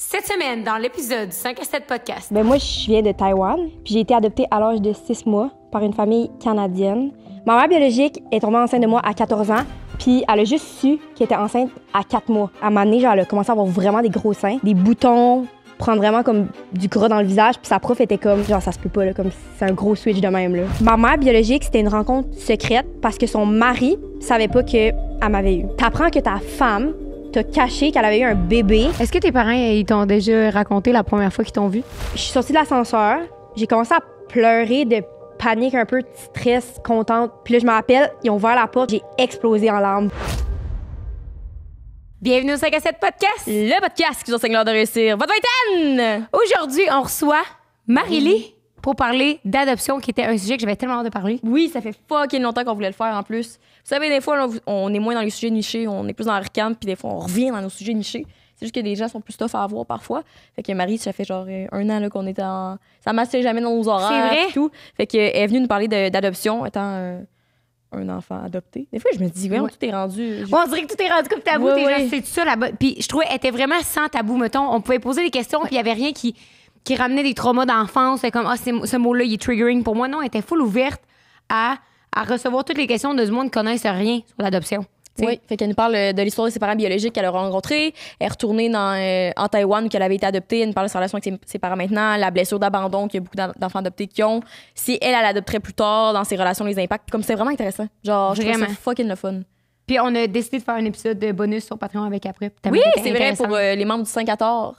Cette semaine, dans l'épisode du 5 à 7 podcast. Moi, je viens de Taïwan, puis j'ai été adoptée à l'âge de 6 mois par une famille canadienne. Ma mère biologique est tombée enceinte de moi à 14 ans, puis elle a juste su qu'elle était enceinte à 4 mois. À un moment donné, genre, elle a commencé à avoir vraiment des gros seins, des boutons, prendre vraiment comme du gras dans le visage, puis sa prof était comme, genre, ça se peut pas, là, comme c'est un gros switch de même, là. Ma mère biologique, c'était une rencontre secrète parce que son mari savait pas qu'elle m'avait eu. T'apprends que ta femme t'a caché qu'elle avait eu un bébé. Est-ce que tes parents, ils t'ont déjà raconté la première fois qu'ils t'ont vu? Je suis sortie de l'ascenseur, j'ai commencé à pleurer de panique, un peu de stress, contente. Puis là, je me rappelle, ils ont ouvert la porte, j'ai explosé en larmes. Bienvenue au 5 à 7 podcast, Le podcast qui vous enseigne l'art de réussir votre vingtaine! Aujourd'hui, on reçoit Marie-Lee pour parler d'adoption, qui était un sujet que j'avais tellement hâte de parler. Oui, ça fait fucking longtemps qu'on voulait le faire en plus. Vous savez, des fois, là, on est moins dans les sujets nichés, on est plus dans l'arcane, puis des fois, on revient dans nos sujets nichés. C'est juste que les gens sont plus tough à avoir parfois. Fait que Marie, ça fait genre 1 an là, qu'on est en... Ça marchait jamais dans nos horaires. C'est vrai? Et tout. Fait qu'elle est venue nous parler d'adoption, étant un enfant adopté. Des fois, je me dis, ouais, tout est rendu... On dirait que tout est rendu comme tabou. Ouais, t'es ouais. genre, c'est ça là-bas. Puis je trouvais qu'elle était vraiment sans tabou, mettons. On pouvait poser des questions, puis il y avait rien qui ramenait des traumas d'enfance. C'est comme, ce mot-là, il est triggering. Pour moi, non, elle était full ouverte à recevoir toutes les questions de ce monde qui ne connaissent rien sur l'adoption. T'sais. Oui, fait qu'elle nous parle de l'histoire de ses parents biologiques qu'elle a rencontrés. Elle est retournée en Taïwan où elle avait été adoptée. Elle nous parle de sa relation avec ses parents maintenant, la blessure d'abandon qu'il y a beaucoup d'enfants adoptés qui ont. Si elle adopterait plus tard dans ses relations, les impacts. Comme c'est vraiment intéressant. Genre, je trouve ça fucking le fun. Puis on a décidé de faire un épisode de bonus sur Patreon avec après. Oui, c'est vrai pour les membres du 5 à tort.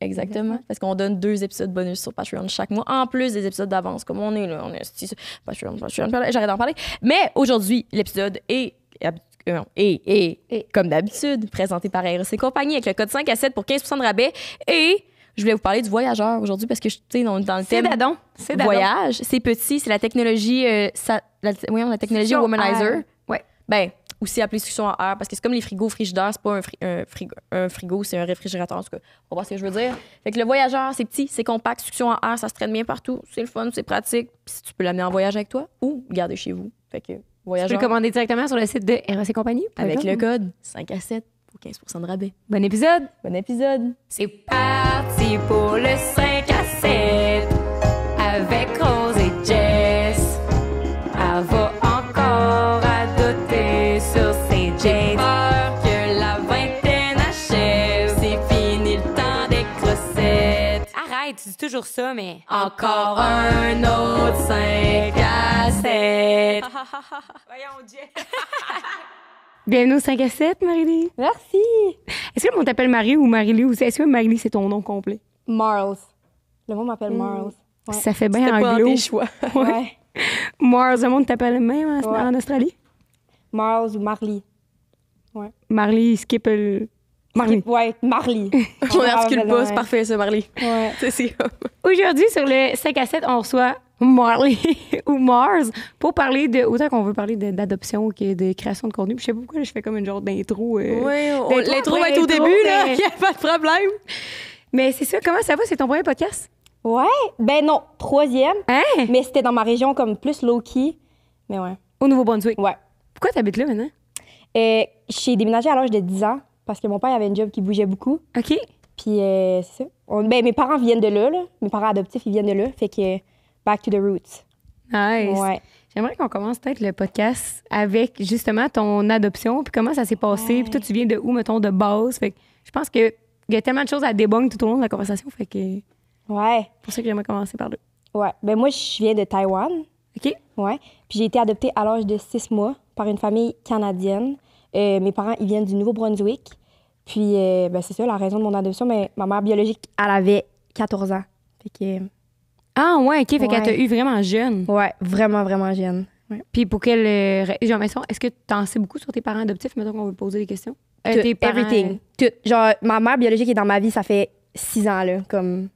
Exactement. Parce qu'on donne 2 épisodes bonus sur Patreon chaque mois, en plus des épisodes d'avance. Comme on est là, on est Patreon, j'arrête d'en parler. Mais aujourd'hui, l'épisode est comme d'habitude, présenté par RSC Compagnie avec le code 5 à 7 pour 15% de rabais. Et je voulais vous parler du voyageur aujourd'hui parce que, tu sais, on est dans le thème voyage. C'est petit, c'est la technologie, la technologie Womanizer. Ouais. Ben, aussi appelé succion à air parce que c'est comme les frigos frigidaires, c'est pas un frigo, c'est un réfrigérateur. En tout cas, on va voir ce que je veux dire. Fait que le voyageur, c'est petit, c'est compact, succion à air, ça se traîne bien partout, c'est le fun, c'est pratique. Puis si tu peux l'amener en voyage avec toi ou garder chez vous. Fait que voyageur. Tu peux le commander directement sur le site de RSC Compagnie. Avec le code 5 à 7 pour 15% de rabais. Bon épisode! Bon épisode! C'est parti pour le 5 à 7 avec Rose et Jess. Elle va encore adoter sur ses jets. Peur que la vingtaine achève. C'est fini le temps des crossettes. Arrête, tu dis toujours ça, mais... Encore un autre 5 à 7. Voyons, Jess. Bienvenue au 5 à 7, Marie-Lee. Merci! Est-ce que on t'appelle Marie ou Marie-Lee ou est-ce que Marie-Lee, c'est ton nom complet? Mars. Le monde m'appelle Mars. Ouais. Ça fait bien C'était pas anglo. tes choix. Ouais. Mars, le monde t'appelle même en Australie? Mars ou Marley. Marley, skip le... Marley. Ouais, Marley. On n'articule pas, c'est parfait ça, Marley. Ouais. C'est Aujourd'hui, sur le 5 à 7, on reçoit Marley ou Mars pour parler de... Autant qu'on veut parler d'adoption que de création de contenu. Puis je sais pas pourquoi je fais comme une genre d'intro. Oui, l'intro va être au début, là. Il n'y a pas de problème. Mais c'est ça, comment ça va? C'est ton premier podcast? Ouais. Ben non, 3e. Hein? Mais c'était dans ma région comme plus low-key. Mais ouais. Au Nouveau-Brunswick? Ouais. Pourquoi t'habites là maintenant? J'ai déménagé à l'âge de 10 ans parce que mon père avait un job qui bougeait beaucoup. OK. Puis c'est ça. Mes parents viennent de là. Mes parents adoptifs, ils viennent de là. Fait que back to the roots. Nice. Ouais. J'aimerais qu'on commence peut-être le podcast avec justement ton adoption, puis comment ça s'est passé, Ouais. puis toi, tu viens de où, mettons, de base. Fait que je pense qu'il y a tellement de choses à débunk tout au long de la conversation, fait que Ouais. c'est pour ça que j'aimerais commencer par là. Ouais. Moi, je viens de Taïwan. OK? Ouais. Puis j'ai été adoptée à l'âge de 6 mois par une famille canadienne. Mes parents, ils viennent du Nouveau-Brunswick. Puis, c'est ça, la raison de mon adoption. Mais ma mère biologique, elle avait 14 ans. Fait que... Ah, ouais, OK. Fait Ouais. qu'elle t'a eu vraiment jeune. Ouais, vraiment, vraiment jeune. Ouais. Puis pour quelle raison, est-ce que tu en sais beaucoup sur tes parents adoptifs, mettons qu'on veut poser des questions? Tout, Tes parents, everything. Tout. Genre, ma mère biologique est dans ma vie, ça fait 6 ans, là. Comme,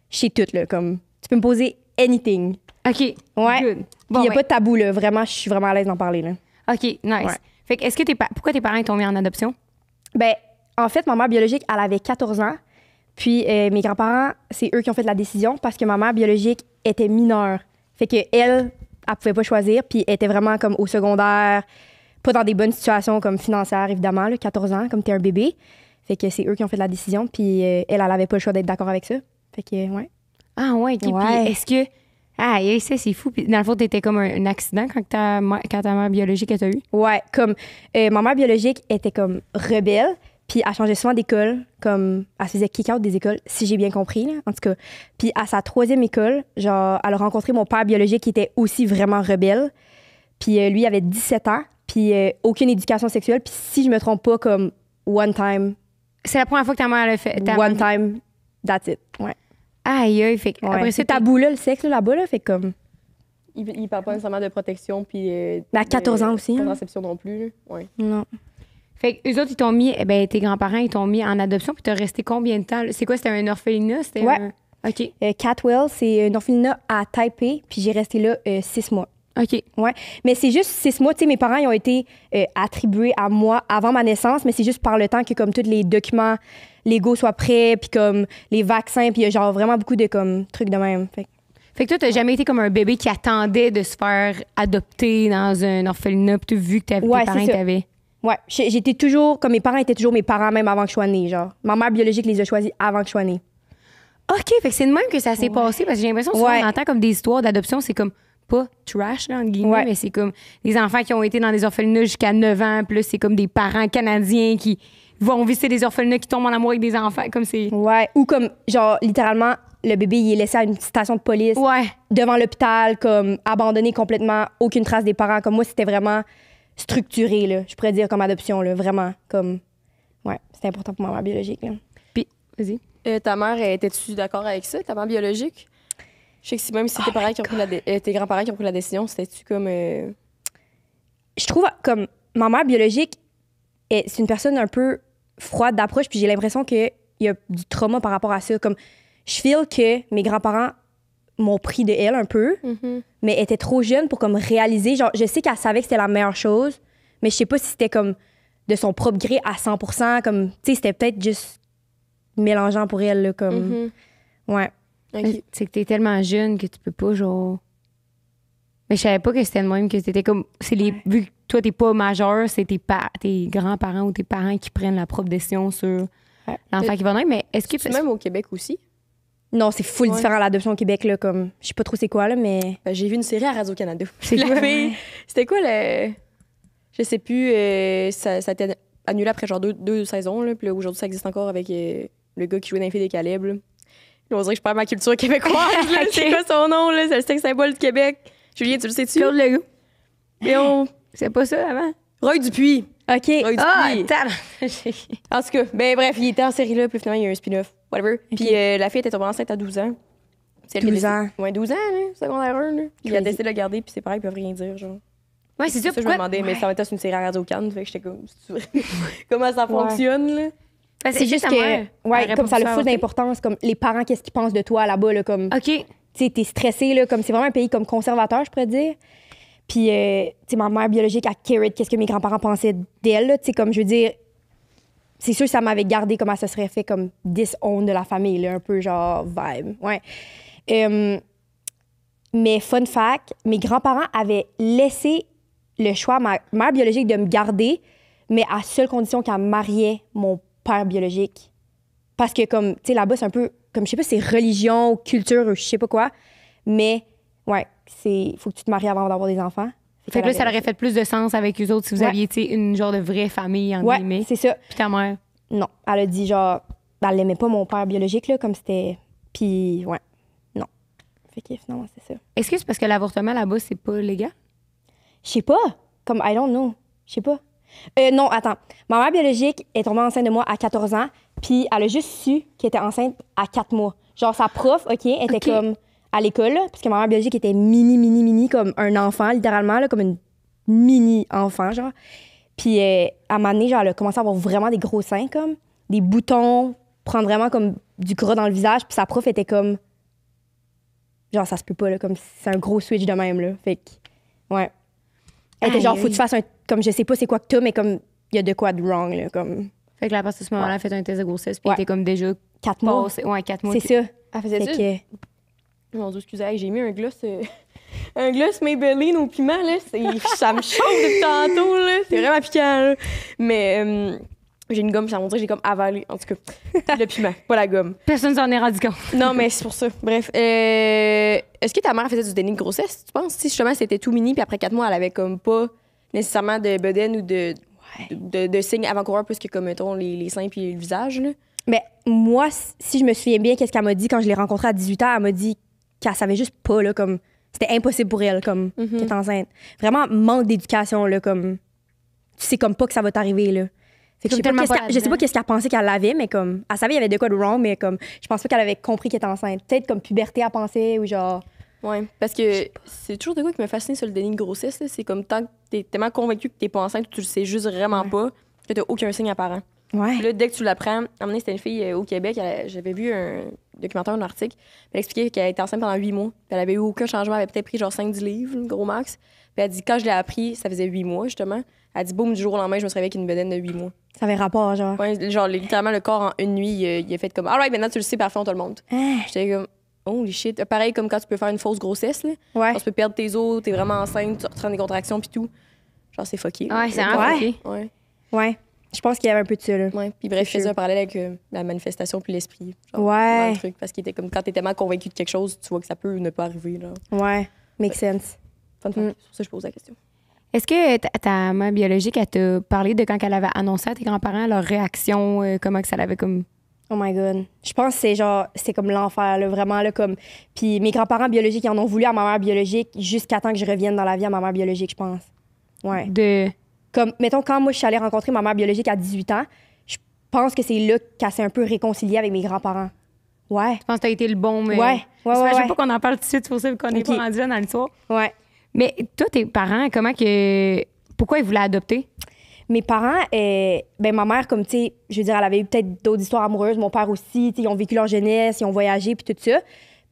je sais tout, là. Comme, tu peux me poser anything. OK. Ouais. Good. Puis Bon, il n'y a ouais. pas de tabou, là. Vraiment, je suis vraiment à l'aise d'en parler, là. OK, nice. Ouais. Fait que est-ce que pourquoi tes parents t'ont mis en adoption? Ben, en fait, ma mère biologique, elle avait 14 ans. Puis mes grands-parents, c'est eux qui ont fait la décision parce que ma mère biologique était mineure. Fait que elle pouvait pas choisir. Puis elle était vraiment comme au secondaire, pas dans des bonnes situations comme financières, évidemment, là, 14 ans, comme t'es un bébé. Fait que c'est eux qui ont fait la décision, puis elle avait pas le choix d'être d'accord avec ça. Fait que, ouais. Ah ouais, OK. Ouais. Puis est-ce que... Ah, ça, c'est fou. Puis dans le fond, t'étais comme un accident quand ta mère biologique que t'as eu? Ouais, comme ma mère biologique était comme rebelle, puis elle changeait souvent d'école, comme elle se faisait kick-out des écoles, si j'ai bien compris, là, en tout cas. Puis à sa 3e école, genre, elle a rencontré mon père biologique qui était aussi vraiment rebelle. Puis lui, il avait 17 ans, puis aucune éducation sexuelle. Puis si je me trompe pas, comme one time, C'est la première fois que ta mère l'a fait. one time, that's it. Ouais. Aïe, aïe. Fait que Ouais. après C'est ça, tabou, là, le sexe, là, là-bas, là, fait comme... Il parle pas nécessairement de protection, puis. Mais à 14 ans aussi, hein. Contraception non plus, là. Ouais. Non. Fait que eux autres, ils t'ont mis, tes grands-parents, ils t'ont mis en adoption, puis t'as resté combien de temps? Là? C'est quoi, c'était un orphelinat? C'était Ouais. OK. Catwell, c'est un orphelinat à Taipei, puis j'ai resté là 6 mois. OK. Ouais. Mais c'est juste 6 mois. Tu sais, mes parents, ils ont été attribués à moi avant ma naissance, mais c'est juste par le temps que, comme, tous les documents légaux soient prêts, puis comme les vaccins, puis il y a genre vraiment beaucoup de, comme, trucs de même. Fait que toi, t'as jamais été comme un bébé qui attendait de se faire adopter dans un orphelinat, puis t'as vu que tes Ouais, parents c'est ça. t'avaient... Ouais. J'étais toujours... Comme mes parents étaient toujours mes parents, même avant que je sois née, genre. Ma mère biologique les a choisis avant que je sois née. OK, fait que c'est de même que ça s'est passé, parce que j'ai l'impression que souvent, Ouais. on entend comme des histoires d'adoption, c'est comme pas trash, là, entre guillemets, Ouais. mais c'est comme des enfants qui ont été dans des orphelinats jusqu'à 9 ans, puis là, c'est comme des parents canadiens qui vont visiter des orphelinats qui tombent en amour avec des enfants, comme c'est... Ouais. Ou comme, genre, littéralement, le bébé, il est laissé à une station de police, Ouais. devant l'hôpital, comme, abandonné complètement, aucune trace des parents. Comme moi, c'était vraiment structuré, là. Je pourrais dire comme adoption, là. Vraiment, comme... Ouais, c'était important pour ma mère biologique, là. Puis, vas-y. Ta mère, étais-tu d'accord avec ça, ta mère biologique? Je sais que même si tes parents qui ont pris tes grands-parents qui ont pris la décision, c'était-tu comme. Je trouve, comme, ma mère biologique, c'est une personne un peu froide d'approche, puis j'ai l'impression qu'il y a du trauma par rapport à ça. Comme, je feel que mes grands-parents m'ont pris de elle un peu, mais elle était trop jeune pour comme réaliser. Genre, je sais qu'elle savait que c'était la meilleure chose, mais je sais pas si c'était comme de son propre gré à 100%. Comme, tu sais, c'était peut-être juste mélangeant pour elle, là, comme. Ouais. OK. C'est que t'es tellement jeune que tu peux pas, genre... Mais je savais pas que c'était le même, que c'était comme... Vu que toi, t'es pas majeur, c'est tes grands-parents ou tes parents qui prennent la propre décision sur l'enfant qui va naître. Mais est-ce que... C'est même au Québec aussi. Non, c'est full Ouais. différent l'adoption au Québec, là, comme. Je sais pas trop c'est quoi, là, mais. Ben, j'ai vu une série à Radio-Canada. C'est La quoi? fille- C'était quoi le. Je sais plus. Ça a été annulé après genre deux saisons. Là. Puis là, aujourd'hui, ça existe encore avec le gars qui jouait dans les Filles des Caleb. Là. Là, on dirait que je perds ma culture québécoise. Là. C'est quoi son nom? Là? C'est le sex symbole du Québec. Julien, tu le sais-tu? Claude Legault. Et on... C'est pas ça avant? Roy Dupuis. OK. Roy Ah, Dupuis. attends! En tout cas, ben bref, il était en série là, puis finalement, il y a eu un spin-off. Whatever. Puis la fille était tombée enceinte à 12 ans. Puis elle 12 a ans. décidé- Ouais, 12 ans, là, secondaire 1. Là. Il a Crazy. décidé de le garder, puis c'est pareil, ils peuvent rien dire, genre. Ouais, c'est ça. Ça, je me Pourquoi? demandais, mais Ouais. ça va être une série à Radio-Can, fait que j'étais comme, c'est sûr. Comment ça fonctionne, là? Parce C'est juste ta mère, que, ouais, elle comme ça a le répond full ça, d'importance, comme les parents, qu'est-ce qu'ils pensent de toi là-bas, là, comme, OK. tu sais, t'es stressé, là, comme c'est vraiment un pays comme conservateur, je pourrais dire. Puis, tu sais, ma mère biologique, à Carrot, qu'est-ce que mes grands-parents pensaient d'elle, là, tu sais, comme, je veux dire, c'est sûr que ça m'avait gardé comment ça serait fait comme disown de la famille, là, un peu genre vibe, ouais. Mais fun fact, mes grands-parents avaient laissé le choix à ma mère biologique de me garder, mais à seule condition qu'elle mariait mon père biologique. Parce que, comme, tu sais, là-bas, c'est un peu, comme, je sais pas, c'est religion, culture, je sais pas quoi. Mais, ouais, faut que tu te maries avant d'avoir des enfants. Fait que là, ça aurait fait plus de sens avec eux autres si vous Ouais. aviez, tu sais, une genre de vraie famille, en Ouais, guillemets. c'est ça. Puis ta mère. Non, elle a dit, genre, elle aimait pas mon père biologique, là, comme c'était. Puis, ouais, non. Fait que finalement, c'est ça. Est-ce que c'est parce que l'avortement là-bas, c'est pas légal? Je sais pas. Comme, I don't know. Je sais pas. Non, attends. Ma mère biologique est tombée enceinte de moi à 14 ans, puis elle a juste su qu'elle était enceinte à 4 mois. Genre, sa prof, OK, était OK. comme à l'école, là, parce que ma mère biologique était mini, comme un enfant, littéralement, là, comme une mini-enfant, genre. Puis, à un moment donné, genre, elle a commencé à avoir vraiment des gros seins, comme, des boutons, prendre vraiment comme du gras dans le visage, puis sa prof était comme... Genre, ça se peut pas, là, comme, c'est un gros switch de même, là. Fait que, ouais. Elle était Aïe, genre, faut que aïe. tu fasses un... Comme, je sais pas c'est quoi que t'as, mais comme, il y a de quoi de wrong, là, comme... Fait que là, à partir de ce moment-là, elle a fait un test de grossesse, puis Ouais. elle était comme déjà 4 mois. passée. Ouais, 4 mois. C'est ça. Elle faisait ça? Fait que... Mon Dieu, excusez, hey, j'ai mis un gloss Maybelline au piment, là. Ça me chauffe depuis tantôt, là. C'est vraiment piquant, là. Mais J'ai une gomme, puis on dirait que j'ai comme avalé, en tout cas. Le piment, pas la gomme. Personne s'en est rendu compte. Non, mais c'est pour ça. Bref. Est-ce que ta mère faisait du déni de grossesse, tu penses? Si justement, c'était tout mini, puis après 4 mois, elle avait comme pas nécessairement de bedaine ou de signes avant-coureurs plus que, comme, mettons, les seins puis le visage, là. Mais moi, si je me souviens bien, qu'est-ce qu'elle m'a dit quand je l'ai rencontrée à 18 ans, elle m'a dit qu'elle savait juste pas, là, comme... C'était impossible pour elle, comme, qu'elle est enceinte. Vraiment, manque d'éducation, là, comme... Tu sais comme pas que ça va t'arriver, là. Fait que je sais pas qu'est-ce qu'elle pensait qu'elle avait, mais comme... Elle savait qu'il y avait de quoi de wrong, mais comme... Je pense pas qu'elle avait compris qu'elle était enceinte. Peut-être comme puberté, elle pensait, ou genre... Ouais, parce que c'est toujours de quoi qui me fascine sur le déni de grossesse, là. C'est comme tant que t'es tellement convaincu que t'es pas enceinte, tu le sais juste vraiment pas, que t'as aucun signe apparent. Ouais. Puis là, dès que tu l'apprends, à un moment donné, c'était une fille au Québec, j'avais vu un documentaire, un article, elle expliquait qu'elle était enceinte pendant 8 mois, puis elle avait eu aucun changement, elle avait peut-être pris genre 5-10 livres, gros max. Puis elle dit, quand je l'ai appris, ça faisait 8 mois, justement. Elle dit, boum, du jour au lendemain, je me suis réveillée avec une bedaine de 8 mois. Ça avait rapport, genre. Ouais, genre, littéralement, le corps, en une nuit, il a fait comme, alright, maintenant tu le sais, parfait, on te le montre. J'étais comme, holy shit. Pareil comme quand tu peux faire une fausse grossesse, là. Ouais. Genre, tu peux perdre tes os, t'es vraiment enceinte, tu ressens des contractions, puis tout. Genre, c'est fucké. Ouais, c'est vraiment fucké. Ouais. Ouais. Je pense qu'il y avait un peu de ça, là. Ouais. Puis bref, je faisais un parallèle avec la manifestation puis l'esprit. Genre, Ouais. dans le truc, parce qu'il était comme, quand t'es tellement convaincu de quelque chose, tu vois que ça peut ne pas arriver, là. Ouais. Make sense. Fun fact. C'est pour ça que je pose la question. Est-ce que ta mère biologique, elle t'a parlé de quand elle avait annoncé à tes grands-parents leur réaction, comment que ça l'avait comme... Oh my God. Je pense que c'est comme l'enfer, là, vraiment, là, comme... Puis mes grands-parents biologiques, ils en ont voulu à ma mère biologique jusqu'à temps que je revienne dans la vie à ma mère biologique, je pense. Ouais. Comme, mettons, quand moi, je suis allée rencontrer ma mère biologique à 18 ans, je pense que c'est là qu'elle s'est un peu réconciliée avec mes grands-parents. Ouais. Je pense que t'as été le bon, mais... Ouais. Je sais pas qu'on en parle tout de suite, c'est pour ça qu'on est pas rendu là dans l'histoire. Ouais. Mais toi, tes parents, pourquoi ils voulaient adopter? Mes parents, ma mère, comme, tu sais, je veux dire, elle avait eu peut-être d'autres histoires amoureuses. Mon père aussi, tu sais, ils ont vécu leur jeunesse, ils ont voyagé, puis tout ça.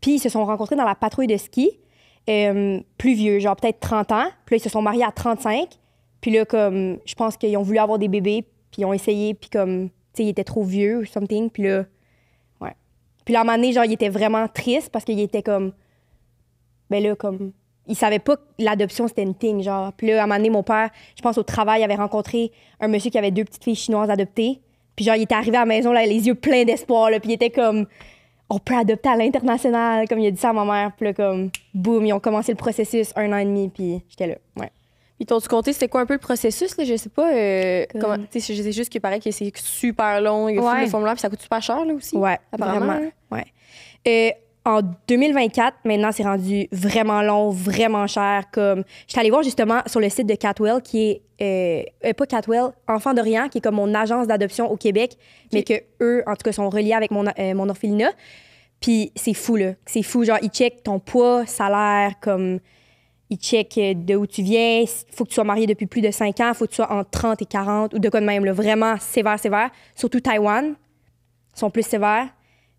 Puis ils se sont rencontrés dans la patrouille de ski, plus vieux, genre peut-être 30 ans. Puis là, ils se sont mariés à 35. Puis là, comme, je pense qu'ils ont voulu avoir des bébés, puis ils ont essayé, puis comme, tu sais, ils étaient trop vieux ou something. Puis là, ouais. Puis là, à un moment donné, genre, ils étaient vraiment tristes parce qu'ils étaient comme, ben là, comme... Ils savaient pas que l'adoption, c'était une thing, genre. Puis là, à un moment donné, mon père, je pense au travail, avait rencontré un monsieur qui avait 2 petites filles chinoises adoptées. Puis genre, il était arrivé à la maison, là, les yeux pleins d'espoir, là. Puis il était comme, on peut adopter à l'international, comme il a dit ça à ma mère. Puis là, comme, boum, ils ont commencé le processus 1 an et demi, puis j'étais là, ouais. Puis t'as-tu compté, c'était quoi un peu le processus, là? Je sais pas comment... Tu sais, je sais juste qu'il paraît que c'est super long, il y a le formulaire, puis ça coûte super cher, là, aussi. Ouais, apparemment. Vraiment, ouais. En 2024, maintenant, c'est rendu vraiment long, vraiment cher. Comme, j'étais allée voir justement sur le site de Catwell, qui est, pas Catwell, Enfants d'Orient, qui est comme mon agence d'adoption au Québec, mais que eux, en tout cas, sont reliés avec mon orphelinat. Puis c'est fou, là. C'est fou. Genre, ils checkent ton poids, salaire, comme, ils checkent de où tu viens. Il faut que tu sois marié depuis plus de 5 ans. Il faut que tu sois entre 30 et 40 ou de quoi de même, là. Vraiment sévère. Surtout Taïwan, ils sont plus sévères.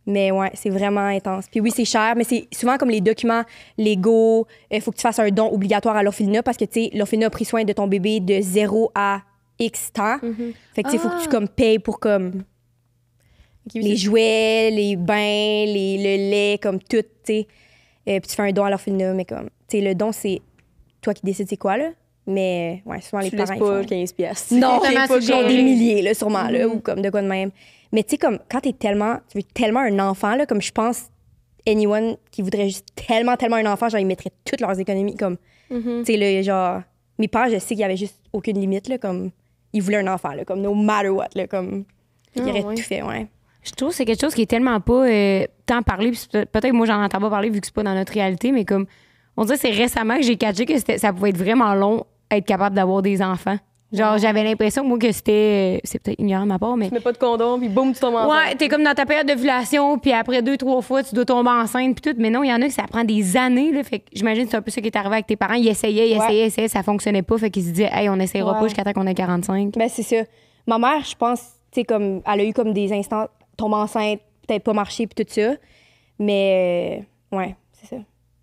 Mais ouais, c'est vraiment intense. Puis oui, c'est cher, mais c'est souvent comme les documents légaux. Il faut que tu fasses un don obligatoire à l'orphelinat parce que, tu sais, l'orphelinat a pris soin de ton bébé de 0 à X temps. Fait que, tu sais, il faut que tu, comme, payes pour, comme, les jouets, les bains, le lait, comme tout, tu sais. Puis tu fais un don à l'orphelinat, mais comme, tu sais, le don, c'est toi qui décides c'est quoi, là. Mais ouais, souvent, les parents, ils font... 15 piastres. Non, c'est pas genre des milliers, là, sûrement, là, ou comme de quoi de même. Mais tu sais, comme, quand tu veux tellement un enfant, là, comme je pense, anyone qui voudrait juste tellement un enfant, genre, ils mettraient toutes leurs économies, comme, tu sais, là, genre, mes parents, je sais qu'il y avait juste aucune limite, là, comme, ils voulaient un enfant, là, comme, no matter what, là, comme, ils auraient tout fait, ouais. Je trouve que c'est quelque chose qui est tellement pas tant parlé, puis peut-être moi, j'en entends pas parler vu que c'est pas dans notre réalité, mais comme, on dirait que c'est récemment que j'ai catché que ça pouvait être vraiment long être capable d'avoir des enfants. Genre, j'avais l'impression, moi, que c'était... C'est peut-être ignorant de ma part, mais... Tu mets pas de condom, puis boum, tu tombes enceinte. Ouais, t'es comme dans ta période d'ovulation, puis après 2-3 fois, tu dois tomber enceinte, puis tout. Mais non, il y en a que ça prend des années, là. Fait que j'imagine que c'est un peu ça qui est arrivé avec tes parents. Ils essayaient, ça fonctionnait pas. Fait qu'ils se disaient, hey, on essaiera pas jusqu'à temps qu'on ait 45. Ben, c'est ça. Ma mère, je pense, tu sais, comme, elle a eu comme des instants, tombe enceinte, peut-être pas marcher, puis tout ça. Mais, ouais, c'est ça.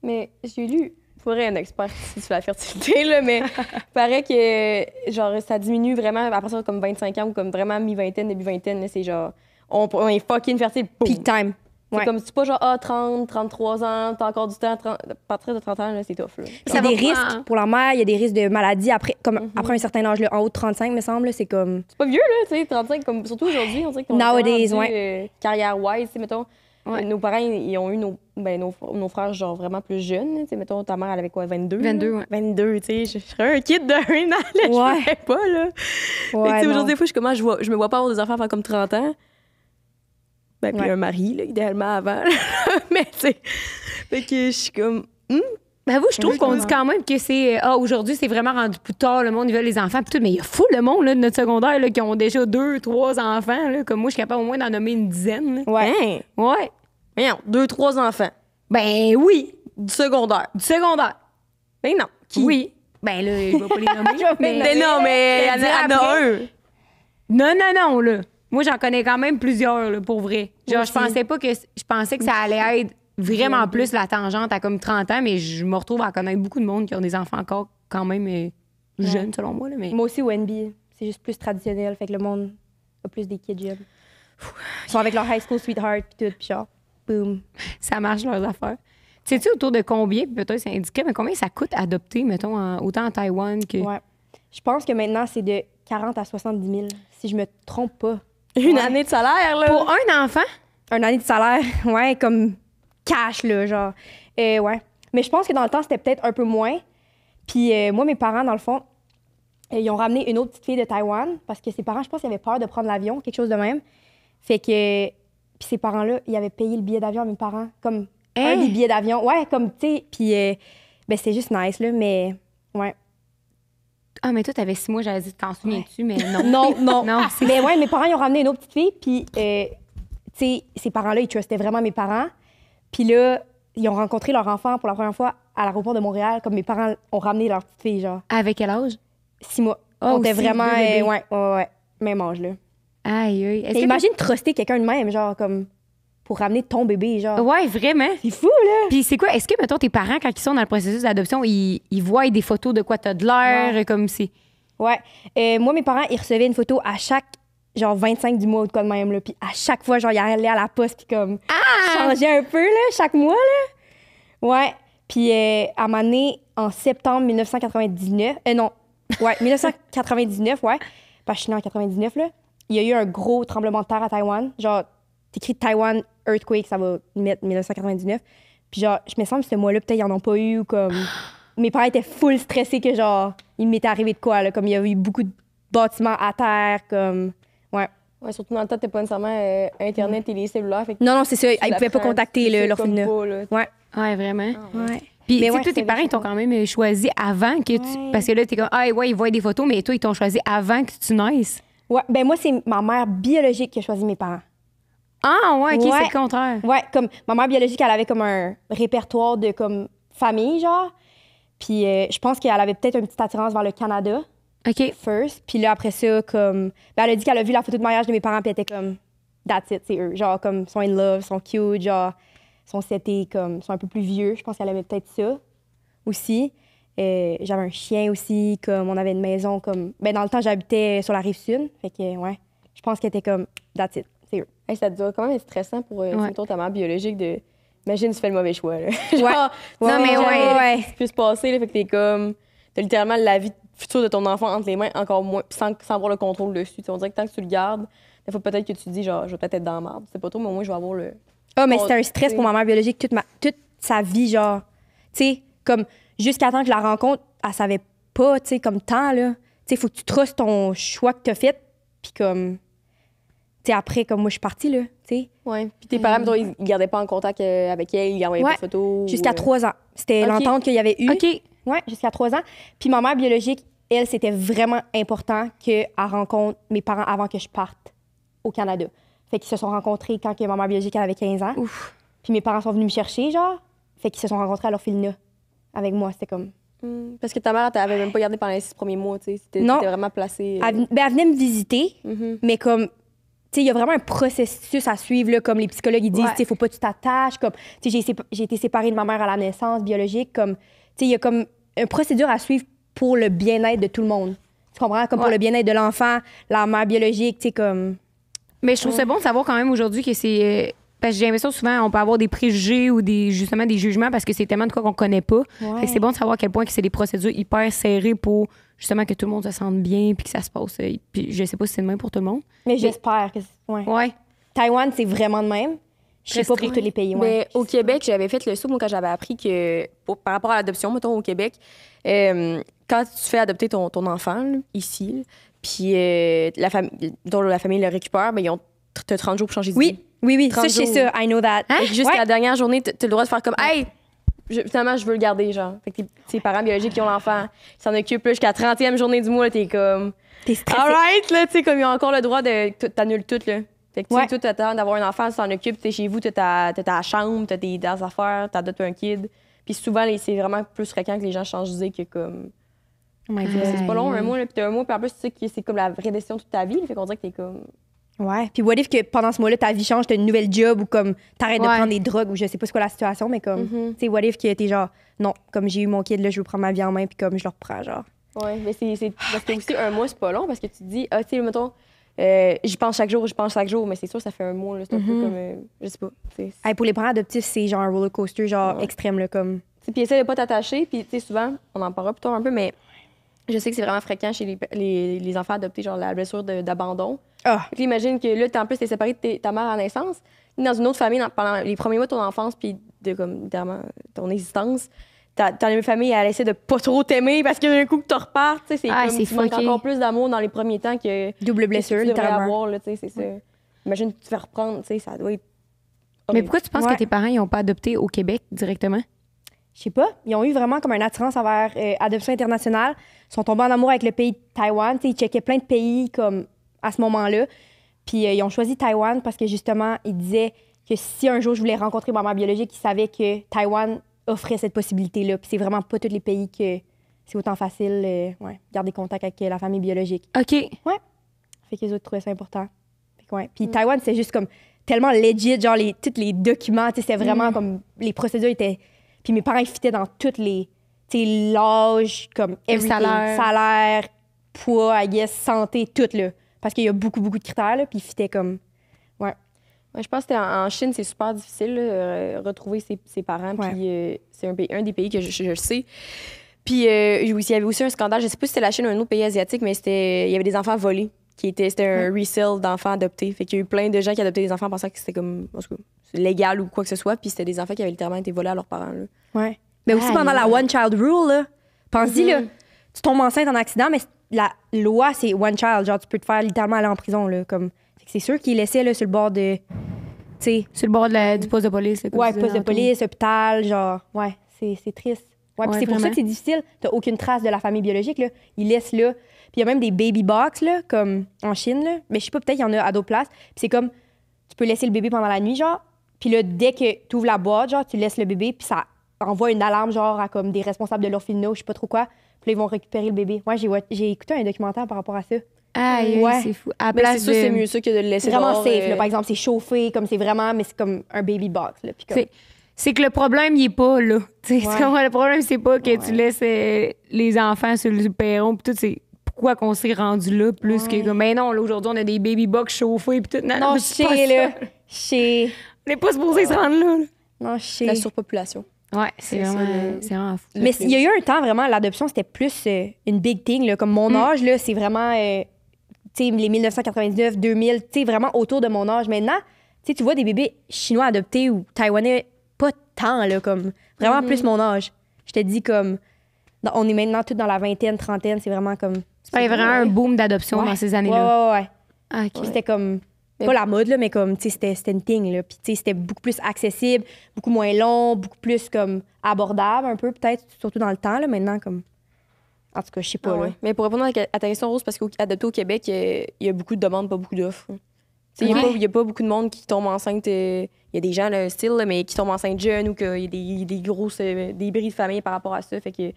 Mais j'ai lu... un expert ici sur la fertilité, là, mais il paraît que genre, ça diminue vraiment à partir de comme 25 ans ou comme vraiment mi-vingtaine, début vingtaine. C'est genre, on est fucking fertile. Peak time. C'est Ouais. comme, c'est pas genre, 30, 33 ans, t'as encore du temps, à partir de 30 ans, là, c'est tough, là. Il y a des va risques prendre- pour la mère, il y a des risques de maladie après, après un certain âge, là, en haut de 35, me semble, là, c'est comme... C'est pas vieux, là, tu sais, 35, comme, surtout aujourd'hui, on dirait qu'on est Nowadays, vraiment rendu, carrière-wise, tu sais, mettons. Ouais. Nos parents, ils ont eu nos frères, genre, vraiment plus jeunes, tu sais, mettons, ta mère, elle avait quoi, 22? 22, là? ouais. 22, tu sais, je serais un kid de 1 an, là, je Ouais. pourrais pas, là. Fait que, Ouais, tu sais, non. aujourd'hui, des fois, je suis comme, je me vois pas avoir des enfants avant comme 30 ans. Ben, puis Ouais. un mari, là, idéalement avant. Mais, tu sais, fait que je suis comme, Ben vous, je trouve qu'on dit quand même que c'est aujourd'hui, c'est vraiment rendu plus tard, le monde, ils veulent les enfants, pis tout, mais il y a fou le monde là, de notre secondaire là, qui ont déjà 2, 3 enfants. Là, comme moi, je suis capable au moins d'en nommer une dizaine. Là. Ouais. hein, Ouais. voyons, 2, 3 enfants. Ben oui, Du secondaire. du secondaire. Ben non. Qui? Oui. Ben là, je vais pas les nommer. mais... Mais non, mais il y en a un. Non, là. Moi, j'en connais quand même plusieurs, là, pour vrai. Genre, je pensais que ça allait être vraiment plus la tangente à comme 30 ans, mais je me retrouve à connaître beaucoup de monde qui ont des enfants encore quand même jeunes, selon moi. Là, mais... Moi aussi, au NB, c'est juste plus traditionnel, fait que le monde a plus des kids jeunes. Ils sont avec leur high school sweetheart, puis tout, puis genre, boom. Ça marche leurs affaires. Sais-tu autour de combien, puis peut-être c'est indiqué, mais combien ça coûte adopter, mettons, autant en Taïwan que. Ouais. Je pense que maintenant, c'est de 40 à 70 000, si je me trompe pas. Une année de salaire, là. Pour un enfant? Un année de salaire, ouais, comme cash, là, genre. Ouais. Mais je pense que dans le temps, c'était peut-être un peu moins. Puis moi, mes parents, dans le fond, ils ont ramené une autre petite fille de Taïwan parce que ses parents, je pense, ils avaient peur de prendre l'avion, quelque chose de même. Fait que... Puis ces parents-là, ils avaient payé le billet d'avion à mes parents, comme un des billets d'avion. Ouais, comme, tu sais, puis ben, c'est juste nice, là, mais ouais. Ah, mais toi, t'avais 6 mois, j'allais dire, t'en souviens-tu, mais non. Non. Mais ouais, mes parents, ils ont ramené une autre petite fille, puis, tu sais, ces parents-là, ils trustaient vraiment mes parents. Puis là, ils ont rencontré leur enfant pour la première fois à l'aéroport de Montréal, comme mes parents ont ramené leur petite fille, genre, Avec quel âge? 6 mois. Ah, On était aussi, vraiment, deux bébés. ouais, même âge, là. Aïe, aïe. Mais imagine truster quelqu'un de même, genre, comme, pour ramener ton bébé, genre. Ouais, vraiment. C'est fou, là! Puis c'est quoi? Est-ce que, mettons, tes parents, quand ils sont dans le processus d'adoption, ils voient des photos de quoi t'as de l'air, Ouais. comme si. Ouais. Moi, mes parents, ils recevaient une photo à chaque, genre, 25 du mois ou de quoi de même, là. Puis à chaque fois, genre, ils allaient à la poste, puis comme, changeaient un peu, là, chaque mois, là. Ouais. Puis à un moment donné, en septembre 1999, non, ouais, 1999, ouais, parce que je suis née en 99, là, il y a eu un gros tremblement de terre à Taïwan. Genre, t'écris Taiwan Earthquake, ça va mettre 1999. Puis genre, je me semble que ce mois-là, peut-être, ils en ont pas eu, ou comme... Mes parents étaient full stressés que, genre, il m'était arrivé de quoi, là, comme il y avait eu beaucoup de bâtiments à terre, comme... Ouais. Ouais, surtout dans le temps, t'as pas nécessairement Internet et les cellulaires. Fait que Non, c'est ça, ils la pouvaient pas prends, contacter tu sais l'orphelinat. comme pas, là. Ouais. Ouais, vraiment. Ouais. Puis, Mais tu sais, ouais, toi, tes c'était parents, ils t'ont quand même choisi avant que tu. Ouais. Parce que là, t'es comme, ah, ouais, ils voient des photos, mais toi, ils t'ont choisi avant que tu naisses. Ouais, ben moi, c'est ma mère biologique qui a choisi mes parents. Ah, ouais, OK, Ouais. c'est le contraire. Ouais, comme ma mère biologique, elle avait comme un répertoire de comme famille, genre. Puis je pense qu'elle avait peut-être une petite attirance vers le Canada, OK. first. Puis là, après ça, comme... Ben, elle a dit qu'elle a vu la photo de mariage de mes parents, puis elle était comme... That's it, c'est eux. Genre, comme, sont in love, sont cute, genre, sont setés, comme, sont un peu plus vieux. Je pense qu'elle aimait peut-être ça aussi. J'avais un chien aussi, comme, on avait une maison, comme... Ben, dans le temps, j'habitais sur la Rive-Sud. Fait que, ouais, je pense qu'elle était comme... That's it, c'est eux. Hey, ça doit quand même être stressant pour Ouais. mettons, ta mère biologique de. Imagine, tu fais le mauvais choix. Là. Ouais. non, mais ouais. Ce qui peut se passer, là, fait que t'es comme. T'as littéralement la vie future de ton enfant entre les mains, encore moins, puis sans avoir le contrôle dessus. T'sais, on dirait que tant que tu le gardes, des fois, peut-être que tu te dis, genre, je vais peut-être être dans la merde. C'est pas trop, mais au moins, je vais avoir le. Ah, mais c'était un stress pour ma mère biologique toute sa vie, genre. Tu sais, comme jusqu'à temps que je la rencontre, elle savait pas, tu sais, comme tant, là. Tu sais, faut que tu trustes ton choix que t'as fait, puis comme. Tu sais, après, comme moi, je suis partie, là, tu sais. Ouais. Puis tes parents, mettons, ils gardaient pas en contact avec elle, ils envoyaient Ouais. pas de photos. Jusqu'à ou, 3 ans. C'était Ok. l'entente qu'il y avait eu. OK. Ouais, jusqu'à 3 ans. Puis ma mère biologique, elle, c'était vraiment important qu'elle rencontre mes parents avant que je parte au Canada. Fait qu'ils se sont rencontrés quand que ma mère biologique, elle avait 15 ans. Ouf. Puis mes parents sont venus me chercher, genre. Fait qu'ils se sont rencontrés à l'orphelinat avec moi. C'était comme... Parce que ta mère, elle t'avait même pas gardé pendant les 6 premiers mois, tu sais. Non. T'étais vraiment placée. Elle venait me visiter, Mhm. mais comme... Tu sais, il y a vraiment un processus à suivre, là, comme les psychologues, ils disent, Ouais. tu sais, faut pas que tu t'attaches, comme... Tu sais, j'ai été séparée de ma mère à la naissance biologique, comme... Tu sais, il y a comme une procédure à suivre pour le bien-être de tout le monde. Tu comprends? Comme pour Ouais. le bien-être de l'enfant, la mère biologique, tu sais, comme... Mais je trouve ça bon de savoir quand même aujourd'hui que c'est Parce que j'ai l'impression souvent on peut avoir des préjugés ou justement des jugements parce que c'est tellement de quoi qu'on connaît pas. Ouais. Fait que c'est bon de savoir à quel point que c'est des procédures hyper serrées pour justement que tout le monde se sente bien puis que ça se passe. Puis je sais pas si c'est le même pour tout le monde. Mais j'espère que ouais. Ouais. Taïwan, c'est vraiment de même. Je sais Très pas pour strict. tous les pays. Ouais. Mais au Québec, j'avais fait le saut, moi, quand j'avais appris que, par rapport à l'adoption, mettons, au Québec, quand tu fais adopter ton enfant, là, ici, là, puis la famille le récupère, ben, ils ont 30 jours pour changer d'idée. Oui, ça, 30 je sais jours. ça. I know that. Fait que jusqu'à Ouais. la dernière journée, t'as le droit de faire comme, hey, finalement, je veux le garder, genre. Fait que tes parents biologiques qui ont l'enfant, ils s'en occupent, là, jusqu'à la 30e journée du mois, là, t'es comme, T'es stressé. all right, là, tu sais, comme ils ont encore le droit de, t'annules tout, là. Fait que, tu sais, Ouais. toi, t'attends d'avoir un enfant, tu t'en occupes, t'es chez vous, t'as ta chambre, t'as tes affaires, t'adoptes un kid. Puis souvent, c'est vraiment plus fréquent que les gens changent d'idée que comme. Oh my God. C'est pas long, un mois, là, puis t'as un mois, puis en plus, tu sais que c'est comme la vraie décision de toute ta vie, là, fait qu'on dirait que t'es comme. Ouais. Puis what if que pendant ce mois-là, ta vie change, t'as une nouvelle job ou comme t'arrêtes de Ouais. prendre des drogues ou je sais pas c'est quoi la situation, mais comme, Mhm. tu sais, what if que t'es genre, non, comme j'ai eu mon kid, là, je veux prendre ma vie en main, puis comme je le reprends, genre. Ouais, mais c'est parce que aussi, un mois, c'est pas long, parce que tu te dis, ah, tu sais, mettons, j'y pense chaque jour, mais c'est sûr, ça fait un mois, là, c'est un peu comme. Je sais pas. Hey, pour les parents adoptifs, c'est genre un roller coaster, genre Ouais. extrême, là, comme. Puis essaie de pas t'attacher, puis tu sais, souvent, on en parlera plus tard un peu, mais je sais que c'est vraiment fréquent chez les enfants adoptés, genre la blessure d'abandon. Ah! Fait que là, imagine que là, en plus, t'es séparé de ta mère à la naissance. Dans une autre famille, pendant les premiers mois de ton enfance, puis de comme, littéralement, ton existence, t'as une famille à laisser de pas trop t'aimer parce que d'un coup que tu repars, tu sais, c'est Ah, comme c'est tu manques fucké. encore plus d'amour dans les premiers temps que Double blessure, que tu devrais littéralement. avoir, là, tu sais, c'est ça. Imagine que tu te fais reprendre, tu sais, ça doit être. Mais horrible. pourquoi tu penses Ouais. que tes parents ils ont pas adopté au Québec directement? Je sais pas, ils ont eu vraiment comme une attirance envers Adoption internationale. Ils sont tombés en amour avec le pays de Taïwan. T'sais, ils checkaient plein de pays comme à ce moment-là. Puis ils ont choisi Taïwan parce que justement, ils disaient que si un jour je voulais rencontrer ma mère biologique, ils savaient que Taïwan offrait cette possibilité-là. Puis c'est vraiment pas tous les pays que c'est autant facile garder contact avec la famille biologique. OK. Fait qu'ils autres trouvaient ça important. Fait que, ouais. Puis Taïwan, c'est juste comme tellement legit, genre tous les documents, c'était vraiment comme les procédures étaient. Puis mes parents, ils fitaient dans toutes les. Tu sais, l'âge, comme everything. Salaire, poids, I guess, santé, tout, là. Parce qu'il y a beaucoup, beaucoup de critères, là. Puis ils fitaient comme. Ouais. Ouais, je pense que en Chine, c'est super difficile, là, retrouver ses parents. Ouais. Puis c'est un des pays que je sais. Puis il y avait aussi un scandale, je sais pas si c'était la Chine ou un autre pays asiatique, mais il y avait des enfants volés. C'était un resale d'enfants adoptés. Fait qu'il y a eu plein de gens qui adoptaient des enfants pensant que c'était comme en tout cas, c'est légal ou quoi que ce soit. Puis c'était des enfants qui avaient littéralement été volés à leurs parents. Là. Ouais. Mais aussi pendant la One Child Rule, là. Pense-y, là. Tu tombes enceinte en accident, mais la loi, c'est One Child. Genre, tu peux te faire littéralement aller en prison, là. Comme. Fait que c'est sûr qu'ils laissaient, là, sur le bord de. Tu sais. Sur le bord du poste de police. là, comme Ouais, tu disais poste de tantôt. police, hôpital, genre. Ouais, c'est triste. Ouais, puis Ouais, c'est pour ça vraiment. que c'est difficile. T'as aucune trace de la famille biologique, là. Ils laissent là. Puis il y a même des baby box, là, comme en Chine, là. Mais je sais pas, peut-être qu'il y en a à d'autres places. Puis c'est comme, tu peux laisser le bébé pendant la nuit, genre. Puis là, dès que tu ouvres la boîte, genre, tu laisses le bébé, puis ça envoie une alarme, genre, à comme des responsables de l'orphelinat, je sais pas trop quoi. Puis là, ils vont récupérer le bébé. Ouais, j'ai écouté un documentaire par rapport à ça. Aïe, Ouais. c'est fou. À la Mais place c'est sûr, de- c'est mieux ça que de le laisser Vraiment dehors, safe, là. Par exemple, c'est chauffé, comme c'est vraiment, mais c'est comme un baby box, là. Puis comme. C'est que le problème, il est pas là. Tu sais, Ouais. tu comprends? Le problème, c'est pas que tu laisses les enfants sur le perron, puis tout, c'est pourquoi qu'on s'est rendu là, plus que comme, mais non, là, aujourd'hui, on a des baby box chauffés, puis tout. Non, je c'est pas sais, ça. là. Je sais. On n'est pas supposé se rendre là. Non, je sais. La surpopulation. Ouais, c'est ça, vraiment fou. Mais il y a eu un temps, vraiment, l'adoption, c'était plus une big thing. Là. Comme mon âge, là, c'est vraiment, tu sais, les 1999, 2000, tu sais, vraiment autour de mon âge. Maintenant, tu sais, tu vois des bébés chinois adoptés ou taïwanais, pas tant, là, comme vraiment plus mon âge. Je te dis, comme, on est maintenant tous dans la vingtaine, trentaine, c'est vraiment comme... Il y a vraiment un boom d'adoption Ouais. dans ces années-là. Ouais. Ah, OK. Puis c'était comme... Mais- Pas la mode, là, mais comme, tu sais, c'était une thing, là. Puis, tu sais, c'était beaucoup plus accessible, beaucoup moins long, beaucoup plus, comme, abordable, un peu, peut-être, surtout dans le temps, là, maintenant, comme... En tout cas, je sais pas, Ah ouais. là. Mais pour répondre à ta question, Rose, parce qu'adopté au Québec, il y a beaucoup de demandes, pas beaucoup d'offres. Il Ouais. n'y a pas beaucoup de monde qui tombe enceinte. Il y a des gens, là, style, là, mais qui tombent enceintes jeunes ou qu'il y a des grosses des bris de famille par rapport à ça. Fait que,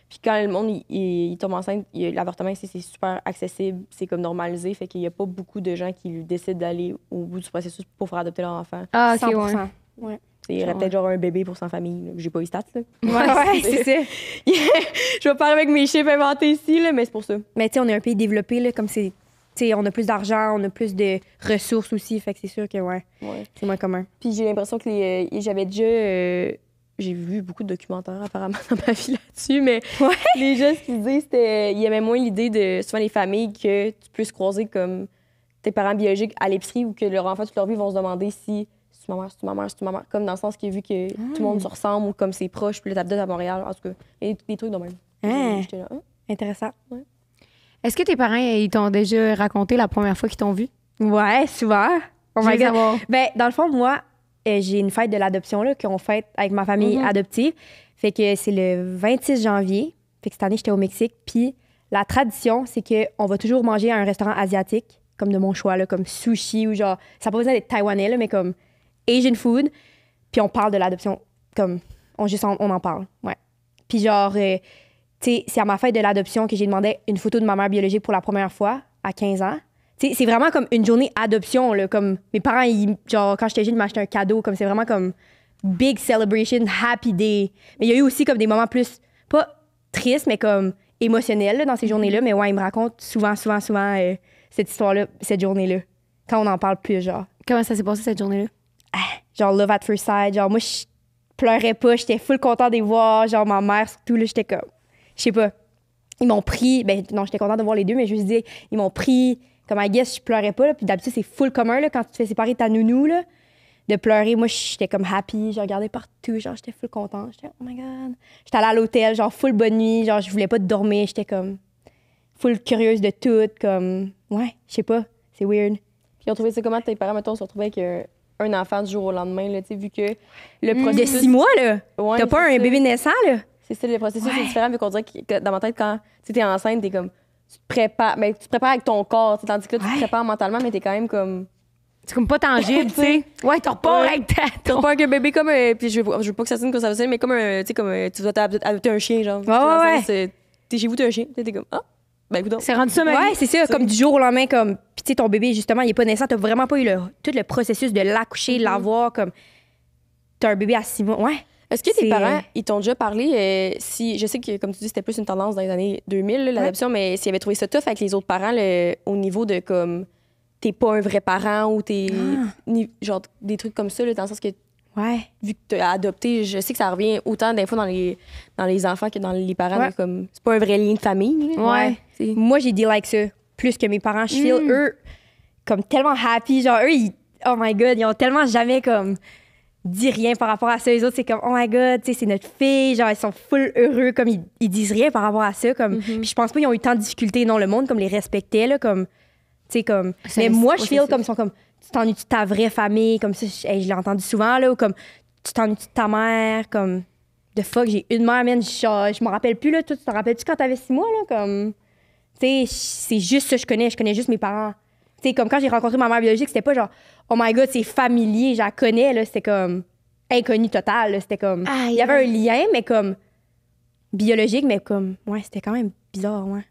puis quand le monde il tombe enceinte, l'avortement ici, c'est super accessible, c'est comme normalisé. Fait qu'il n'y a pas beaucoup de gens qui décident d'aller au bout du processus pour faire adopter leur enfant. Ah, OK, 100%. ouais. Ouais. Il y aurait peut-être genre un bébé pour 100 familles. Là. J'ai pas eu stats, là. Ouais, c'est ça. Je vais pas avec mes chiffres inventés ici, là, mais c'est pour ça. Mais tu sais, on est un pays développé, là, comme c'est tu sais, on a plus d'argent, on a plus de ressources aussi. Fait que c'est sûr que, Ouais. c'est moins commun. Puis j'ai l'impression que j'avais déjà... j'ai vu beaucoup de documentaires apparemment dans ma vie là-dessus, mais les gens, ce qu'ils disaient, c'était... Ils aimaient moins l'idée de, souvent, les familles, que tu peux se croiser comme tes parents biologiques à l'épicerie ou que leurs enfants, toute leur vie, vont se demander si c'est ma mère, c'est ma mère, c'est ma mère. Comme dans le sens que vu que tout le monde se ressemble ou comme c'est proche, puis là, t'habites à Montréal, en tout cas, et des trucs de même. J'étais là, Intéressant. Est-ce que tes parents, ils t'ont déjà raconté la première fois qu'ils t'ont vu? Ouais, souvent. Oh Je my veux God. savoir. Ben, dans le fond, moi, j'ai une fête de l'adoption là, qu'on fête avec ma famille adoptive. Fait que c'est le 26 janvier. Fait que cette année, j'étais au Mexique. Puis la tradition, c'est qu'on va toujours manger à un restaurant asiatique, comme de mon choix, là, comme sushi ou genre... Ça n'a pas besoin d'être taïwanais, là, mais comme Asian food. Puis on parle de l'adoption, comme... On en parle, ouais. Puis genre... tu sais, c'est à ma fête de l'adoption que j'ai demandé une photo de ma mère biologique pour la première fois, à 15 ans. Tu sais, c'est vraiment comme une journée adoption, là, comme mes parents, genre, quand j'étais jeune, ils m'achetaient un cadeau, comme c'est vraiment comme big celebration, happy day. Mais il y a eu aussi comme des moments plus, pas tristes, mais comme émotionnels là, dans ces journées-là. Mais ouais, ils me racontent souvent, cette histoire-là, cette journée-là, quand on en parle plus, genre. Comment ça s'est passé cette journée-là? Genre, love at first sight, genre, moi, je pleurais pas, j'étais full content de les voir, genre, ma mère, surtout, là, j'étais comme, je sais pas, ils m'ont pris, ben non, j'étais contente de voir les deux, mais je me dis, ils m'ont pris, comme I guess, je pleurais pas, là, puis d'habitude, c'est full commun, là, quand tu te fais séparer ta nounou, là, de pleurer. Moi, j'étais comme happy, je regardais partout, genre, j'étais full contente, j'étais, oh my God. J'étais allée à l'hôtel, genre, full bonne nuit, genre, je voulais pas dormir, j'étais comme full curieuse de tout, comme, ouais, je sais pas, c'est weird. Puis ils ont trouvé ça comment tes parents, mettons, se retrouvaient avec un enfant du jour au lendemain, là, tu sais, vu que le De processus... 6 mois, là, Ouais, t'as pas c'est un ça. bébé naissant, là? C'est ça, le processus est différent, vu qu'on dirait que dans ma tête, quand tu es enceinte, t'es comme... Tu te prépares, mais tu te prépares avec ton corps, t'sais, tandis que là, tu te prépares mentalement, mais t'es quand même comme... C'est comme pas tangible, tu sais. Ouais, t'as pas avec ta... T'as pas un bébé comme puis je veux pas que ça sonne comme ça veut dire, mais comme un, tu sais, comme tu dois adopter un chien, genre. T'es chez vous, t'as un chien. T'es comme, ah, ben écoute. C'est rendu ça, ma vie. Ouais, c'est ça, comme du jour au lendemain, comme, puis tu sais, ton bébé, justement, il est pas naissant, t'as vraiment pas eu tout le processus de l'accoucher, de l'avoir, comme, t'as un bébé à 6 mois, ouais. Est-ce que tes C'est- parents, ils t'ont déjà parlé, si, je sais que, comme tu dis, c'était plus une tendance dans les années 2000, là, l'adoption, mais s'ils avaient trouvé ça tough avec les autres parents, au niveau de, comme, t'es pas un vrai parent ou t'es, genre, des trucs comme ça, là, dans le sens que, Ouais. vu que t'as adopté, je sais que ça revient autant des fois dans les enfants que dans les parents, Ouais. de, comme, c'est pas un vrai lien de famille. là. Ouais. C'est- Moi, j'ai dit like ça, plus que mes parents. Je feel, eux, comme tellement happy. Genre, eux, oh my God, ils ont tellement jamais, comme, dit rien par rapport à ça. Les autres, c'est comme, oh my God, tu sais, c'est notre fille. Genre, ils sont full heureux, comme, ils disent rien par rapport à ça. Comme, puis je pense pas qu'ils ont eu tant de difficultés. Non, le monde, comme, les respectait, là, comme, tu sais, comme. Ça Mais reste- moi, ouais, je c'est feel ça. comme, ils sont comme, tu t'ennuies-tu de ta vraie famille? Comme ça, je l'ai entendu souvent, là, ou comme, tu t'ennuies-tu de ta mère? Comme, de fuck, j'ai une mère, man, je m'en rappelle plus, là. Toi, tu t'en rappelles-tu quand t'avais 6 mois, là? Comme, tu sais, c'est juste ça que je connais juste mes parents. Tu sais, comme quand j'ai rencontré ma mère biologique, c'était pas genre, oh my God, c'est familier, je la connais, là. C'était comme inconnu total, là. C'était comme, il y avait un lien, mais comme biologique, mais comme, ouais, c'était quand même bizarre, ouais.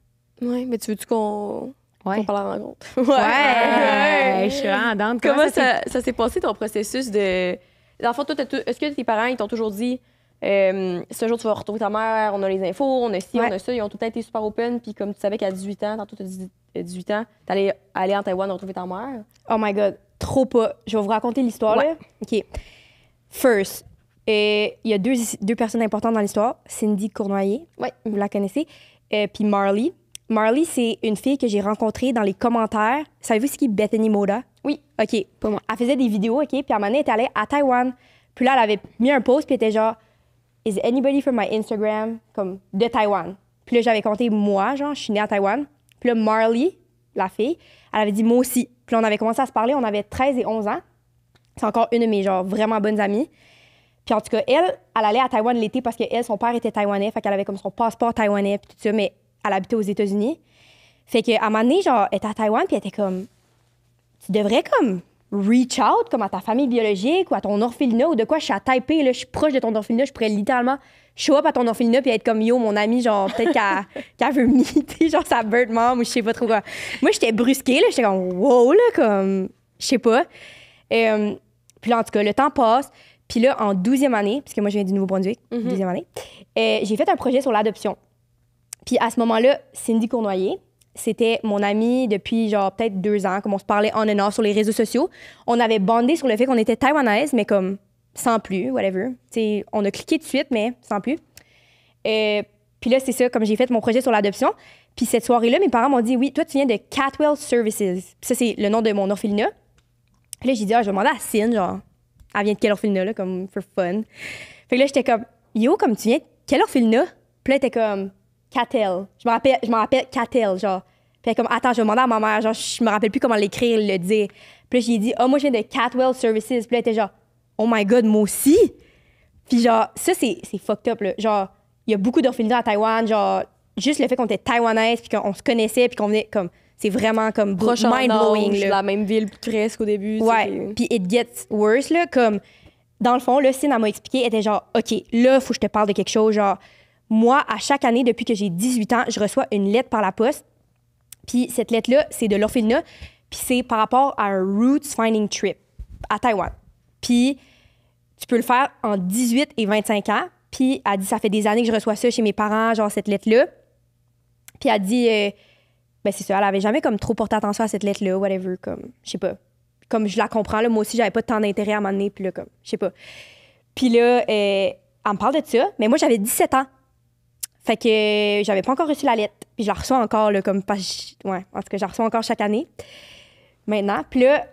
Ouais, mais tu veux-tu qu'on Ouais. parle à la rencontre? Ouais, je suis vraiment down. Comment ça s'est passé ton processus de. Dans le fond, toi, est-ce que tes parents, ils t'ont toujours dit, ce jour, tu vas retrouver ta mère, on a les infos, on a ci, Ouais. on a ça. Ils ont tout le temps été super open. Puis comme tu savais qu'à 18 ans, tantôt, tu as dit 18 ans, t'allais aller en Taïwan retrouver ta mère. Oh my God, trop pas. Je vais vous raconter l'histoire, là. OK. First, il y a deux personnes importantes dans l'histoire. Cindy Cournoyer, Ouais. vous la connaissez, puis Marley. Marley, c'est une fille que j'ai rencontrée dans les commentaires. Savez-vous c'est qui Bethany Moda? Oui. OK. Pas moi. Elle faisait des vidéos, OK? Puis à un moment donné, elle était allée à Taïwan. Puis là, elle avait mis un post, puis elle était genre, Is anybody from my Instagram, comme de Taïwan? Puis là, j'avais compté moi, genre, je suis née à Taïwan. Puis là, Marley, la fille, elle avait dit moi aussi. Puis là, on avait commencé à se parler, on avait 13 et 11 ans. C'est encore une de mes, genre, vraiment bonnes amies. Puis en tout cas, elle allait à Taïwan l'été parce que son père était taïwanais, fait qu'elle avait comme son passeport taïwanais, puis tout ça, mais elle habitait aux États-Unis. Fait qu'à un moment donné, genre, elle était à Taïwan, puis elle était comme, tu devrais comme reach out comme à ta famille biologique ou à ton orphelinat ou de quoi. Je suis à Taipei, là, je suis proche de ton orphelinat, je pourrais littéralement show up à ton orphelinat puis être comme yo, mon amie, genre, peut-être qu'elle veut me nier, genre sa bird mom ou je sais pas trop quoi. Moi, j'étais brusquée, là, j'étais comme wow, là, comme, je sais pas. Puis là, en tout cas, le temps passe. Puis là, en 12e année, puisque moi, je viens du Nouveau-Brunswick, 12e année, j'ai fait un projet sur l'adoption. Puis à ce moment-là, Cindy Cournoyer, c'était mon ami depuis genre peut-être 2 ans, comme on se parlait on and off sur les réseaux sociaux. On avait bondé sur le fait qu'on était taïwanaise, mais comme sans plus, whatever. T'sais, on a cliqué de suite, mais sans plus. Puis là, c'est ça, comme j'ai fait mon projet sur l'adoption. Puis cette soirée-là, mes parents m'ont dit, oui, toi, tu viens de Catwell Services. Puis ça, c'est le nom de mon orphelinat. Puis là, j'ai dit, je vais demander à Cine, genre, elle vient de quel orphelinat, là, comme, for fun. Fait que là, j'étais comme, yo, comme tu viens de quel orphelinat? Puis là, elle était comme, Cattell. Je me rappelle Cattell, genre. Puis elle est comme, attends, je vais demander à ma mère, genre, je me rappelle plus comment l'écrire, le dire. Puis là, j'ai dit, moi, je viens de Catwell Services. Puis là, elle était genre, oh my God, moi aussi. Puis genre, ça, c'est fucked up, là. Genre, il y a beaucoup d'orphelinats à Taïwan, genre, juste le fait qu'on était taïwanaise, puis qu'on se connaissait, puis qu'on venait, comme, c'est vraiment, comme, mind-blowing, là. La même ville presque au début. Ouais, puis it gets worse, là, comme, dans le fond, là, Cine, elle m'a expliqué, elle était genre, OK, là, faut que je te parle de quelque chose, genre, moi, à chaque année, depuis que j'ai 18 ans, je reçois une lettre par la poste, puis cette lettre-là, c'est de l'orphelinat, puis c'est par rapport à un Roots Finding Trip à Taïwan. Puis tu peux le faire en 18 et 25 ans. Puis elle dit, ça fait des années que je reçois ça chez mes parents, genre cette lettre-là. Puis elle dit, ben c'est ça, elle avait jamais comme trop porté attention à cette lettre-là, whatever, comme, je sais pas. Comme je la comprends, là, moi aussi, j'avais pas tant d'intérêt à m'amener, puis là, comme, je sais pas. Puis là, elle me parle de ça, mais moi, j'avais 17 ans. Fait que j'avais pas encore reçu la lettre. Puis je la reçois encore, là, comme, ouais, en tout cas, je la reçois encore chaque année. Maintenant, puis là,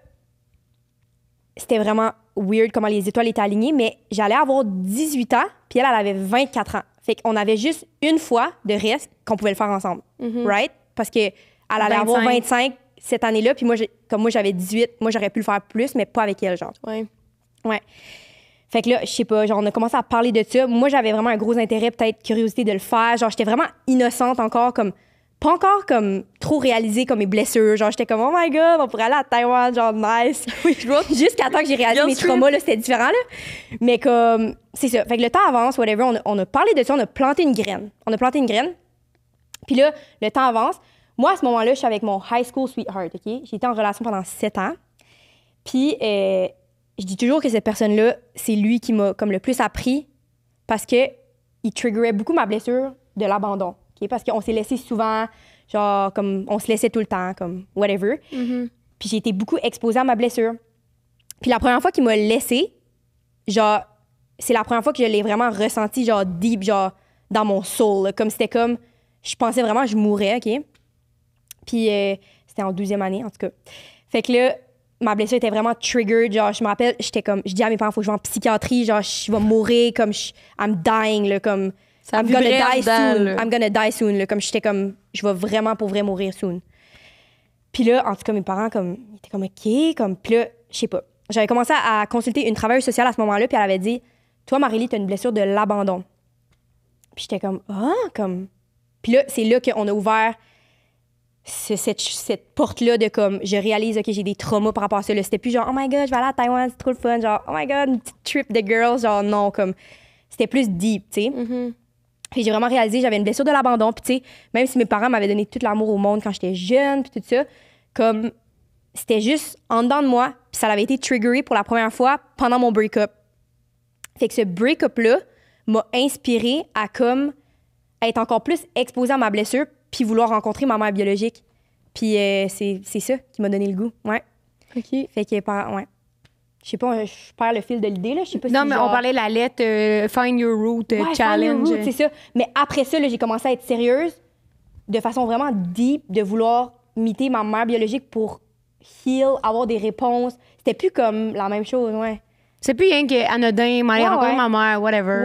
c'était vraiment weird comment les étoiles étaient alignées, mais j'allais avoir 18 ans, puis elle avait 24 ans. Fait qu'on avait juste une fois de reste qu'on pouvait le faire ensemble, right? Parce qu'elle allait avoir 25 cette année-là, puis moi, comme moi, j'avais 18, moi, j'aurais pu le faire plus, mais pas avec elle, genre. Ouais. Fait que là, je sais pas, genre, on a commencé à parler de ça. Moi, j'avais vraiment un gros intérêt, peut-être curiosité de le faire. Genre, j'étais vraiment innocente encore, comme pas encore comme trop réalisé comme mes blessures. Genre, j'étais comme, oh my God, on pourrait aller à Taïwan, genre, nice. Jusqu'à temps que j'ai réalisé mes traumas, là, c'était différent, là. Mais comme, c'est ça. Fait que le temps avance, whatever. On a parlé de ça, on a planté une graine. Puis là, le temps avance. Moi, à ce moment-là, je suis avec mon high school sweetheart, OK? J'ai été en relation pendant 7 ans. Puis, je dis toujours que cette personne-là, c'est lui qui m'a comme le plus appris parce que il triggerait beaucoup ma blessure de l'abandon. Okay? Parce qu'on s'est laissé souvent, genre, comme, on se laissait tout le temps, comme, whatever. Puis j'ai été beaucoup exposée à ma blessure. Puis la première fois qu'il m'a laissée, genre, c'est la première fois que je l'ai vraiment ressenti, genre, deep, genre, dans mon soul. Là. Comme c'était comme, je pensais vraiment que je mourrais, OK? Puis c'était en 12e année, en tout cas. Fait que là, ma blessure était vraiment triggered. Genre, je me rappelle, j'étais comme, je dis à mes parents, faut que je vais en psychiatrie, genre, je vais mourir, comme, I'm dying, là, comme, I'm gonna die soon, là, comme, j'étais comme, je vais vraiment pour vrai mourir soon. Puis là, en tout cas, mes parents, comme, ils étaient comme, OK, comme, puis là, je sais pas. J'avais commencé à consulter une travailleuse sociale à ce moment-là, puis elle avait dit, toi, Marie-Lie, t'as une blessure de l'abandon. Puis j'étais comme, comme. Puis là, c'est là qu'on a ouvert cette porte-là de comme, je réalise, OK, j'ai des traumas par rapport à ça. Là. C'était plus genre, oh my God, je vais aller à Taïwan, c'est trop le fun. Genre, oh my God, une petite trip de girls. Genre, non, comme, c'était plus deep, tu sais. Puis j'ai vraiment réalisé, j'avais une blessure de l'abandon. Puis tu sais, même si mes parents m'avaient donné tout l'amour au monde quand j'étais jeune, puis tout ça, comme, c'était juste en dedans de moi. Puis ça avait été triggeré pour la première fois pendant mon break-up. Fait que ce break-up-là m'a inspirée à comme être encore plus exposée à ma blessure puis vouloir rencontrer ma mère biologique. Puis c'est ça qui m'a donné le goût, ouais. OK. Fait que, ouais. Je sais pas, je perds le fil de l'idée, là. Je sais pas non, si mais genre... on parlait de la lettre Find Your Root Challenge. Find Your Root, c'est ça. Mais après ça, là, j'ai commencé à être sérieuse de façon vraiment deep, de vouloir imiter ma mère biologique pour heal, avoir des réponses. C'était plus comme la même chose, ouais. C'est plus rien qu'anodin, m'aller rencontrer ma mère, whatever.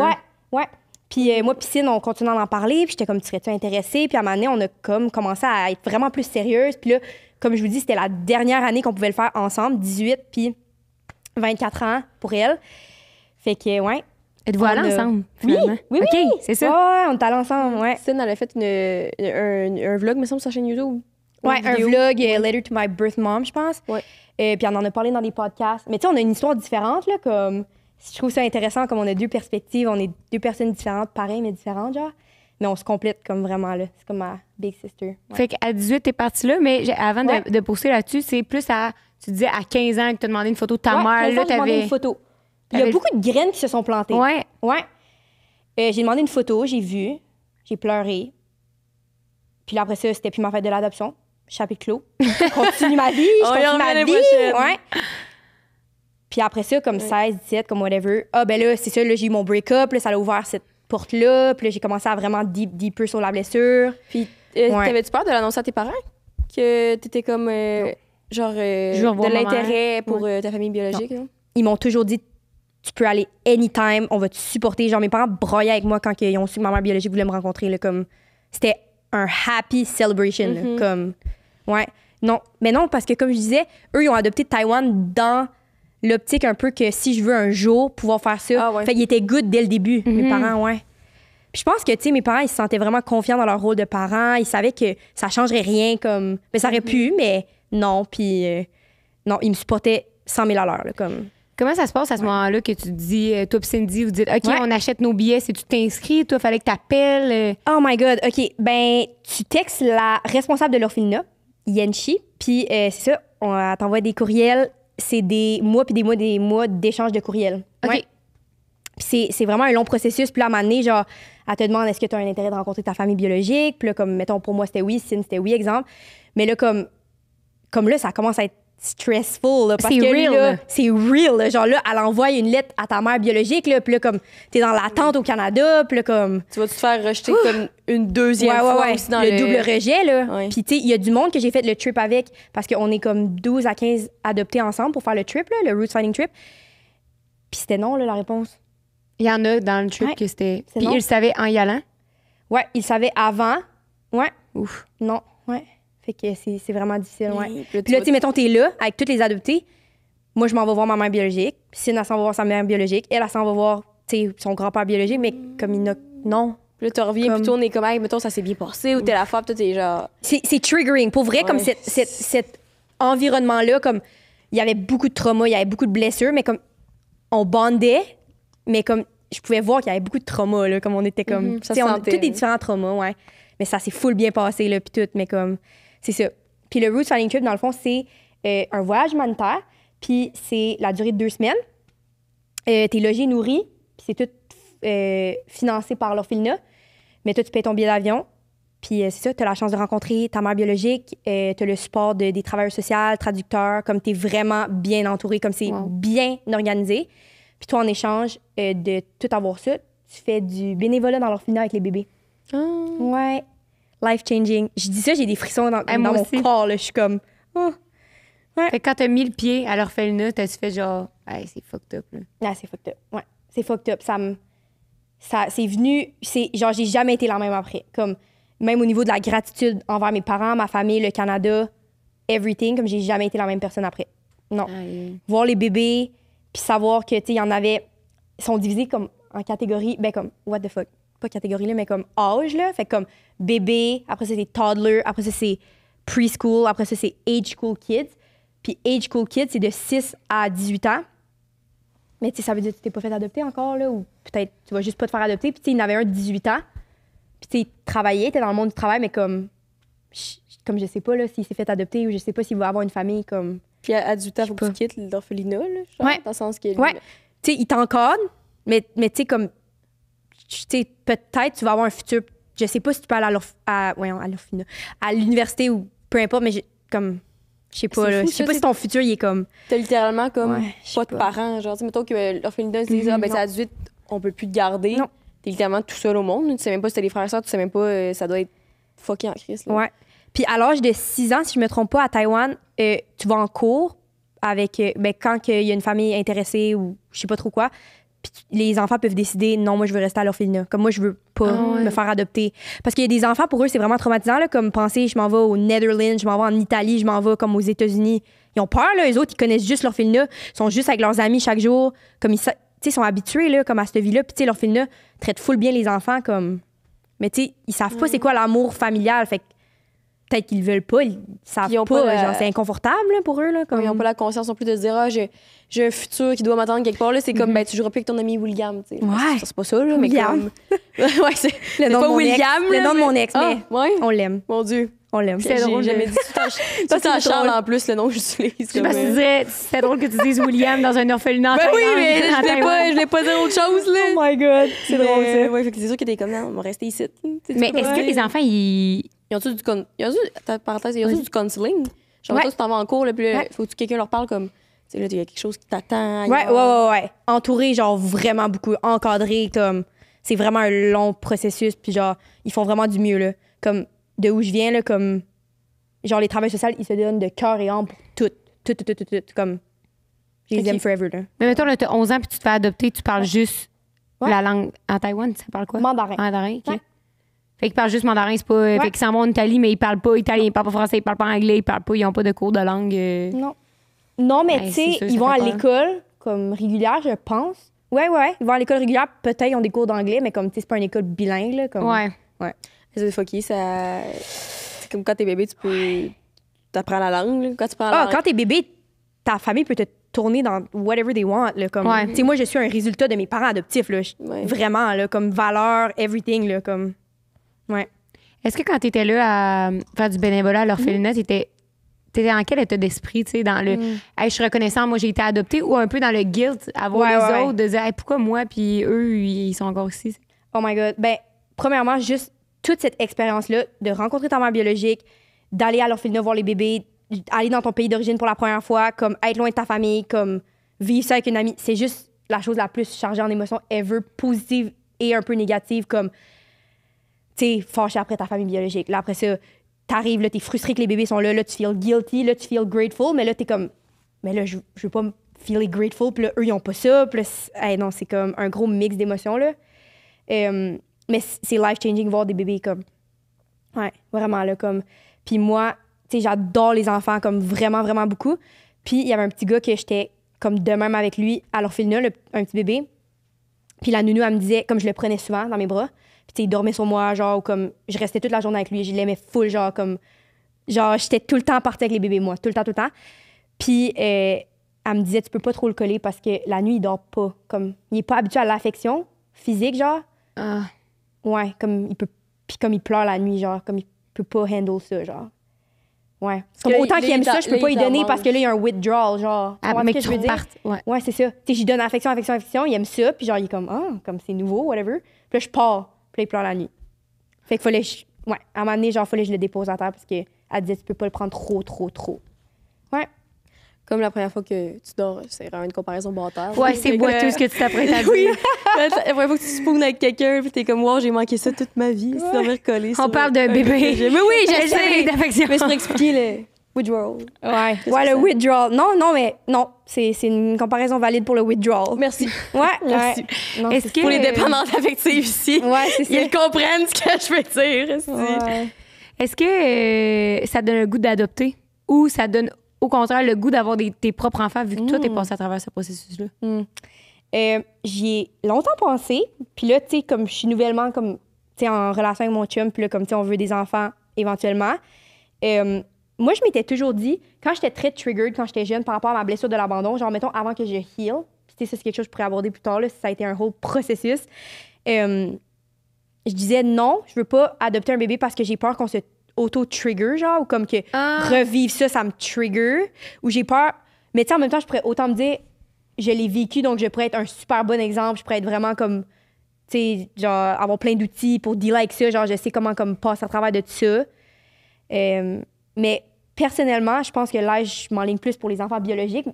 Ouais. Puis moi, Piscine, on continuait d'en parler, puis j'étais comme, tu serais-tu intéressée? Puis à un moment donné, on a comme commencé à être vraiment plus sérieuse. Puis là, comme je vous dis, c'était la dernière année qu'on pouvait le faire ensemble, 18 puis 24 ans pour elle. Fait que, ouais. Êtes-vous allés ensemble, finalement? Oui, OK, c'est ça? Ouais, on est allés ensemble, ouais. Piscine, elle a fait un vlog, me semble, sur sa chaîne YouTube. Ouais, un vlog, Letter to my birth mom, je pense. Ouais. Puis on en a parlé dans des podcasts. Mais tu sais, on a une histoire différente, là, comme... Je trouve ça intéressant, comme on a deux perspectives, on est deux personnes différentes, pareilles, mais différentes, genre. Mais on se complète comme vraiment, là. C'est comme ma big sister. Ouais. Fait qu'à 18, t'es partie là, mais avant de poster là-dessus, c'est plus à... Tu disais à 15 ans que t'as demandé une photo de ta mère. Là, j'ai demandé une photo. Il y a beaucoup de graines qui se sont plantées. Ouais. J'ai demandé une photo, j'ai vu, j'ai pleuré. Puis là, après ça, c'était plus ma fête de l'adoption. Chapitre clos. Je continue ma vie. Je On y continue revient ma l'année vie. prochaine. Ouais. Puis après ça, comme 16, 17, comme whatever. Ah, ben là, c'est ça, là, j'ai eu mon break-up. Là, ça a ouvert cette porte-là. Puis là, j'ai commencé à vraiment deeper sur la blessure. Puis, Ouais. t'avais-tu peur de l'annoncer à tes parents? Que t'étais comme, genre, Je veux revoir de ma l'intérêt pour ta famille biologique? Non. Ils m'ont toujours dit, tu peux aller anytime, on va te supporter. Genre, mes parents braillaient avec moi quand ils ont su que ma mère biologique voulait me rencontrer. Là, comme, c'était un happy celebration. Là, comme, ouais. Non, mais non, parce que comme je disais, eux, ils ont adopté Taïwan dans l'optique un peu que si je veux un jour pouvoir faire ça. Ah ouais. Fait qu'ils étaient good dès le début, mes parents, ouais. Puis je pense que, tu sais, mes parents, ils se sentaient vraiment confiants dans leur rôle de parents. Ils savaient que ça changerait rien comme... Mais ça aurait pu, mais non. Puis non, ils me supportaient 100 000 à l'heure, là, comme... Comment ça se passe à ce moment-là que tu te dis, toi et Cindy, vous dites, OK, Ouais. on achète nos billets, si tu t'inscris, toi, fallait que t'appelles. Oh my God, OK. Ben, tu textes la responsable de l'orphelinat, Yenchi, puis c'est ça, elle t'envoie des courriels. C'est des mois puis des mois d'échange de courriels. OK. Ouais. Puis c'est vraiment un long processus. Puis là, à un moment donné, genre, elle te demande est-ce que tu as un intérêt de rencontrer ta famille biologique. Puis là, comme, mettons, pour moi, c'était oui. Cine, c'était oui, exemple. Mais là, comme là, ça commence à être stressful. Là, parce C'est que real, là, là. c'est real. Là. Genre là, elle envoie une lettre à ta mère biologique. Là, puis là, comme, t'es dans l'attente au Canada. Puis là, comme... Tu vas te faire rejeter comme une deuxième fois aussi dans le double rejet, là. Ouais. Puis, tu sais, il y a du monde que j'ai fait le trip avec parce qu'on est comme 12 à 15 adoptés ensemble pour faire le trip, là, le Roots Finding Trip. Puis c'était non, là, la réponse. Il y en a dans le trip Ouais. que c'était. C'est Puis non. ils le savaient en y allant. Ouais, ils savaient avant. Ouais. Ouf. Non. Ouais. Fait que c'est vraiment difficile, ouais. Puis Puis là, tu sais, mettons, t'es là avec toutes les adoptés. Moi, je m'en vais voir ma mère biologique. Puis Cine, elle s'en va voir sa mère biologique. Elle s'en va voir, tu sais, son grand-père biologique. Mais comme il n'a... Non. Puis là, tu reviens, Comme- puis toi, on est comme, hey, mettons, ça s'est bien passé, ou t'es la femme, toi, t'es genre. C'est triggering. Pour vrai, comme Ouais. cet environnement-là, comme il y avait beaucoup de trauma, il y avait beaucoup de blessures, mais comme on bondait, mais comme je pouvais voir qu'il y avait beaucoup de trauma, là, comme on était comme... Ça tu sais, se on a sentait, tous des là. différents traumas, ouais. Mais ça s'est full bien passé, là, puis tout, mais comme... C'est ça. Puis le Roots Finding Trip, dans le fond, c'est un voyage humanitaire, puis c'est la durée de 2 semaines. T'es logé, nourri, puis c'est tout financé par l'orphelinat. Mais toi, tu payes ton billet d'avion. Puis c'est ça, tu as la chance de rencontrer ta mère biologique. Tu as le support des travailleurs sociaux, traducteurs. Comme tu es vraiment bien entouré, comme c'est Wow. bien organisé. Puis toi, en échange de tout avoir ça, tu fais du bénévolat dans l'orphelinat avec les bébés. Ouais. Life-changing. Je dis ça, j'ai des frissons dans moi mon aussi. corps. Là. Je suis comme... oh. Fait que quand t'as mis le pied à l'orphelinat, t'as-tu fait genre, hey, c'est fucked up, là. Ah, c'est fucked up. Ouais, c'est fucked up. C'est venu... Genre, j'ai jamais été la même après. Comme, même au niveau de la gratitude envers mes parents, ma famille, le Canada, everything, comme j'ai jamais été la même personne après. Non. Aïe. Voir les bébés, puis savoir que, tu sais, il y en avait... Ils sont divisés comme en catégories... Ben, comme, what the fuck? Pas catégorie, là, mais comme âge, là. Fait que comme bébé, après ça, c'est toddler, après ça, c'est preschool, après ça, c'est age school kids. Puis age school kids, c'est de 6 à 18 ans. Mais tu sais, ça veut dire que tu t'es pas fait adopter encore, là, ou peut-être tu vas juste pas te faire adopter. Puis tu sais, il y en avait un de 18 ans. Puis tu sais, il travaillait, t'es dans le monde du travail, mais comme je sais pas, là, s'il s'est fait adopter ou je sais pas s'il va avoir une famille, comme... Puis à 18 ans, faut que pas. tu quittes l'orphelinat, là. Genre, Ouais. Dans le sens que. Ouais. Tu sais, il t'encadre, mais tu sais, comme... Tu sais, peut-être tu vas avoir un futur... Je sais pas si tu peux aller à l'orphelinat, à l'université ou peu importe, mais comme... Je sais pas, C'est là. fou, Je sais ça, pas c'est- si ton futur, il est comme... T'as littéralement comme Ouais, je sais pas de pas. parents. Genre, tu sais, mettons que l'orphelinat se dit, ah, ben, c'est à 18, on peut plus te garder. Non. T'es littéralement tout seul au monde. Tu sais même pas si t'as des frères et sœurs, tu sais même pas, ça doit être fucké en crise. Là. Ouais. Puis à l'âge de 6 ans, si je me trompe pas, à Taïwan, tu vas en cours avec... ben, quand il y a une famille intéressée ou je sais pas trop quoi, puis les enfants peuvent décider, non, moi, je veux rester à l'orphelinat. Comme moi, je veux pas me faire adopter. Parce qu'il y a des enfants, pour eux, c'est vraiment traumatisant, là, comme penser, je m'en vais aux Netherlands, je m'en vais en Italie, je m'en vais comme aux États-Unis. Ils ont peur, là, eux autres, ils connaissent juste l'orphelinat, ils sont juste avec leurs amis chaque jour, comme ils sont habitués, là, comme à cette vie-là. Puis, tu sais, l'orphelinat traite full bien les enfants, comme... Mais, tu sais, ils savent pas c'est quoi l'amour familial, fait que peut-être qu'ils veulent pas, ils savent Ils ont pas, pas la- genre, c'est inconfortable, là, pour eux, là, comme... Ils n'ont pas la conscience non plus de se dire, ah, j'ai un futur qui doit m'attendre quelque part. Là, c'est comme, ben, tu joueras plus avec ton ami William. Tu sais. Ouais. C'est pas ça, là, mais William. comme. Ouais, c'est Le nom pas de mon William. ex. là, Le nom de mais- mon ex, mais Ah, ouais. on l'aime, Mon Dieu. on l'aime. C'est drôle, J'ai jamais je- dit tout le temps Charles en plus, le nom que j'utilise. Je me suis dit, c'est drôle que tu dises William dans un orphelinat. en Ben oui, Thaïlande, mais en Taïwan. je voulais pas dire autre chose, là. Oh my God, c'est drôle, ça. Ouais, fait que c'est sûr qu'il était comme, non, on va rester ici. Mais est-ce que les enfants, ils Ils ont-tu du counseling? Genre, toi, tu t'en vas en cours, là, puis là, faut que quelqu'un leur parle comme, tu sais, là, il y a quelque chose qui t'attend. Ouais. Entouré, genre, vraiment beaucoup. Encadré, comme, c'est vraiment un long processus, puis genre, ils font vraiment du mieux, là. Comme, de où je viens, là, comme, genre, les travailleurs sociaux, ils se donnent de cœur et âme pour tout. Comme, je les aime forever, là. Mais mettons, là, t'as 11 ans puis tu te fais adopter, tu parles juste la langue. En Taïwan, ça parle quoi? Mandarin. Mandarin, OK. Ouais. Fait qu'ils parlent juste mandarin, c'est pas. Fait qu'ils s'en vont en Italie, mais ils parlent pas italien, ils parlent pas français, ils parlent pas anglais, ils ont pas de cours de langue. Non, mais Ouais, tu c'est sais, sûr, ils ça vont fait à peur. l'école, comme régulière, je pense. Ouais. Ils vont à l'école régulière, peut-être ils ont des cours d'anglais, mais comme, tu sais, c'est pas une école bilingue, là. Comme... Ouais. C'est fucké, ça. C'est comme quand t'es bébé, t'apprends la langue, là. Quand tu prends la langue. Quand t'es bébé, ta famille peut te tourner dans whatever they want, là. Comme, Ouais. tu sais, moi, je suis un résultat de mes parents adoptifs, là. Ouais. Vraiment, là, comme valeur, everything, là, comme... Ouais. Est-ce que quand tu étais là à faire du bénévolat à l'orphelinat, t'étais dans quel état d'esprit, tu sais, dans le hey, je suis reconnaissant, moi j'ai été adoptée, ou un peu dans le guilt à voir les autres, de dire hey, pourquoi moi puis eux ils sont encore ici? Oh my God. Ben, premièrement, juste toute cette expérience-là de rencontrer ta mère biologique, d'aller à l'orphelinat voir les bébés, aller dans ton pays d'origine pour la première fois, comme être loin de ta famille, comme vivre ça avec une amie, c'est juste la chose la plus chargée en émotions ever, positive et un peu négative, comme tu sais, fâché après ta famille biologique. Là, après ça, t'arrives, là, t'es frustré que les bébés sont là, là, tu feel guilty, là, tu feel grateful, mais là, t'es comme, mais là, je veux pas me feel grateful, puis là, eux, ils ont pas ça, puis là, hey, non, c'est comme un gros mix d'émotions, là. Mais c'est life-changing voir des bébés comme, ouais, vraiment, là, comme, puis moi, tu sais, j'adore les enfants, comme, vraiment, vraiment beaucoup. Puis il y avait un petit gars que j'étais comme de même avec lui à l'orphelinat, un petit bébé. Puis la nounou, elle me disait, comme je le prenais souvent dans mes bras, puis tu sais, il dormait sur moi, genre, ou comme, je restais toute la journée avec lui, je l'aimais full, genre, comme, genre, j'étais tout le temps partie avec les bébés, moi, tout le temps. Puis elle me disait, tu peux pas trop le coller parce que la nuit, il dort pas, comme, il est pas habitué à l'affection physique, genre. Ouais, comme, puis comme il pleure la nuit, genre, comme il peut pas handle ça, genre. Ouais. Comme autant qu'il aime ça, je peux pas lui donner parce que là, il y a un withdrawal, genre. mais ce que je veux dire? Ouais, c'est ça. Tu sais, j'y donne affection, il aime ça, puis genre, il est comme, comme c'est nouveau, whatever. Puis là, je pars, puis là, il pleure la nuit. Fait qu'il fallait, à un moment donné, genre, fallait que je le dépose à terre parce qu'elle disait, tu peux pas le prendre trop. Ouais. Comme la première fois que tu dors, c'est vraiment une comparaison bâtarde. Ouais, c'est boiteux ce que tu t'apprêtes à dire. Oui. La première fois que tu spoones avec quelqu'un, puis t'es comme, wow, j'ai manqué ça toute ma vie. C'est vraiment recollé. On parle de bébé. Mais oui, je sais. D'affection. Mais c'est pour expliquer le withdrawal. Ouais, le withdrawal. Non, mais non, c'est une comparaison valide pour le withdrawal. Merci. Ouais, Merci. Ouais. Non, Est-ce que Pour les dépendances affectives ici, Ouais, c'est ça. ils comprennent ce que je veux dire. Ouais. Est-ce que ça te donne le goût d'adopter ou ça te donne au contraire le goût d'avoir tes propres enfants vu que toi t'es passé à travers ce processus-là? J'y ai longtemps pensé. Puis là, tu sais, comme je suis nouvellement comme, tu sais, en relation avec mon chum, puis là, comme, tu sais, on veut des enfants éventuellement. Moi, je m'étais toujours dit, quand j'étais très triggered, quand j'étais jeune, par rapport à ma blessure de l'abandon, genre, mettons, avant que je heal, puis tu sais, ça, c'est quelque chose que je pourrais aborder plus tard, là, ça a été un whole processus. Je disais, non, je veux pas adopter un bébé parce que j'ai peur qu'on se auto-trigger, genre, ou comme que revivre ça me trigger, ou j'ai peur. Mais tu sais, en même temps, je pourrais autant me dire, je l'ai vécu, donc je pourrais être un super bon exemple, je pourrais être vraiment comme, tu sais, genre, avoir plein d'outils pour dealer avec ça, genre, je sais comment, comme, passer à travers de tout ça. Mais personnellement, je pense que là, je m'enligne plus pour les enfants biologiques,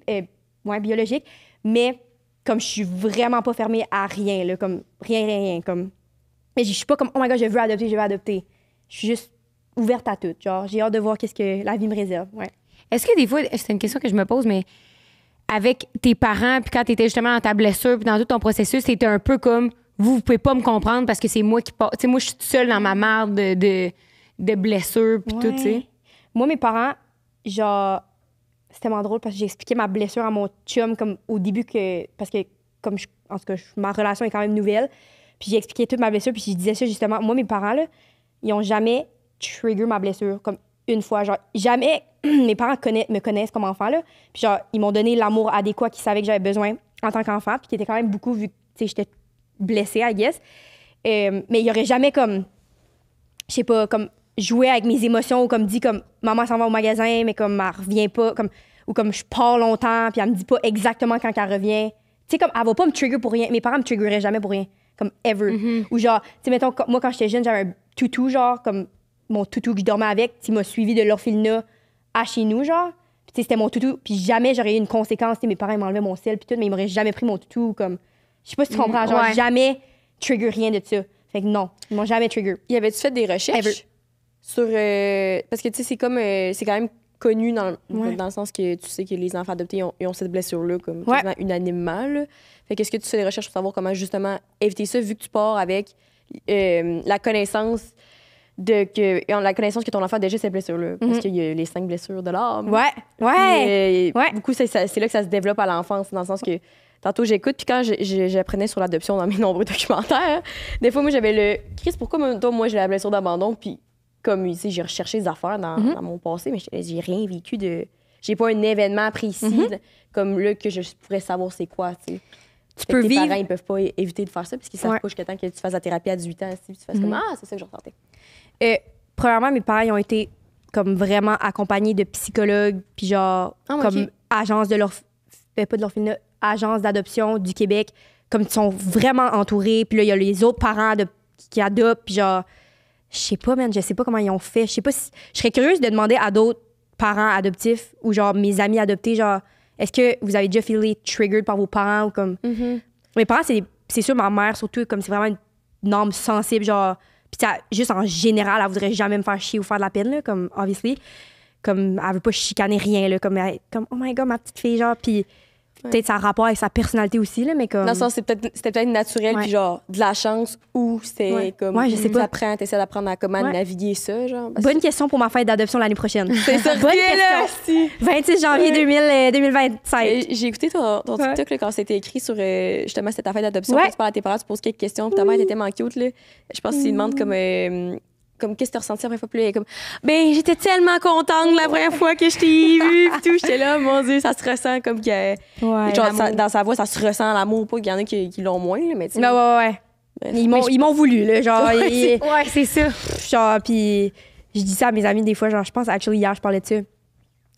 biologiques, mais comme je suis vraiment pas fermée à rien, là, comme, rien, comme. Mais je suis pas comme, oh my God, je veux adopter. Je suis juste ouverte à tout. Genre, j'ai hâte de voir qu'est-ce que la vie me réserve. Ouais. Est-ce que des fois, c'est une question que je me pose, mais avec tes parents, puis quand tu étais justement dans ta blessure, puis dans tout ton processus, c'était un peu comme, vous pouvez pas me comprendre parce que c'est moi qui passe. Tu sais, moi, je suis toute seule dans ma merde de blessures, puis tout, tu sais. Moi, mes parents, genre, c'était tellement drôle parce que j'ai expliqué ma blessure à mon chum comme au début parce que, comme, en tout cas, ma relation est quand même nouvelle. Puis j'ai expliqué toute ma blessure, puis je disais ça justement. Moi, mes parents, là, ils ont jamais trigger ma blessure, comme une fois. Genre, jamais mes parents me connaissent comme enfant, là. Puis genre, ils m'ont donné l'amour adéquat qu'ils savaient que j'avais besoin en tant qu'enfant, puis qui était quand même beaucoup vu que, tu sais, j'étais blessée, I guess. Mais il y aurait jamais comme, je sais pas, comme jouer avec mes émotions ou comme dit comme maman s'en va au magasin, mais comme elle revient pas, comme, ou comme je pars longtemps, puis elle me dit pas exactement quand elle revient. Tu sais, comme, elle va pas me trigger pour rien. Mes parents me triggeraient jamais pour rien. Comme ever. Ou genre, tu sais, mettons, moi, quand j'étais jeune, j'avais un toutou, genre, comme mon toutou que je dormais avec, il m'a suivi de l'orphelinat à chez nous, genre. Puis c'était mon toutou. Puis jamais j'aurais eu une conséquence. Mes parents m'enlevaient mon sel, puis tout, mais ils m'auraient jamais pris mon toutou. Comme, je sais pas si tu comprends, genre, jamais trigger rien de ça. Fait que non, ils m'ont jamais trigger. Y avait-tu fait des recherches sur. Parce que, tu sais, c'est comme. C'est quand même connu dans le sens que tu sais que les enfants adoptés ils ont cette blessure-là, comme quasiment unanimement. Là. Fait qu'est-ce que tu fais des recherches pour savoir comment, justement, éviter ça, vu que tu pars avec la connaissance que ton enfant a déjà cette blessure-là. Parce qu'il y a les 5 blessures de l'âme. Beaucoup, c'est là que ça se développe à l'enfance, dans le sens que tantôt j'écoute, puis quand j'apprenais sur l'adoption dans mes nombreux documentaires, des fois, moi, j'avais le Chris, pourquoi moi j'ai la blessure d'abandon, puis comme, tu sais, j'ai recherché des affaires dans mon passé, mais j'ai rien vécu de. J'ai pas un événement précis comme là que je pourrais savoir c'est quoi, tu sais. Tu peux vivre. Tes parents, ils peuvent pas éviter de faire ça, parce qu'ils savent pas jusqu'à temps que tu fasses la thérapie à 18 ans, puis tu fasses comme c'est ça que je ressentais. Premièrement, mes parents, ils ont été comme vraiment accompagnés de psychologues, puis genre, comme agence de pas de l'orphelinat, agence d'adoption du Québec, comme ils sont vraiment entourés, puis là, il y a les autres parents qui adoptent, puis genre, je sais pas, man, je sais pas comment ils ont fait. Je sais pas si. Je serais curieuse de demander à d'autres parents adoptifs ou genre mes amis adoptés, genre, est-ce que vous avez déjà feelé triggered par vos parents ou comme. Mes parents, c'est sûr, ma mère, surtout, comme c'est vraiment une âme sensible, genre. Puis juste en général, elle voudrait jamais me faire chier ou faire de la peine, là, comme, obviously. Comme, elle veut pas chicaner rien, là, comme oh my God, ma petite fille, genre. Puis peut-être ça a rapport avec sa personnalité aussi, là, mais comme. Dans le sens, c'était peut-être naturel, puis genre, de la chance, ou c'était comme. Je sais pas. Tu essaies d'apprendre à comment naviguer ça, genre. Bonne question pour ma fête d'adoption l'année prochaine. C'est ça, bonne question. 26 janvier 2025. J'ai écouté ton TikTok là, quand c'était écrit sur justement cette affaire d'adoption. Quand tu parles à tes parents, tu poses quelques questions, puis ta mère était tellement cute, là. Je pense qu'ils demandent comme qu'est-ce que tu as ressenti la première fois? Puis là, comme, ben, j'étais tellement contente la première fois que je t'ai vue. Puis tout, j'étais là, mon Dieu, ça se ressent comme que. Genre, dans sa voix, ça se ressent l'amour. Pas qu'il y en a qui l'ont moins, là, mais tu sais. Ouais. Ils m'ont voulu, là. Genre, c'est ça. Genre, puis je dis ça à mes amis des fois. Genre, je pense, hier, je parlais de ça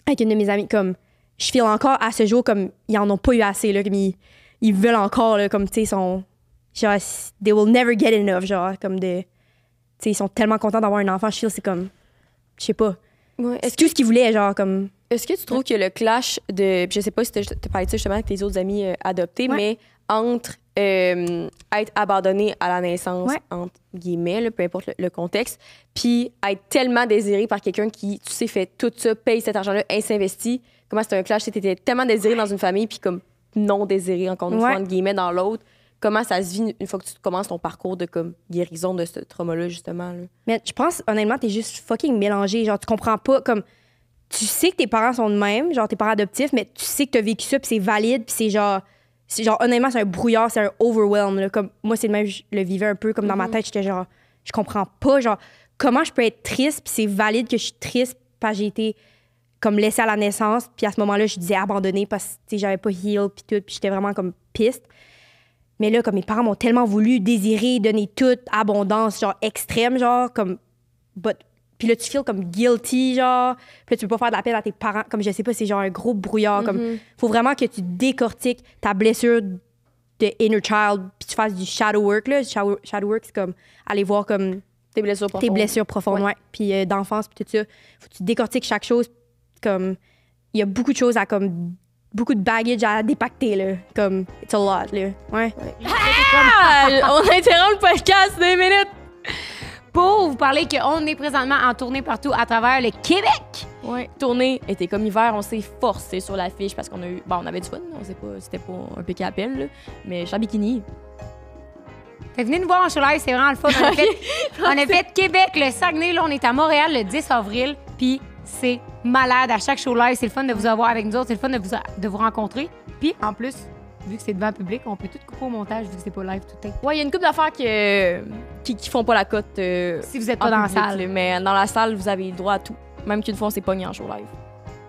avec une de mes amies. Comme, je file encore à ce jour comme ils en ont pas eu assez, là. Comme ils veulent encore, là, comme, tu sais, ils sont. Genre, they will never get enough, genre, comme de. T'sais, ils sont tellement contents d'avoir un enfant. Je feel, c'est comme. Je sais pas. C'est tout ce qu'ils voulaient, genre, comme. Est-ce que tu trouves que le clash de. Je sais pas si tu parlais de ça justement avec tes autres amis adoptés, mais entre être abandonné à la naissance, entre guillemets, là, peu importe le contexte, puis être tellement désiré par quelqu'un qui, tu sais, fait tout ça, paye cet argent-là, s'investit. Comment c'est un clash? T'étais tellement désiré dans une famille, puis comme non désiré, encore une fois, entre guillemets, dans l'autre. Comment ça se vit une fois que tu commences ton parcours de comme guérison de ce trauma-là, justement? Là? Mais je pense, honnêtement, t'es juste fucking mélangé. Genre, tu comprends pas, comme... Tu sais que tes parents sont de même, genre tes parents adoptifs, mais tu sais que t'as vécu ça, puis c'est valide, puis c'est genre, honnêtement, c'est un brouillard, c'est un overwhelm. Là. Comme, moi, c'est le même, je le vivais un peu comme dans ma tête, j'étais genre, je comprends pas, genre, comment je peux être triste, puis c'est valide que je suis triste, parce que j'ai été comme laissée à la naissance, puis à ce moment-là, je disais abandonnée parce que j'avais pas heal, puis tout, puis j'étais vraiment comme piste. Mais là, comme mes parents m'ont tellement voulu, désirer, donner toute abondance, genre extrême, genre, comme. Puis là, tu feels comme guilty, genre. Puis là, tu peux pas faire de la peine à tes parents. Comme, je sais pas, c'est genre un gros brouillard. Comme, faut vraiment que tu décortiques ta blessure de inner child, puis tu fasses du shadow work, là. Shadow work, c'est comme aller voir comme. Tes blessures profondes. Ouais. Puis d'enfance, puis tout ça. Faut que tu décortiques chaque chose. Comme, il y a beaucoup de choses à comme. Beaucoup de baggage à dépacter, là. Comme, it's a lot, là. Ouais. On interrompt le podcast 2 minutes. Pour vous parler qu'on est présentement en tournée partout à travers le Québec. Oui, tournée était comme hiver, on s'est forcé sur l'affiche parce qu'on a eu. Bon, on avait du fun, on sait pas, c'était pas un piqué à pelle, là, mais je suis en bikini. Venez nous voir en show live, c'est vraiment le fun. On a fait Québec, le Saguenay, là, on est à Montréal le 10 avril, puis c'est malade à chaque show live. C'est le fun de vous avoir avec nous autres, c'est le fun de vous rencontrer. Puis en plus, vu que c'est devant le public, on peut tout couper au montage vu que c'est pas live tout est. Ouais, il y a une couple d'affaires qui font pas la cote. Si vous êtes pas dans public, la salle. Là, mais dans la salle, vous avez le droit à tout. Même qu'une fois, on s'est pogné en show live.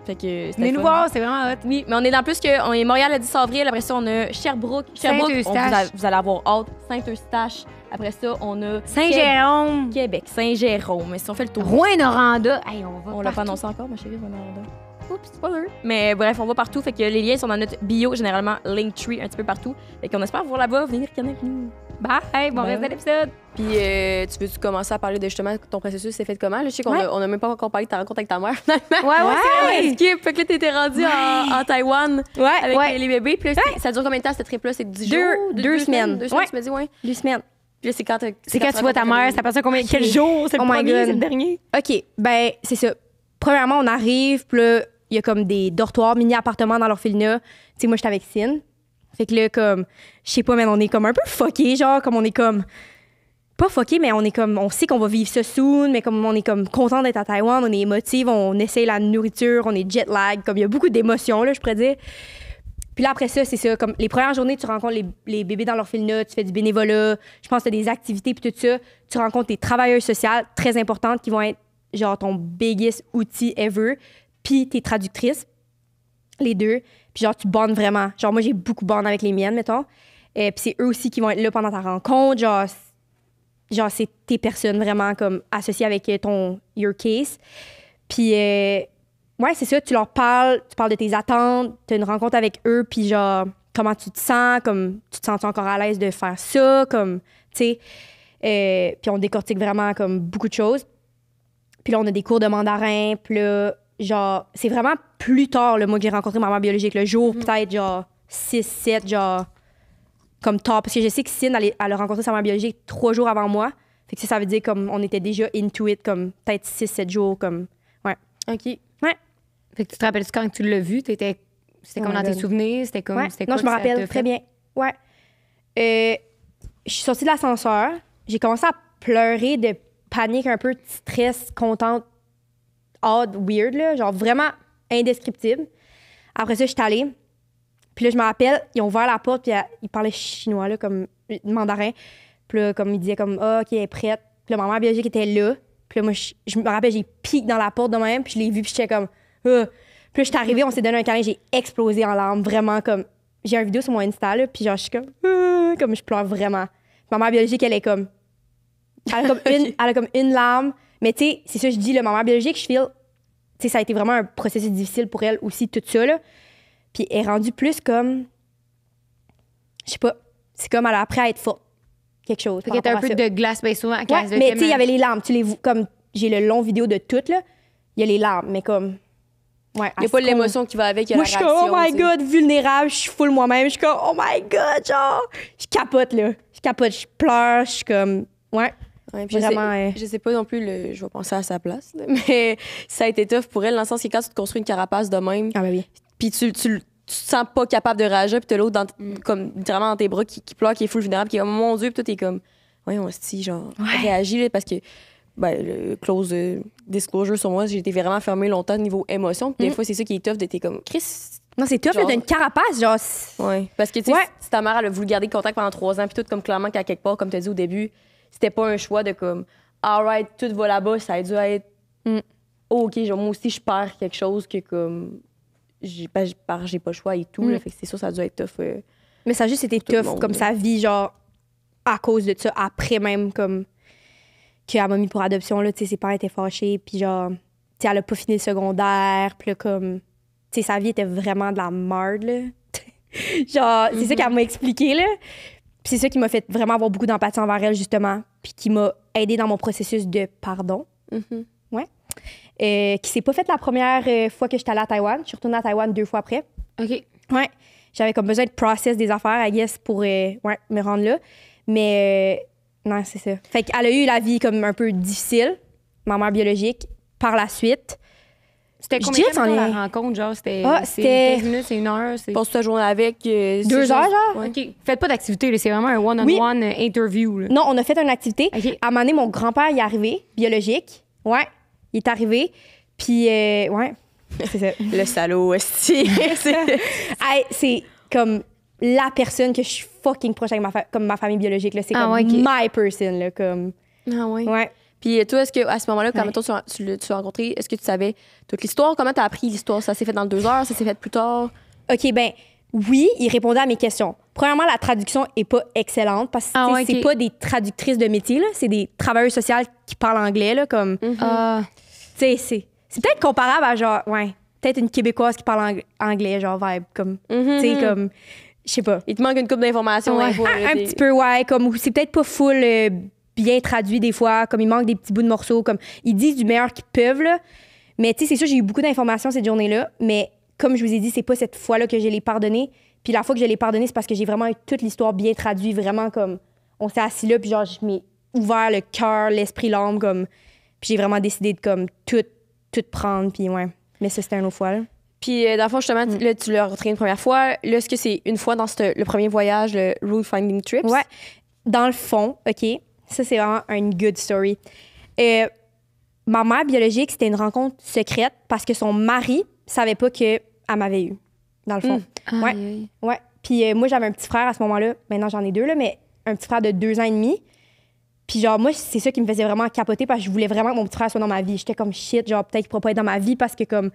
Fait que venez nous voir, c'est vraiment hot. Oui, mais on est dans plus qu'on est Montréal le 10 avril. Après ça, on a Sherbrooke. Vous allez avoir hâte. Saint-Eustache. Après ça, on a Saint-Jérôme. Québec. Saint-Jérôme. Mais si on fait le tour. Rouyn-Noranda. Hey, on l'a pas annoncé encore, ma chérie, Rouyn-Noranda. Oups, spoiler. Mais bref, on va partout. Fait que les liens sont dans notre bio, généralement Linktree, un petit peu partout. Fait qu'on espère vous voir là-bas. Venez ricaner avec nous. Bye! Bon reste de l'épisode! Puis, tu veux-tu commencer à parler de justement ton processus, c'est fait comment? Là, je sais qu'on a même pas encore parlé de ta rencontre avec ta mère, finalement. Ouais. Skip. Fait que là, t'étais rendue en Taïwan avec les bébés. Puis là, ça dure combien de temps, cette trip-là? C'est 10 jours? 2 semaines. 2 semaines, tu m'as dit, ouais. 2 semaines. Puis là, c'est quand tu vois ta mère, ça passe combien? Quel jour? C'est le premier, c'est le dernier? OK, ben c'est ça. Premièrement, on arrive, puis là, il y a comme des dortoirs, mini-appartements dans l'orphelinat. Tu sais, moi, j'étais avec Cine. Fait que là, comme, je sais pas, mais on est comme un peu fuckés, genre, comme on est comme... Pas fuckés, mais on est comme... On sait qu'on va vivre ça soon, mais comme on est comme content d'être à Taïwan, on est émotifs, on essaye la nourriture, on est jet lag, comme il y a beaucoup d'émotions, là, je pourrais dire. Puis là, après ça, c'est ça. Comme les premières journées, tu rencontres les bébés dans l'orphelinat, tu fais du bénévolat, je pense que tu as des activités, puis tout ça. Tu rencontres des travailleuses sociales très importantes qui vont être, genre, ton biggest outil ever. Puis tes traductrices, les deux. Puis genre, tu bondes vraiment. Genre, moi, j'ai beaucoup bond avec les miennes, mettons. Puis c'est eux aussi qui vont être là pendant ta rencontre. Genre c'est tes personnes vraiment comme associées avec your case. Puis... ouais, c'est ça, tu leur parles, tu parles de tes attentes, tu as une rencontre avec eux, puis genre, comment tu te sens, comme, tu te sens encore à l'aise de faire ça, comme, tu sais. Puis on décortique vraiment, comme, beaucoup de choses. Puis là, on a des cours de mandarin, puis là, genre, c'est vraiment plus tard, le mois que j'ai rencontré ma mère biologique, le jour, peut-être, genre, 6, 7, genre, comme tard. Parce que je sais que Cine, elle a rencontré sa mère biologique 3 jours avant moi. Fait que ça veut dire, comme, on était déjà into it, comme, peut-être 6, 7 jours, comme, ouais. OK. Ouais. Fait que tu te rappelles-tu quand tu l'as vu? C'était comme dans tes souvenirs? C'était comme... Ouais. C'était non, quoi je me que ça rappelle t'a très fait? bien. Ouais. Je suis sortie de l'ascenseur. J'ai commencé à pleurer de panique, un peu de stress, contente, odd, weird, là. Genre vraiment indescriptible. Après ça, je suis allée. Puis là, je me rappelle, ils ont ouvert la porte, puis ils parlaient chinois, là, comme mandarin. Puis là, comme ils disaient comme, ah, OK, elle est prête. Puis là, ma mère biologique était là. Puis là, moi, je me rappelle, j'ai piqué dans la porte de même, puis je l'ai vue, puis j'étais comme... Puis là, je suis arrivée, on s'est donné un câlin, j'ai explosé en larmes, vraiment comme... J'ai une vidéo sur mon Insta, là, puis genre, je suis comme je pleure vraiment. Ma mère biologique, elle est comme... Elle a comme une larme. Mais tu sais, c'est ça que je dis, là, ma mère biologique, je feel... Tu sais, ça a été vraiment un processus difficile pour elle aussi, tout ça, là. Puis elle est rendue plus comme... Je sais pas, c'est comme elle a appris à être forte. Quelque chose. Fait que t'as un peu de glace, bien souvent. Ouais, mais tu sais, il y avait les larmes. Tu les comme j'ai le long vidéo de tout, là. Il y a les larmes, mais comme... Ouais, il n'y a pas l'émotion qui va avec, il y a moi, la je suis réaction. comme, oh my God, vulnérable, je suis full moi-même. Je suis comme, oh my God, genre, je capote, là. Je capote, je pleure, je suis comme, ouais. Ouais, puis vraiment, je sais pas non plus, je vais penser à sa place, là, mais ça a été tough pour elle, dans le sens que quand tu te construis une carapace de même, Ah, ben oui. puis tu te sens pas capable de réagir, puis t'as l'autre comme littéralement dans tes bras qui pleure, qui est full vulnérable, qui est comme, mon Dieu, puis toi, t'es comme, voyons, hostie, genre, réagis, là, parce que, ben, le close disclosure sur moi, j'ai été vraiment fermée longtemps niveau émotion, puis des fois, c'est ça qui est tough, d'être comme, Chris. Non, c'est tough, là, d'une carapace, genre. Ouais. Parce que, tu sais, si ta mère, elle a voulu garder contact pendant 3 ans, puis tout, comme clairement qu'à quelque part, comme tu as dit au début, c'était pas un choix de comme, alright, tout va là-bas, ça a dû être, OK, genre, moi aussi, je perds quelque chose que, comme, j'ai pas le choix et tout, là, fait que c'est sûr, ça a dû être tough. Mais ça a juste été tough, comme sa vie, genre, à cause de ça, après même, comme, qu'elle m'a mis pour adoption, là, tu sais, ses parents étaient fâchés, puis genre, tu sais, elle a pas fini le secondaire, puis là, comme, tu sais, sa vie était vraiment de la merde, là. Genre, c'est ça qu'elle m'a expliqué, là. Puis c'est ça qui m'a fait vraiment avoir beaucoup d'empathie envers elle, justement, puis qui m'a aidée dans mon processus de pardon. Ouais. Qui s'est pas fait la première fois que j'étais allée à Taïwan. Je suis retournée à Taïwan 2 fois après. OK. Ouais. J'avais comme besoin de process des affaires, I guess, pour me rendre là. Mais non, c'est ça. Fait qu'elle a eu la vie comme un peu difficile, ma mère biologique, par la suite. C'était combien de temps la rencontre, genre? C'était 15 minutes, c'est 1 heure? Passe ta journée avec... 2 heures, genre? Ouais. OK. Faites pas d'activité, là, c'est vraiment un one-on-one interview. Là. Non, on a fait une activité. OK. À un moment donné, mon grand-père il est arrivé, biologique. Ouais, il est arrivé. Puis, ouais, c'est ça. Le salaud, esti. Hey, c'est comme la personne que je suis fucking proche avec comme ma famille biologique. Là. C'est comme ouais, OK. my person. Là, comme... Ah ouais. Ouais. Puis toi, est-ce qu'à ce moment-là, quand Ouais. mettons, tu l'as rencontré, est-ce que tu savais toute l'histoire? Comment t'as appris l'histoire? Ça s'est fait dans 2 heures? Ça s'est fait plus tard? OK, ben oui, il répondait à mes questions. Premièrement, la traduction est pas excellente parce que Ah ouais, c'est OK. pas des traductrices de métier, là. C'est des travailleurs sociaux qui parlent anglais, là, comme... Tu sais, c'est peut-être comparable à genre, ouais, peut-être une Québécoise qui parle anglais, genre vibe, comme, tu sais, comme, je sais pas. Il te manque une couple d'informations. Ouais. d'infos, là, Un petit peu, ouais. Comme, c'est peut-être pas full bien traduit des fois. Comme il manque des petits bouts de morceaux. Comme, ils disent du meilleur qu'ils peuvent, là. Mais tu sais, c'est sûr, j'ai eu beaucoup d'informations cette journée-là. Mais comme je vous ai dit, c'est pas cette fois-là que je l'ai pardonné. Puis la fois que je l'ai pardonné, c'est parce que j'ai vraiment eu toute l'histoire bien traduite. Vraiment, comme, on s'est assis là, puis genre, je m'ai ouvert le cœur, l'esprit, l'âme, comme. Puis j'ai vraiment décidé de, comme, tout prendre. Puis ouais. Mais ça, c'était une autre fois, là. Puis, dans le fond, justement, là, tu l'as retraité une première fois. Là, est-ce que c'est une fois dans le premier voyage, le Rule Finding Trips? Ouais. Dans le fond, OK, ça, c'est vraiment une good story. Ma mère biologique, c'était une rencontre secrète parce que son mari savait pas qu'elle m'avait eu, dans le fond. Ouais. Ouais. Puis moi, j'avais un petit frère à ce moment-là. Maintenant, j'en ai 2, là, mais un petit frère de 2 ans et demi. Puis genre, moi, c'est ça qui me faisait vraiment capoter parce que je voulais vraiment que mon petit frère soit dans ma vie. J'étais comme shit, genre, peut-être qu'il pourrait pas être dans ma vie parce que, comme,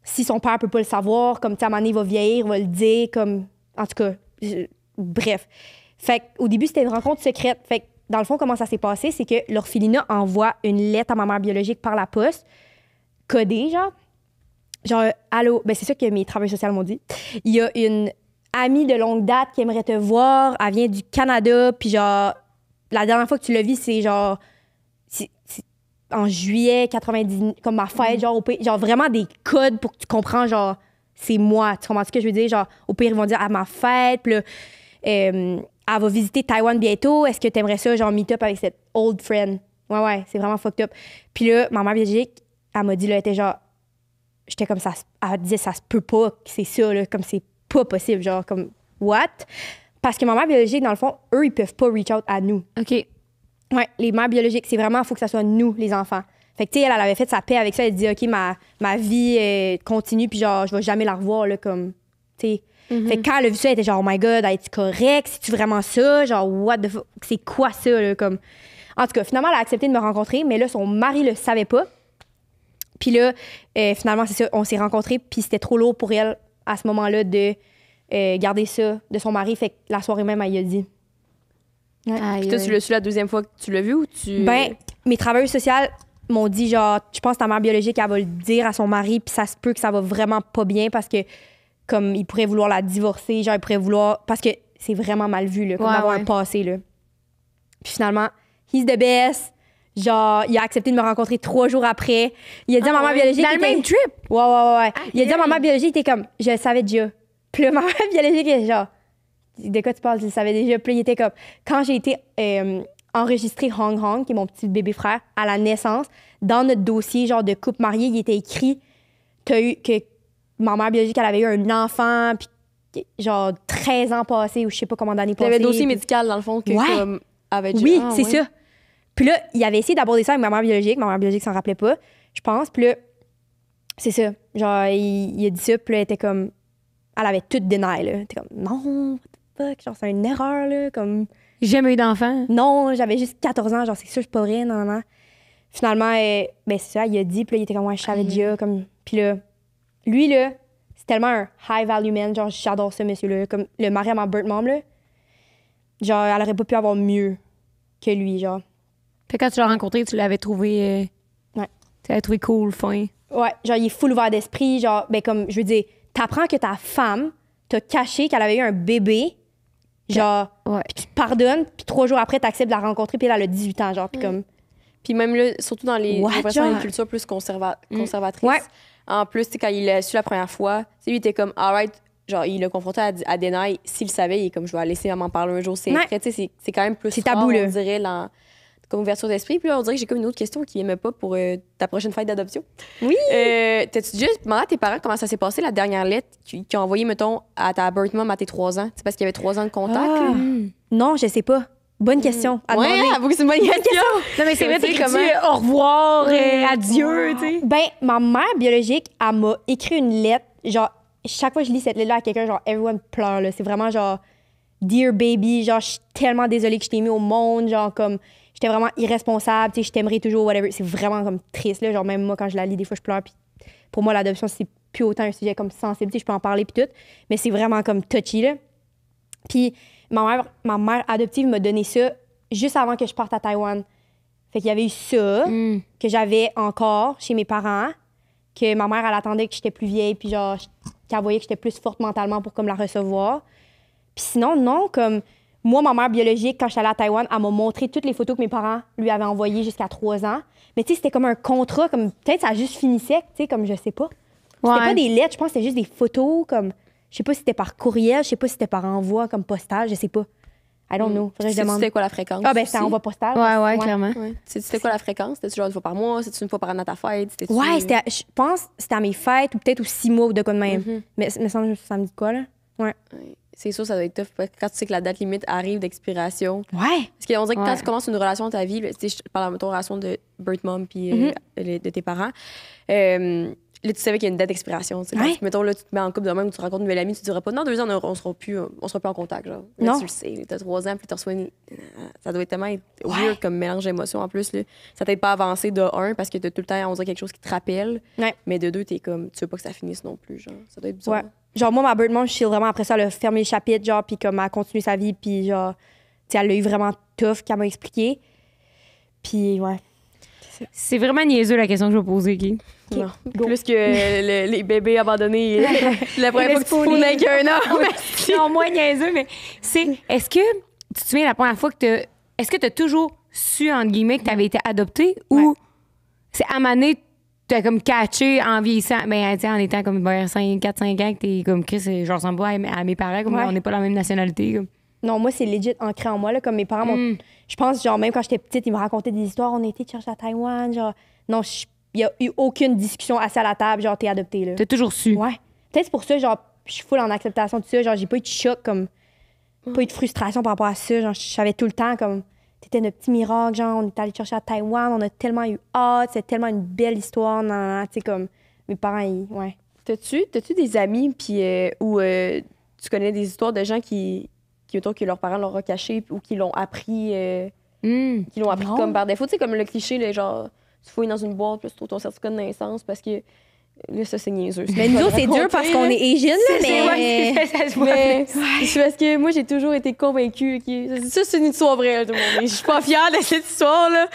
si son père peut pas le savoir, comme, tu sais, à un moment donné, il va vieillir, il va le dire, comme, en tout cas, bref. Fait qu'au début, c'était une rencontre secrète. Fait que, dans le fond, comment ça s'est passé, c'est que l'orphelinat envoie une lettre à ma mère biologique par la poste, codée, genre, allô, ben c'est ça que mes travailleurs sociaux m'ont dit. Il y a une amie de longue date qui aimerait te voir, elle vient du Canada, puis genre, la dernière fois que tu l'as vue, c'est genre, c'est en juillet 90, comme ma fête, genre, au pire, genre vraiment des codes pour que tu comprends, genre, c'est moi. Tu comprends ce que je veux dire? Genre, au pire, ils vont dire à ma fête, puis là, elle va visiter Taïwan bientôt. Est-ce que t'aimerais ça, genre, meet up avec cette old friend? Ouais, c'est vraiment fucked up. Puis là, ma mère biologique, elle m'a dit, là, elle était genre, j'étais comme ça, elle disait, ça se peut pas que c'est ça, là, comme c'est pas possible, genre, comme, what? Parce que ma mère biologique, dans le fond, eux, ils peuvent pas reach out à nous. OK. Ouais, les mères biologiques, c'est vraiment, il faut que ça soit nous, les enfants. Fait que, tu sais, elle avait fait sa paix avec ça. Elle dit, OK, ma vie continue, puis genre, je vais jamais la revoir, là, comme, tu sais. Fait que quand elle a vu ça, elle était genre, oh my God, es-tu correct? C'est-tu vraiment ça? Genre, what the fuck? C'est quoi ça, là, comme. En tout cas, finalement, elle a accepté de me rencontrer, mais là, son mari le savait pas. Puis là, finalement, c'est ça, on s'est rencontrés, puis c'était trop lourd pour elle, à ce moment-là, de garder ça de son mari. Fait que la soirée même, elle y a dit. Ouais. Puis toi, tu l'as su la deuxième fois que tu l'as vu ou tu. Ben, mes travailleurs sociaux m'ont dit, genre, je pense que ta mère biologique, elle va le dire à son mari, puis ça se peut que ça va vraiment pas bien parce que, comme, il pourrait vouloir la divorcer, genre, il pourrait vouloir. Parce que c'est vraiment mal vu, là, comme d'avoir un passé, là. Puis finalement, he's the best. Genre, il a accepté de me rencontrer 3 jours après. Il a dit à ma mère biologique. Dans le même trip? Ouais. Il a dit à ma mère biologique, t'es comme, je le savais déjà. Puis là, ma mère biologique, elle est genre, de quoi tu parles? Je le savais déjà. Puis là, il était comme, quand j'ai été enregistré Hong Hong, qui est mon petit bébé frère, à la naissance, dans notre dossier, genre, de couple marié, il était écrit que ma mère biologique, elle avait eu un enfant, puis genre, 13 ans passés, ou je sais pas combien d'années passées. Il y avait un dossier médical, dans le fond, que comme, avait déjà. Oui, c'est ça. Puis là, il avait essayé d'aborder ça avec ma mère biologique s'en rappelait pas, je pense. Puis là, c'est ça. Genre, il a dit ça, puis là, elle était comme. Elle avait tout deny, là. Elle était comme, non, what the fuck, genre, c'est une erreur, là. Comme. J'ai jamais eu d'enfant. Non, j'avais juste 14 ans, genre, c'est sûr, c'est pas vrai, non. Finalement, ben, c'est ça, il a dit, puis là, il était comme, ouais, je savais déjà, comme. Puis là, lui, là, c'est tellement un high value man, genre, j'adore ce monsieur-là. Comme le mari à ma birth mom, là. Genre, elle aurait pas pu avoir mieux que lui, genre. Fait que quand tu l'as rencontré, tu l'avais trouvé. Ouais. Tu l'avais trouvé cool, fin. Ouais, genre, il est full ouvert d'esprit. Genre, ben, comme, je veux dire, t'apprends que ta femme t'a caché qu'elle avait eu un bébé. Genre, puis tu te pardonnes, puis 3 jours après, t'acceptes de la rencontrer, puis elle a 18 ans, genre, puis comme. Puis même là, surtout dans les cultures plus conservatrices. Ouais. En plus, tu sais, quand il l'a su la première fois, lui, il était comme, alright, genre, il l'a confronté à Denai. S'il le savait, il est comme, je vais la laisser m'en parler un jour. C'est après, tu sais, c'est quand même plus. C'est tabou, là. On dirait, comme ouverture d'esprit. Puis là, on dirait que j'ai comme une autre question qui n'aimait pas pour ta prochaine fête d'adoption. Oui. T'as-tu juste demandé à tes parents comment ça s'est passé, la dernière lettre qu'ils ont envoyée, mettons, à ta birth mom à tes 3 ans? C'est parce qu'il y avait 3 ans de contact, là? Non, je sais pas. Bonne question. À demander. Avoue que c'est une bonne question. Non, mais c'est vrai, t'es comment? Au revoir, adieu, tu sais. Ben, ma mère biologique, elle m'a écrit une lettre. Genre, chaque fois que je lis cette lettre-là à quelqu'un, genre, everyone pleure, là. C'est vraiment genre, dear baby, genre, je suis tellement désolée que je t'ai mis au monde, genre, comme, j'étais vraiment irresponsable, tu sais, je t'aimerai toujours, whatever. C'est vraiment comme triste, là. Genre, même moi, quand je la lis, des fois, je pleure. Puis pour moi, l'adoption, c'est plus autant un sujet comme sensible, tu sais, je peux en parler, puis tout. Mais c'est vraiment comme touchy, là. Puis ma mère adoptive m'a donné ça juste avant que je parte à Taïwan. Fait qu'il y avait eu ça, que j'avais encore chez mes parents, que ma mère, elle attendait que j'étais plus vieille, puis genre, qu'elle voyait que j'étais plus forte mentalement pour comme la recevoir. Puis sinon, non, comme moi, ma mère biologique, quand je suis allée à Taïwan, elle m'a montré toutes les photos que mes parents lui avaient envoyées jusqu'à 3 ans. Mais tu sais, c'était comme un contrat, comme peut-être ça juste finissait, tu sais, comme je sais pas. C'était pas des lettres, je pense que c'était juste des photos, comme je sais pas si c'était par courriel, je sais pas si c'était par envoi, comme postal, je sais pas. I don't know. Faudrait que je demande. C'était quoi la fréquence? Ah, ben c'était envoi postal. Ouais, clairement. Ouais. C'était quoi la fréquence? C'était genre une fois par mois? C'était une fois par an à ta fête? Ouais, je pense que c'était à mes fêtes ou peut-être aux 6 mois ou de quoi de même. Mais ça me dit quoi, là? Ouais. C'est sûr, ça doit être tough quand tu sais que la date limite arrive d'expiration. Ouais. Parce qu'on dirait que quand tu commences une relation dans ta vie, tu sais, je parle de ton relation de birth mom puis de tes parents, là, tu savais qu'il y a une date d'expiration. Ouais. Mettons, là, tu te mets en couple de même ou tu rencontres une nouvelle amie, tu te diras pas, non, 2 ans, on sera plus en contact. Genre. Là, Non. tu le sais, t'as 3 ans, puis tu reçois ça doit tellement être weird comme mélange d'émotions en plus. Là. Ça t'aide pas à avancer de 1 parce que t'as tout le temps, on dirait quelque chose qui te rappelle. Ouais. Mais de 2, t'es comme, tu veux pas que ça finisse non plus. Genre. Ça doit être bizarre. Ouais. Genre, moi, ma bird mom, je chill vraiment après ça. Elle a fermé le chapitre, genre, puis comme elle a continué sa vie, puis genre, tu sais, elle l'a eu vraiment tough qu'elle m'a expliqué. Puis, ouais. C'est vraiment niaiseux la question que je vais poser, Guy. Non. Plus que les bébés abandonnés la première fois que tu fous avec un homme. Non, moins niaiseux, mais est-ce que tu te souviens la première fois que est-ce que tu as toujours su, entre guillemets, que tu avais été adoptée ou c'est à maner t'as comme catché en vieillissant, ben, en étant comme vers 4-5 ans, que t'es comme Chris, je ressemble pas à mes parents, comme on n'est pas la même nationalité. Comme. Non, moi, c'est legit ancré en moi, là, comme mes parents m'ont. Je pense, genre, même quand j'étais petite, ils me racontaient des histoires. On a été chercher à Taïwan, genre. Non, il n'y a eu aucune discussion assise à la table, genre, t'es adoptée, là. T'as toujours su. Ouais. Peut-être c'est pour ça, genre, je suis full en acceptation de ça. Genre, j'ai pas eu de choc, comme. Pas eu de frustration par rapport à ça. Genre, je savais tout le temps, comme. T'étais notre petit miracle, genre, on est allé chercher à Taïwan, on a tellement eu hâte, c'est tellement une belle histoire, tu sais, comme. Mes parents, ouais. T'as-tu des amis, puis où tu connais des histoires de gens qui que leurs parents l'ont caché ou qui l'ont appris, Non. comme par défaut? Tu sais, comme le cliché, là, genre, tu fouilles dans une boîte, puis tu trouves ton certificat de naissance parce que. Là, ça, c'est niaiseux. Mais nous, c'est dur parce qu'on est Asian, là, mais. Mais c'est parce que moi, j'ai toujours été convaincue. Ça, c'est une histoire vraie, tout le monde. Je suis pas fière de cette histoire-là.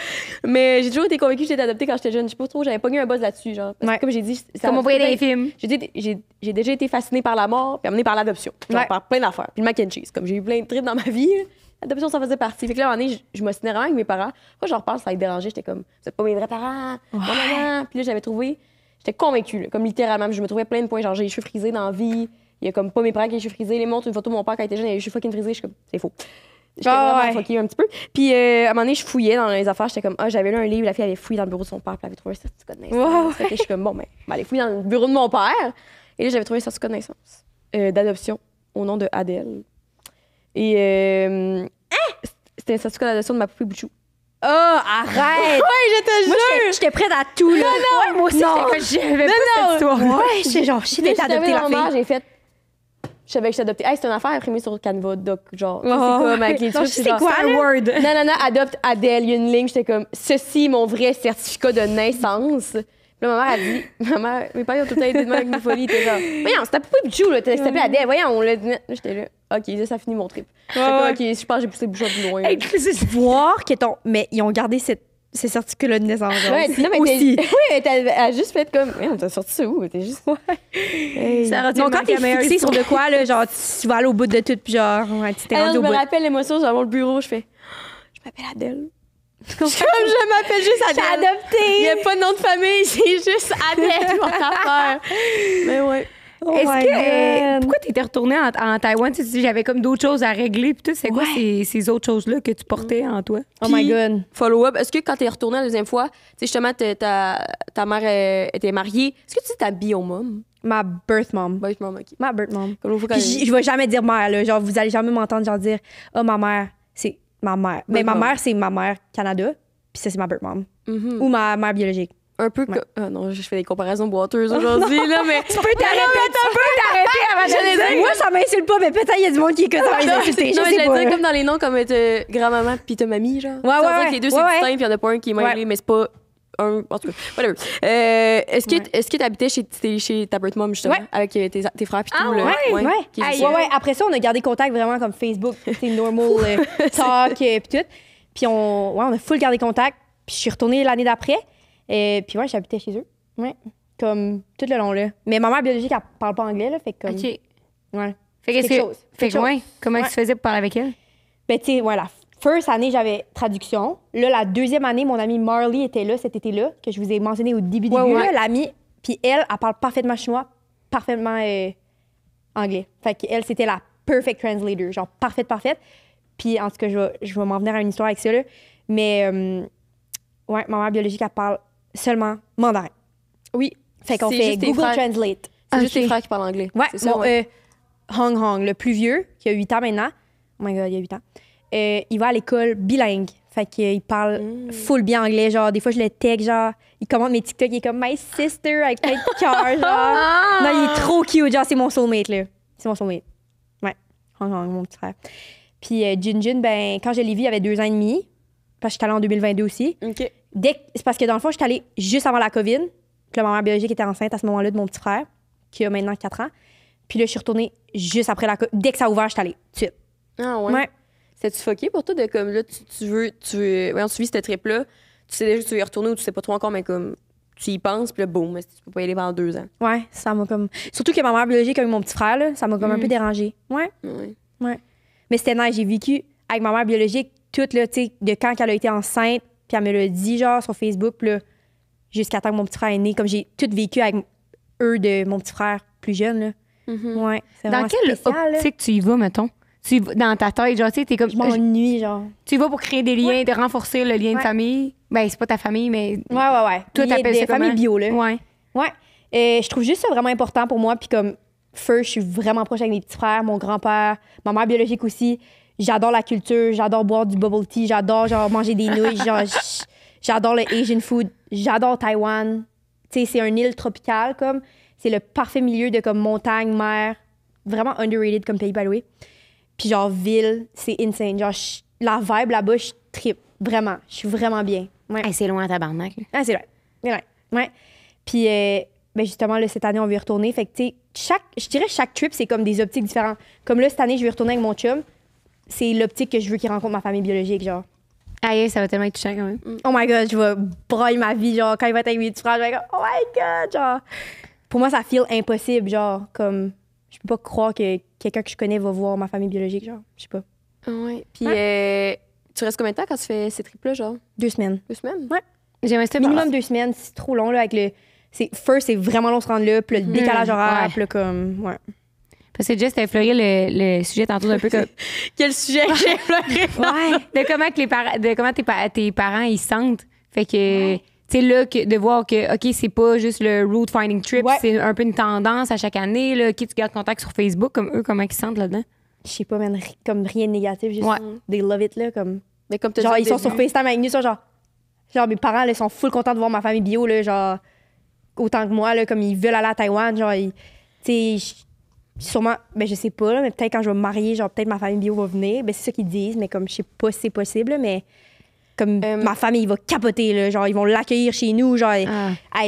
Mais j'ai toujours été convaincue que j'étais adoptée quand j'étais jeune. Je sais pas trop, j'avais pogné un buzz là-dessus. Genre. Parce que, comme j'ai dit, comme on voyait dans les films. J'ai déjà été fascinée par la mort, puis amenée par l'adoption. Genre, par plein d'affaires. Puis le mac and cheese. Comme j'ai eu plein de trips dans ma vie, l'adoption, ça faisait partie. Fait que là, à un moment donné, je m'ostinais vraiment avec mes parents. Quand je reparle, ça les dérangeait. J'étais comme, vous êtes pas mes vrais parents. Non. Puis là, j'avais trouvé. J'étais convaincue, là, comme littéralement. Je me trouvais plein de points. Genre, j'ai les cheveux frisés dans la vie. Il y a comme pas mes parents qui ont les cheveux frisés. Les montres, une photo de mon père quand il était jeune, il avait les cheveux fucking frisés. Je suis comme, c'est faux. J'étais vraiment fuckée un petit peu. Puis à un moment donné, je fouillais dans les affaires. J'étais comme, j'avais lu un livre, la fille avait fouillé dans le bureau de son père, puis elle avait trouvé un certificat de naissance. Fait que je suis comme, bon, ben, aller fouiller dans le bureau de mon père. Et là, j'avais trouvé un certificat de naissance d'adoption au nom de Adèle. Et c'était un certificat d'adoption de ma poupée Bouchou. Oh, arrête! Ouais, je te Moi, jure! j'étais prête à tout, là. Ouais, moi aussi, j'avais pas cette histoire. Ouais, j'étais genre, shit, t'es adoptée, la fille. J'ai fait. Je savais que j'étais adoptée. Hey, c'est une affaire imprimée sur Canva, doc, genre. C'est comme avec les trucs. C'est quoi, là? Word. Non, adopte Adèle. Il y a une ligne, j'étais comme, ceci est mon vrai certificat de naissance. Puis là, ma mère a dit, mes parents ont tout le temps été de même avec mes folies. Ils étaient genre, voyons, c'est ta poupée Bichou, là. T'as s'appelait Adèle, voyons, on l'a dit. J'étais là, OK, là, ça finit mon trip. OK, je pense que j'ai poussé le bouchon plus loin. Hey, c'est voir que ton. Mais ils ont gardé ces certificats-là de naissance. Ouais, non, mais aussi. Oui, elle a juste fait comme, t'as sorti ça où? T'es juste. Hey. Donc, quand t'es fixé sur de quoi, là, genre, tu vas aller au bout de tout, puis genre, ouais, tu t'es rendu au bout. Je me rappelle l'émotion, j'avais le bureau, je fais, je m'appelle Adèle. Comme je m'appelle juste Adèle. T'es adoptée. Il n'y a pas de nom de famille, c'est juste Adèle, mon affaire. Mais ouais. Pourquoi t'étais retournée en Taïwan? Tu sais, j'avais comme d'autres choses à régler. Puis tout, c'est quoi ces autres choses-là que tu portais en toi? Oh my God. Follow-up. Est-ce que quand t'es retournée la deuxième fois, tu sais, justement, ta mère était mariée, est-ce que tu dis ta bio-mom? Ma birth mom. Birth mom, OK. Ma birth mom. Comme Je vais jamais dire mère, là. Genre, vous allez jamais m'entendre genre dire, ma mère, c'est ma mère. Mais ma mère, c'est ma mère Canada. Puis ça, c'est ma birth mom. Ou ma mère biologique. Un peu comme. Ah non, je fais des comparaisons boiteuses aujourd'hui, là, mais. Tu peux t'arrêter avant de dire. Moi, ça m'insulte pas, mais peut-être il y a du monde qui écoute ça va m'insulter. Non, mais j'allais dire comme dans les noms, comme grand-maman puis ta mamie, genre. Ouais. Que les deux, c'est distinct, puis il y en a pas un qui est mêlé, mais c'est pas un. En tout cas, whatever. Est-ce que t'habitais chez ta birth mom, justement, avec tes frères puis tout, là? Ouais. Après ça, on a gardé contact vraiment comme Facebook, c'est normal talk, puis tout. Puis on a full gardé contact. Puis je suis retournée l'année d'après. Puis ouais, j'habitais chez eux. Ouais. Comme tout le long là. Mais ma mère biologique, elle parle pas anglais là, fait que comme. OK. Ouais. Fait que quelque chose. Fait que, ouais, comment Ouais. tu faisais pour parler avec elle? Ben, tu sais, voilà. First année, j'avais traduction. Là, la deuxième année, mon amie Marley était là cet été-là, que je vous ai mentionné au début, Ouais. là, l'amie. Puis elle parle parfaitement chinois, parfaitement anglais. Fait qu'elle, c'était la perfect translator, genre parfaite. Puis en tout cas, je vais m'en venir à une histoire avec ça, là. Mais, ouais, ma mère biologique, elle parle seulement mandarin. Oui. Fait qu'on C'est fait juste tes Google frères. Translate. C'est juste Ok. tes frères qui parlent anglais. Ouais, c'est ça, mon Hong Hong, le plus vieux, qui a 8 ans maintenant. Oh my God, il a 8 ans. Il va à l'école bilingue. Fait qu'il parle full bien anglais. Genre, des fois, je le tag, genre, il commente mes TikTok, il est comme my sister avec plein de cœur, genre. Non, il est trop cute. Genre, c'est mon soulmate, là. C'est mon soulmate. Ouais. Hong Hong, mon petit frère. Puis Junjun, ben, quand je l'ai vu, il avait 2 ans et demi. Parce que j'étais allée en 2022 aussi. OK. C'est parce que dans le fond, j'étais allée juste avant la COVID. Puis la maman biologique était enceinte à ce moment-là de mon petit frère, qui a maintenant 4 ans. Puis là, je suis retournée juste après la COVID. Dès que ça a ouvert, j'étais allée tout de suite. Ah ouais. Ouais. C'était-tu fucké pour toi de comme là, tu vis cette trip-là, tu sais déjà que tu veux y retourner ou tu sais pas trop encore, mais comme tu y penses, puis là, boum, tu peux pas y aller pendant 2 ans. Ouais, ça m'a comme. Surtout que ma mère biologique a eu mon petit frère, là, ça m'a comme un peu dérangée. Ouais, Ouais. ouais. Mais c'était nice. J'ai vécu avec ma mère biologique toute, là, tu sais, de quand elle a été enceinte, puis elle me l'a dit, genre, sur Facebook, puis là, jusqu'à temps que mon petit frère est né. Comme j'ai tout vécu avec eux de mon petit frère plus jeune, là. Ouais, c'est Dans vraiment quelle spécial, là. optique tu y vas, mettons? Tu y vas dans ta tête, genre, tu sais, t'es comme. Je m'ennuie, genre. Tu y vas pour créer des liens, de renforcer le lien de Ouais. famille. Ben, c'est pas ta famille, mais. Ouais, ouais, ouais. Toi, Il y a t'appelles des ça comment? familles bio, là. Ouais. Ouais. Je trouve juste ça vraiment important pour moi. Puis comme, first, je suis vraiment proche avec mes petits frères, mon grand-père, ma mère biologique aussi. J'adore la culture, j'adore boire du bubble tea, j'adore genre manger des nouilles, genre j'adore le Asian food, j'adore Taïwan. Tu sais, c'est une île tropicale comme, c'est le parfait milieu de comme montagne, mer, vraiment underrated comme pays by the way. Puis genre ville, c'est insane, genre la vibe là-bas, je trippe vraiment, je suis vraiment bien. Ouais. Hey, c'est loin à tabarnak, là. Ah, c'est vrai. C'est vrai. Ouais. Puis, ben justement, là, cette année, on veut y retourner. Fait que, tu sais, je dirais chaque trip, c'est comme des optiques différentes. Comme là, cette année, je vais retourner avec mon chum. C'est l'optique que je veux qu'il rencontre ma famille biologique, genre. Aïe, ça va tellement être touchant quand même. Oh my God, je vais broyer ma vie, genre, quand il va être avec mes petits frères, je vais être comme, oh my God, genre. Pour moi, ça feel impossible, genre, comme, je peux pas croire que quelqu'un que je connais va voir ma famille biologique, genre. Je sais pas. Ouais. Puis tu restes combien de temps quand tu fais ces trips-là, genre 2 semaines. 2 semaines? Ouais. J'aimerais ça Minimum 2 semaines, c'est trop long, là, avec le. First, c'est vraiment long de se rendre là, puis le décalage horaire, ouais. puis là, comme, ouais. Parce que Jess, t'as effleuré le sujet tantôt d'un peu comme. Quel sujet que j'ai pleuré? Ouais. De comment, tes parents ils se sentent. Fait que, tu sais, là, de voir que, OK, c'est pas juste le route finding trip, Ouais. c'est un peu une tendance à chaque année. Là, OK, tu gardes contact sur Facebook, comme eux, comment ils se sentent là-dedans? Je sais pas, man, comme rien de négatif, juste Ouais. they love it, là, comme. Mais comme t'as Genre, dit ils au sont sur début, FaceTime avec nous, ça, genre, mes parents, là, sont full contents de voir ma famille bio, là, genre, autant que moi, là, comme ils veulent aller à Taïwan, genre, tu sais, sûrement, ben, je sais pas, là, mais peut-être quand je vais me marier, genre, peut-être ma famille bio va venir, ben, c'est ça qu'ils disent, mais comme, je sais pas si c'est possible, là, mais comme, ma famille va capoter, là, genre, ils vont l'accueillir chez nous, genre, hey,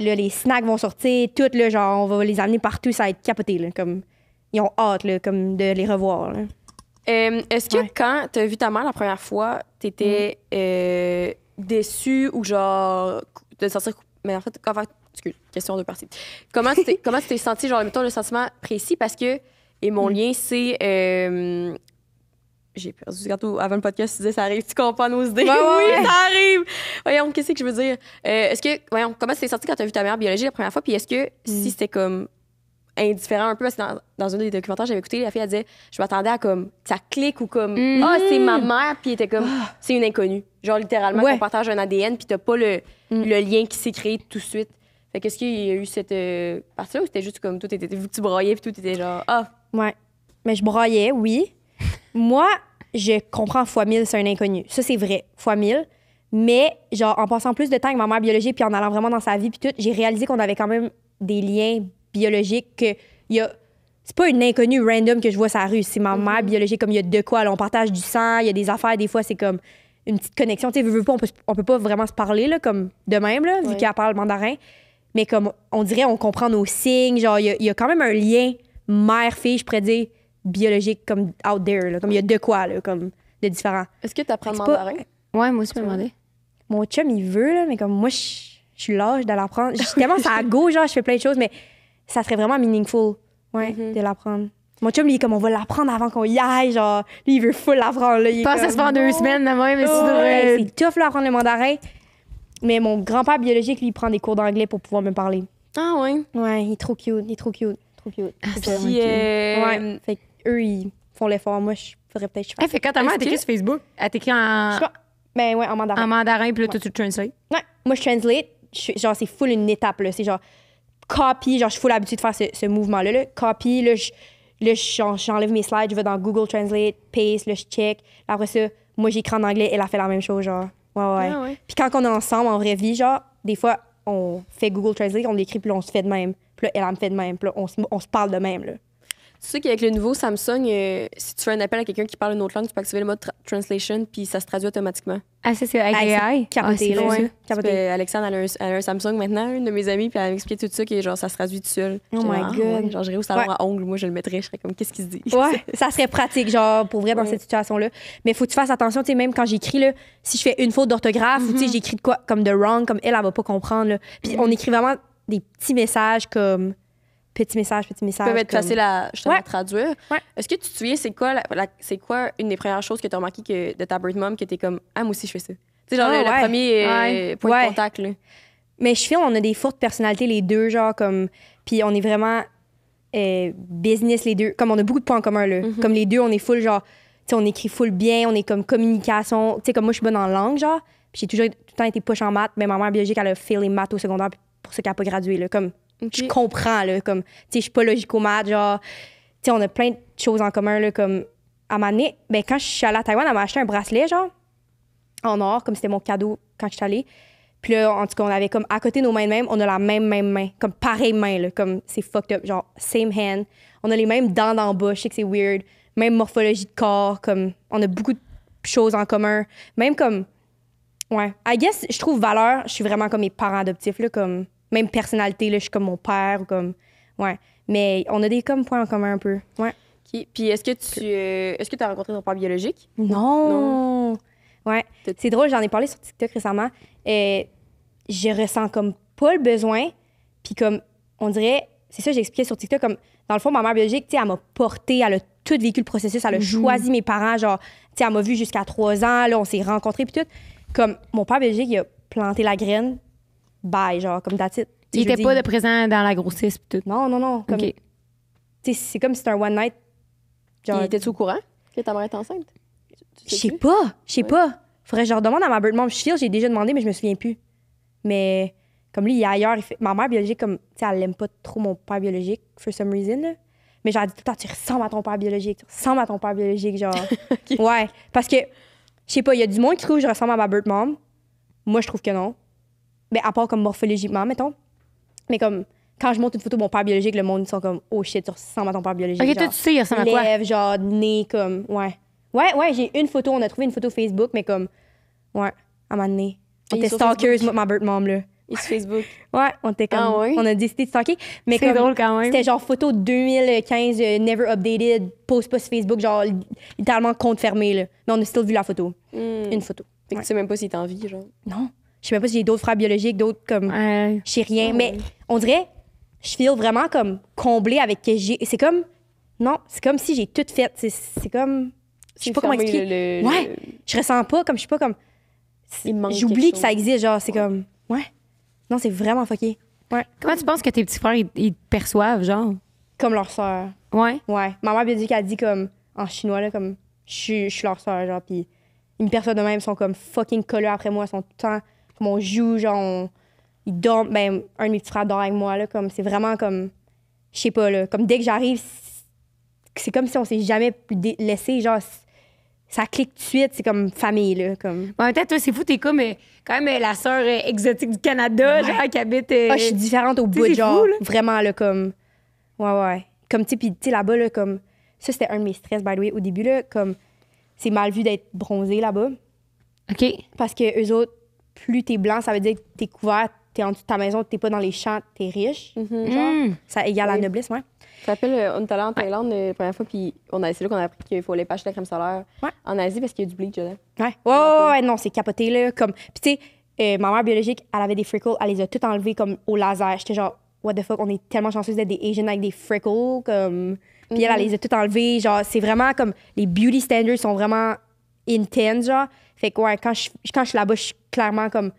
là, les snacks vont sortir, tout, là, genre, on va les amener partout, ça va être capoté, là, comme, ils ont hâte, là, comme, de les revoir, là. est-ce que quand t'as vu ta mère la première fois, t'étais déçue ou genre de sentir. Mais en fait, excuse, question en 2 parties. Comment tu t'es senti, genre, mettons, le sentiment précis? Parce que, et mon lien, c'est. J'ai perdu quand avant le podcast, tu disais ça arrive, tu comprends nos idées. Ouais, ouais. Oui, ça arrive! Voyons, qu'est-ce que je veux dire? Comment tu t'es senti quand t'as vu ta mère biologique la première fois? Puis est-ce que si c'était comme indifférent un peu, parce que dans un des documentaires que j'avais écouté, la fille elle disait, je m'attendais à comme ça clique ou comme c'est ma mère, puis elle était comme c'est une inconnue, genre littéralement Ouais. qu'on partage un ADN puis t'as pas le lien qui s'est créé tout de suite. Fait qu'est-ce qu'il y a eu cette partie-là ou c'était juste comme tout était vu que tu broyais puis tout était genre Ouais. Mais je broyais, oui. Moi, je comprends fois 1000, c'est un inconnu. Ça, c'est vrai, fois 1000. Mais, genre, en passant plus de temps avec ma mère biologique puis en allant vraiment dans sa vie puis tout, j'ai réalisé qu'on avait quand même des liens biologiques que c'est pas une inconnue random que je vois sur la rue. C'est ma mère biologique, comme il y a de quoi. Là, on partage du sang, il y a des affaires, des fois, c'est comme une petite connexion. Tu sais, veux pas, on peut pas vraiment se parler, là, comme de même, là, vu qu'elle parle mandarin. Mais comme, on dirait, on comprend nos signes. Genre, il y a quand même un lien mère-fille, je pourrais dire, biologique, comme out there, là. Comme il y a de quoi, là, comme de différent. est-ce que t'apprends le C'est pas- mandarin? Ouais, moi aussi, je me demandais. Mon chum, il veut, là, mais comme moi, je suis l'âge de l'apprendre. Tellement ça à go, genre, je fais plein de choses, mais ça serait vraiment meaningful, de l'apprendre. Mon chum, il est comme, on va l'apprendre avant qu'on y aille. Genre, lui, il veut full l'apprendre. Là. Je pense que ça se fait en 2 semaines, de même, mais Ouais, c'est c'est tough, là, apprendre le mandarin. Mais mon grand-père biologique, lui, il prend des cours d'anglais pour pouvoir me parler. Ah, ouais. Ouais, il est trop cute. Il est trop cute. Trop cute. Puis, Ouais. Fait qu'eux, ils font l'effort. Moi, je ferais peut-être. Hey, fait quand ta mère elle t'écrit sur Facebook, elle t'écrit Je sais pas. Ben ouais, en mandarin. en mandarin, puis là, toi, tu translate. Ouais. Moi, je translate. Genre, c'est full une étape, là. C'est genre copy. Genre, je suis full habituée de faire ce mouvement-là. Là. Copy, là, j'enlève mes slides, je vais dans Google Translate, paste, là, je check. Après ça, moi, j'écris en anglais, elle a fait la même chose, genre. Ouais. Ah ouais. Puis quand on est ensemble, en vraie vie, genre, des fois, on fait Google Translate, on l'écrit, puis là, on se fait de même. Puis là, elle me fait de même. Puis là, on se parle de même, là. Tu sais qu'avec le nouveau Samsung, si tu fais un appel à quelqu'un qui parle une autre langue, tu peux activer le mode translation, puis ça se traduit automatiquement. Ah, ça, c'est avec Hey, AI? capoté, là, vrai, ouais. ça. Capoté. Alexandre, elle a un Samsung maintenant, une de mes amies, puis elle m'expliquait tout ça, que genre, ça se traduit tout seul. Oh J'étais my genre, God. ouais. Genre, j'irais au salon Ouais. à ongles, moi, je le mettrais, je serais comme, qu'est-ce qu'il se dit? Ouais, ça serait pratique, genre, pour vrai, dans Ouais. cette situation-là. Mais faut que tu fasses attention, tu sais, même quand j'écris, là, si je fais une faute d'orthographe ou, tu sais, j'écris de quoi, comme de wrong, comme elle va pas comprendre, là. Puis on écrit vraiment des petits messages comme petits messages. Ils peuvent être comme- faciles à, justement, Ouais. à traduire. Ouais. Est-ce que tu te souviens, c'est quoi une des premières choses que tu as remarqué de ta bird mom que t'es comme, ah, moi aussi, je fais ça? Tu sais, genre, Ah, le ouais. premier point Ouais. de contact, là. Mais je fais, on a des fortes personnalités, les deux, genre, comme. Puis on est vraiment business, les deux. Comme on a beaucoup de points en commun, là. Comme les deux, on est full, genre, tu sais, on écrit full bien, on est comme communication. Tu sais, comme moi, je suis bonne en langue, genre. Puis j'ai toujours tout le temps été push en maths. Mais ma mère biologique, elle a fait les maths au secondaire, puis pour ça qu'elle n'a pas gradué, là. Comme, Ok. je comprends, là. Comme, tu sais, je suis pas logico-maths, genre. Tu sais, on a plein de choses en commun, là. Comme, à un moment donné, ben, quand je suis allée à Taïwan, elle m'a acheté un bracelet, genre, en or, comme c'était mon cadeau quand je suis allée. Puis là, en tout cas, on avait comme à côté nos mains de même, on a la même main, comme pareille main, là, comme c'est fucked up, genre same hand. On a les mêmes dents d'en bas, je sais que c'est weird. Même morphologie de corps, comme on a beaucoup de choses en commun. Même comme, ouais, I guess, je trouve valeur, je suis vraiment comme mes parents adoptifs, là, comme, même personnalité, là, je suis comme mon père, ou comme, ouais. Mais on a des comme points en commun un peu, ouais. Ok. Puis est-ce que tu as rencontré ton père biologique? Non! Ouais. T'as- C'est drôle, j'en ai parlé sur TikTok récemment. Je ressens comme pas le besoin. Puis comme, on dirait, c'est ça que j'expliquais sur TikTok, comme, dans le fond, ma mère biologique, tu sais, elle m'a portée, elle a tout vécu le processus, elle a choisi mes parents, genre, tu sais, elle m'a vu jusqu'à 3 ans, là, on s'est rencontrés, puis tout. Comme, mon père biologique, il a planté la graine, bye, genre, comme that's it. Il Je veux était dire, pas de présent dans la grossesse pis tout. Non, comme, OK. tu sais, c'est comme si c'était un one night. Genre, Puis étais-tu au courant que ta mère est enceinte? Je sais pas. Faudrait que je redemande à ma bird mom. Je suis sûre, j'ai déjà demandé, mais je me souviens plus. Mais comme lui, il est ailleurs. Ma mère biologique, comme, tu sais, elle aime pas trop mon père biologique, for some reason. Là. Mais genre, elle dit tout le temps, tu ressembles à ton père biologique. Tu ressembles à ton père biologique, genre. Ouais. Parce que, je sais pas, il y a du monde qui trouve que je ressemble à ma bird mom. Moi, je trouve que non. Mais à part comme morphologiquement, mettons. Mais comme, quand je montre une photo de mon père biologique, le monde, ils sont comme, oh shit, tu ressembles à ton père biologique. OK, genre. toi, tu sais, il ressemble à quoi? Lèvres, genre, nez, comme, ouais. Ouais, j'ai une photo, on a trouvé une photo Facebook, mais comme, ouais, à un moment donné. On Il est était sur stalkers, Facebook? moi, ma bird mom, là. Et sur Facebook. Ouais, on était comme, Ah ouais? on a décidé de stalker. Mais C'est comme, drôle quand même. c'était genre photo 2015, never updated, post pas sur Facebook, genre, littéralement compte fermé, là. Mais on a still vu la photo. Une photo. Fait que Ouais. tu sais même pas s'il est en vie, genre. Non. Je sais même pas si j'ai d'autres frères biologiques, d'autres comme. Ouais. Je sais rien. Mais on dirait, je feel vraiment comme comblée avec que j'ai. C'est comme. Non, c'est comme si j'ai tout fait. C'est comme. Je sais pas comment fermé, expliquer. Ouais. Je ressens pas comme. Je suis pas comme. Il manque J'oublie quelque que ça chose. existe. Genre, c'est comme. Ouais. Non, c'est vraiment fucké. Ouais. Comment tu penses que tes petits frères, ils te perçoivent, genre? Comme leur sœur. Ouais. Ouais. Ma mère biologique a dit comme. En chinois, là, comme. Je suis leur sœur, genre. Puis ils me perçoivent de même. Ils sont comme fucking collés après moi. Ils sont tout le temps. Comme on joue, genre. Ils dorment. Ben, un de mes petits frères dort avec moi, là. Comme. C'est vraiment comme. Je sais pas, là. Comme dès que j'arrive, c'est comme si on s'est jamais laissé, genre. Ça clique tout de suite. C'est comme famille, là. Comme. En même temps, toi, c'est fou, t'es comme quand même la sœur exotique du Canada, genre, qui habite. Ah, je suis différente au tu sais, bout, c'est genre. fou, là. Vraiment, là, comme. Ouais. Comme, tu sais, puis, tu sais, là-bas, là, comme. Ça, c'était un de mes stress, by the way, au début, là. Comme, c'est mal vu d'être bronzé là-bas. OK. Parce que eux autres, plus t'es blanc, ça veut dire que t'es couvert, t'es en dessous de ta maison, t'es pas dans les champs, t'es riche. Genre. Ça égale la Oui. noblesse, ouais. Tu te rappelles, on est allé en Thaïlande la première fois, puis c'est là qu'on a appris qu'il faut aller pas acheter la crème solaire Ouais. en Asie parce qu'il y a du bleach dedans. Ouais, non, c'est capoté, là. Comme, puis tu sais, ma mère biologique, elle avait des freckles, elle les a toutes enlevées comme au laser. J'étais genre, what the fuck, on est tellement chanceux d'être des Asians avec des freckles, comme. Puis elle les a toutes enlevées. Genre, c'est vraiment comme... Les beauty standards sont vraiment intense, genre. Fait que, ouais, quand je suis là-bas, je suis clairement comme...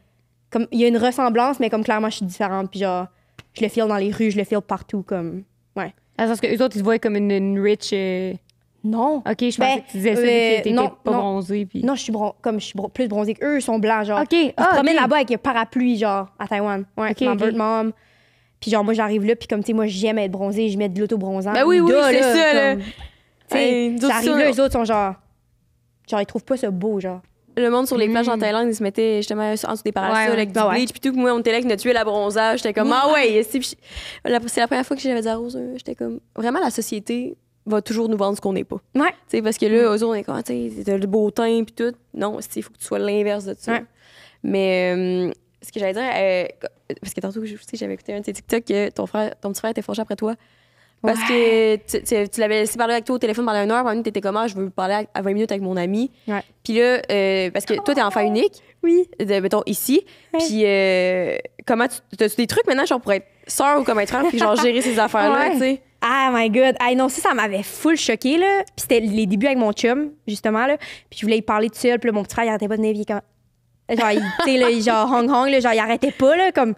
Il y a une ressemblance, mais comme clairement, je suis différente. Puis genre, je le feel dans les rues, je le feel partout, comme... Ouais. Parce que eux autres, ils te voient comme une rich... Non. OK, je pensais que tu disais ça, vu que t'étais pas bronzée. Puis... Non, je suis plus bronzée qu'eux, ils sont blancs, genre. OK. Ils se promènent là-bas avec un parapluie, genre, à Taïwan. Ouais, OK, ma bird mom. Puis genre, moi, j'arrive là, puis comme, tu sais, moi, j'aime être bronzée, je mets de l'auto-bronzant. Ben oui, c'est ça, là. Tu sais, j'arrive là, eux autres sont genre... Genre, ils trouvent pas ça beau, genre. Le monde sur les plages en Thaïlande, ils se mettaient justement en dessous des parasols avec du bleach. Puis tout, moi, on était là qui nous a tué la bronzage. J'étais comme, ah ouais, c'est la première fois que j'avais dit à Rose, j'étais comme, vraiment, la société va toujours nous vendre ce qu'on n'est pas. Ouais. Tu sais, parce que là, eux autres, on est comme, tu sais, t'as le beau teint, puis tout. Non, il faut que tu sois l'inverse de ça. Ouais. Mais ce que j'allais dire, parce que tantôt, j'avais écouté un de tes TikTok que ton petit frère était fâché après toi. Parce que tu l'avais laissé parler avec toi au téléphone pendant 1 heure, pendant tu étais comme, je veux parler à 20 minutes avec mon ami. Ouais. Puis là, parce que toi, t'es enfant unique. Oui. Mettons, ici. Ouais. Puis comment t'as-tu des trucs maintenant, genre, pour être sœur ou comme être frère, puis genre, gérer ces affaires-là, tu sais? Ah, my God. Ah, non, ça m'avait full choqué, là. Puis c'était les débuts avec mon chum, justement, là. Puis je voulais y parler tout seul. Puis là, mon petit frère, il arrêtait pas de naviguer quand... Genre, tu sais, là, genre, hong, là, genre, il arrêtait pas, là, comme...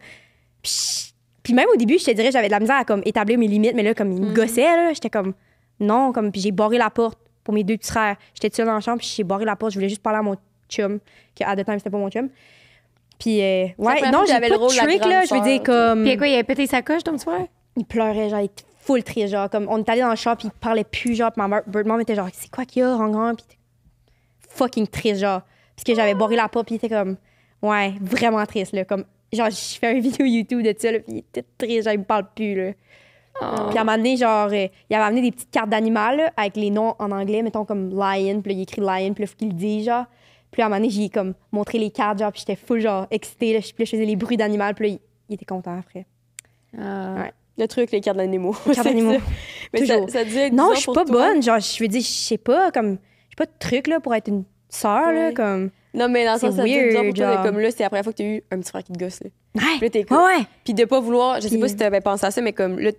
Puis même au début, je te dirais, j'avais de la misère à comme, établir mes limites, mais là, comme il me gossait, là, j'étais comme, non, comme, puis j'ai barré la porte pour mes 2 petits frères. J'étais seule dans la chambre, puis j'ai barré la porte, je voulais juste parler à mon chum, qui à the time, c'était pas mon chum. Puis, ouais, non, j'avais pas de trick, là, je veux dire, comme. Puis quoi, il avait pété sa coche, ton petit frère? Il pleurait, genre, il était full triste, genre, comme, on est allé dans le shop, puis il parlait plus, genre, puis ma bird mom était genre, c'est quoi qu'il y a, hong, puis fucking triste, genre. Parce que j'avais barré la porte, puis il était comme, ouais, vraiment triste, là, comme. Genre, je fais une vidéo YouTube de ça, là, puis il était triste, genre, il me parle plus, là. Puis à un moment donné, genre, il avait amené des petites cartes d'animal, là, avec les noms en anglais, mettons comme lion, puis là, il écrit lion, puis là, faut qu'il le dise, genre. Puis à un moment donné, j'ai comme montré les cartes, genre, puis j'étais full, genre, excitée, là, puis là, je faisais les bruits d'animal, puis là, il était content après. Ouais. Le truc, les cartes d'animaux. Les cartes d'animaux. Mais ça devait être non, je suis pas toi. bonne, genre, je veux dire, je sais pas, comme, j'ai pas de truc, là, pour être une sœur, là, comme. Non, mais dans le sens, ça devait être bizarre pour toi, genre. comme là, c'est la première fois que t'as eu un petit frère qui te gosse, là. Ouais. Puis là, t'es comme. Ouais. Puis de pas vouloir, je sais pas si t'avais pensé à ça, mais comme là,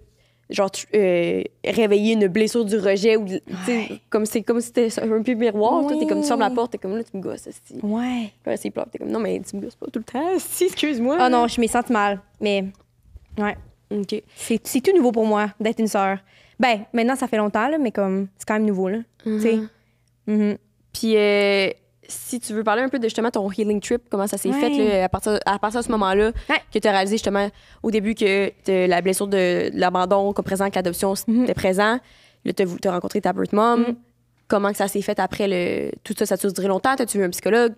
genre, réveiller une blessure du rejet ou, tu sais, comme c'est comme si c'était un peu miroir, toi, t'es comme, tu fermes la porte, t'es comme là, tu me gosses, esti. Ouais. Puis là, c'est plate, t'es comme, non, mais tu me gosses pas tout le temps, si, excuse-moi. Ah non, je m'ai senti mal, mais. Ouais. OK. C'est tout nouveau pour moi d'être une sœur. Ben, maintenant, ça fait longtemps, là, mais comme, c'est quand même nouveau, là. Tu sais. Puis, si tu veux parler un peu de justement ton healing trip, comment ça s'est fait là, à partir de ce moment-là, que tu as réalisé justement au début que la blessure de l'abandon comme présent, que l'adoption c'était présent. Là, tu as rencontré ta birth mom. Comment que ça s'est fait après tout ça? Ça a duré longtemps? T'as-tu vu un psychologue?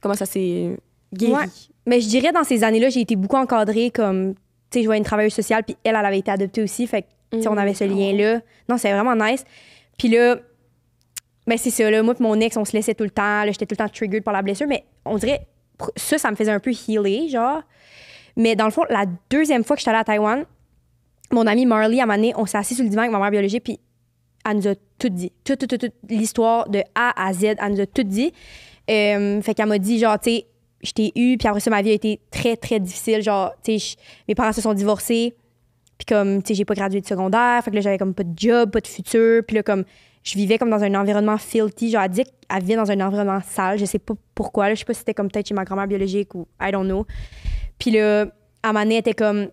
Comment ça s'est guéri? Ouais. Mais je dirais, dans ces années-là, j'ai été beaucoup encadrée comme, tu sais, je voyais une travailleuse sociale, puis elle avait été adoptée aussi. Fait que, tu sais, on avait ce lien-là. Non, c'est vraiment nice. Puis là, ben c'est ça, là, moi et mon ex, on se laissait tout le temps. Là, j'étais tout le temps triggered par la blessure, mais on dirait, ça me faisait un peu healer, genre. Mais dans le fond, la deuxième fois que j'étais allée à Taïwan, mon amie Marley, à un moment donné, on s'est assis sur le divan avec ma mère biologique, puis elle nous a tout dit. Toute l'histoire de A à Z, elle nous a tout dit. Fait qu'elle m'a dit, genre, tu sais, je t'ai eu, puis après ça, ma vie a été très, très difficile. Genre, tu sais, mes parents se sont divorcés, puis comme, tu sais, j'ai pas gradué de secondaire, fait que là, j'avais comme pas de job, pas de futur, puis là, comme, je vivais comme dans un environnement filthy. Genre, elle dit qu'elle vivait dans un environnement sale. Je sais pas pourquoi. Là. Je sais pas si c'était comme peut-être chez ma grand-mère biologique ou I don't know. Puis là, à un moment donné, elle était comme...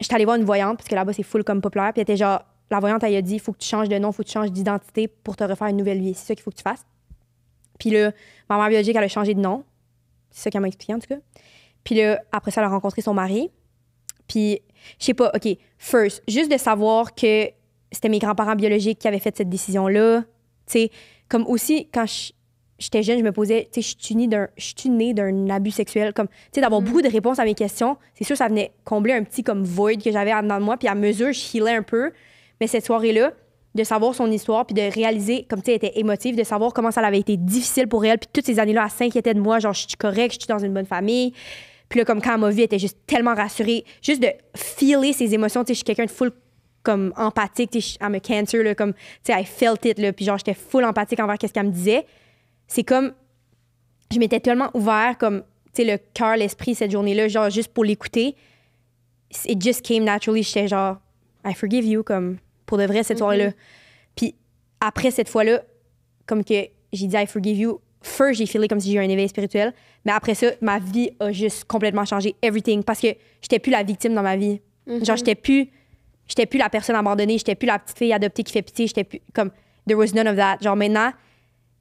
J'étais allée voir une voyante, parce que là-bas, c'est full comme populaire. Puis elle était genre... La voyante, elle a dit, il faut que tu changes de nom, il faut que tu changes d'identité pour te refaire une nouvelle vie. C'est ça qu'il faut que tu fasses. Puis là, ma mère biologique, elle a changé de nom. C'est ça qu'elle m'a expliqué, en tout cas. Puis là, après ça, elle a rencontré son mari. Puis, je sais pas, OK, first, juste de savoir que c'était mes grands-parents biologiques qui avaient fait cette décision-là. Tu sais, comme aussi, quand j'étais jeune, je me posais, tu sais, je suis née d'un abus sexuel. Comme, tu sais, d'avoir beaucoup de réponses à mes questions, c'est sûr, ça venait combler un petit comme void que j'avais en dedans de moi. Puis à mesure, je healais un peu. Mais cette soirée-là, de savoir son histoire, puis de réaliser, comme tu sais, elle était émotive, de savoir comment ça avait été difficile pour elle. Puis toutes ces années-là, elle s'inquiétait de moi, genre, je suis correcte, je suis dans une bonne famille. Puis là, comme quand elle m'a vue, elle était juste tellement rassurée. Juste de feeler ses émotions, tu sais, je suis quelqu'un de full comme empathique, tu sais, I'm a cancer, là, comme, tu sais, I felt it, là, puis genre, j'étais full empathique envers qu'est-ce qu'elle me disait. C'est comme, je m'étais tellement ouvert, comme, tu sais, le cœur, l'esprit, cette journée-là, genre, juste pour l'écouter. It just came naturally, j'étais genre, I forgive you, comme, pour de vrai, cette soirée-là. Puis après cette fois-là, comme que j'ai dit « I forgive you », first, j'ai feelé comme si j'ai eu un éveil spirituel. Mais après ça, ma vie a juste complètement changé. Everything. Parce que j'étais plus la victime dans ma vie. Genre, j'étais plus la personne abandonnée. J'étais plus la petite fille adoptée qui fait pitié. J'étais plus comme... There was none of that. Genre, maintenant,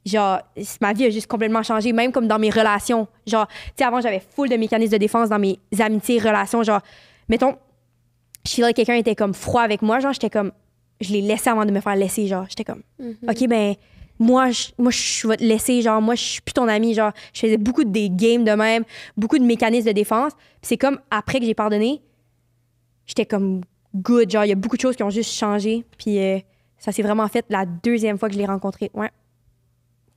genre, ma vie a juste complètement changé. Même comme dans mes relations. Genre, tu sais, avant, j'avais full de mécanismes de défense dans mes amitiés, relations. Genre, mettons, je filais que quelqu'un était comme froid avec moi. Genre, j'étais comme... Je l'ai laissé avant de me faire laisser. Genre, j'étais comme... OK, ben... Moi, je vais te laisser, genre, moi, je suis plus ton ami, genre, je faisais beaucoup des games de même, beaucoup de mécanismes de défense. Puis c'est comme, après que j'ai pardonné, j'étais comme good, genre, il y a beaucoup de choses qui ont juste changé. Puis ça s'est vraiment fait la deuxième fois que je l'ai rencontré, ouais.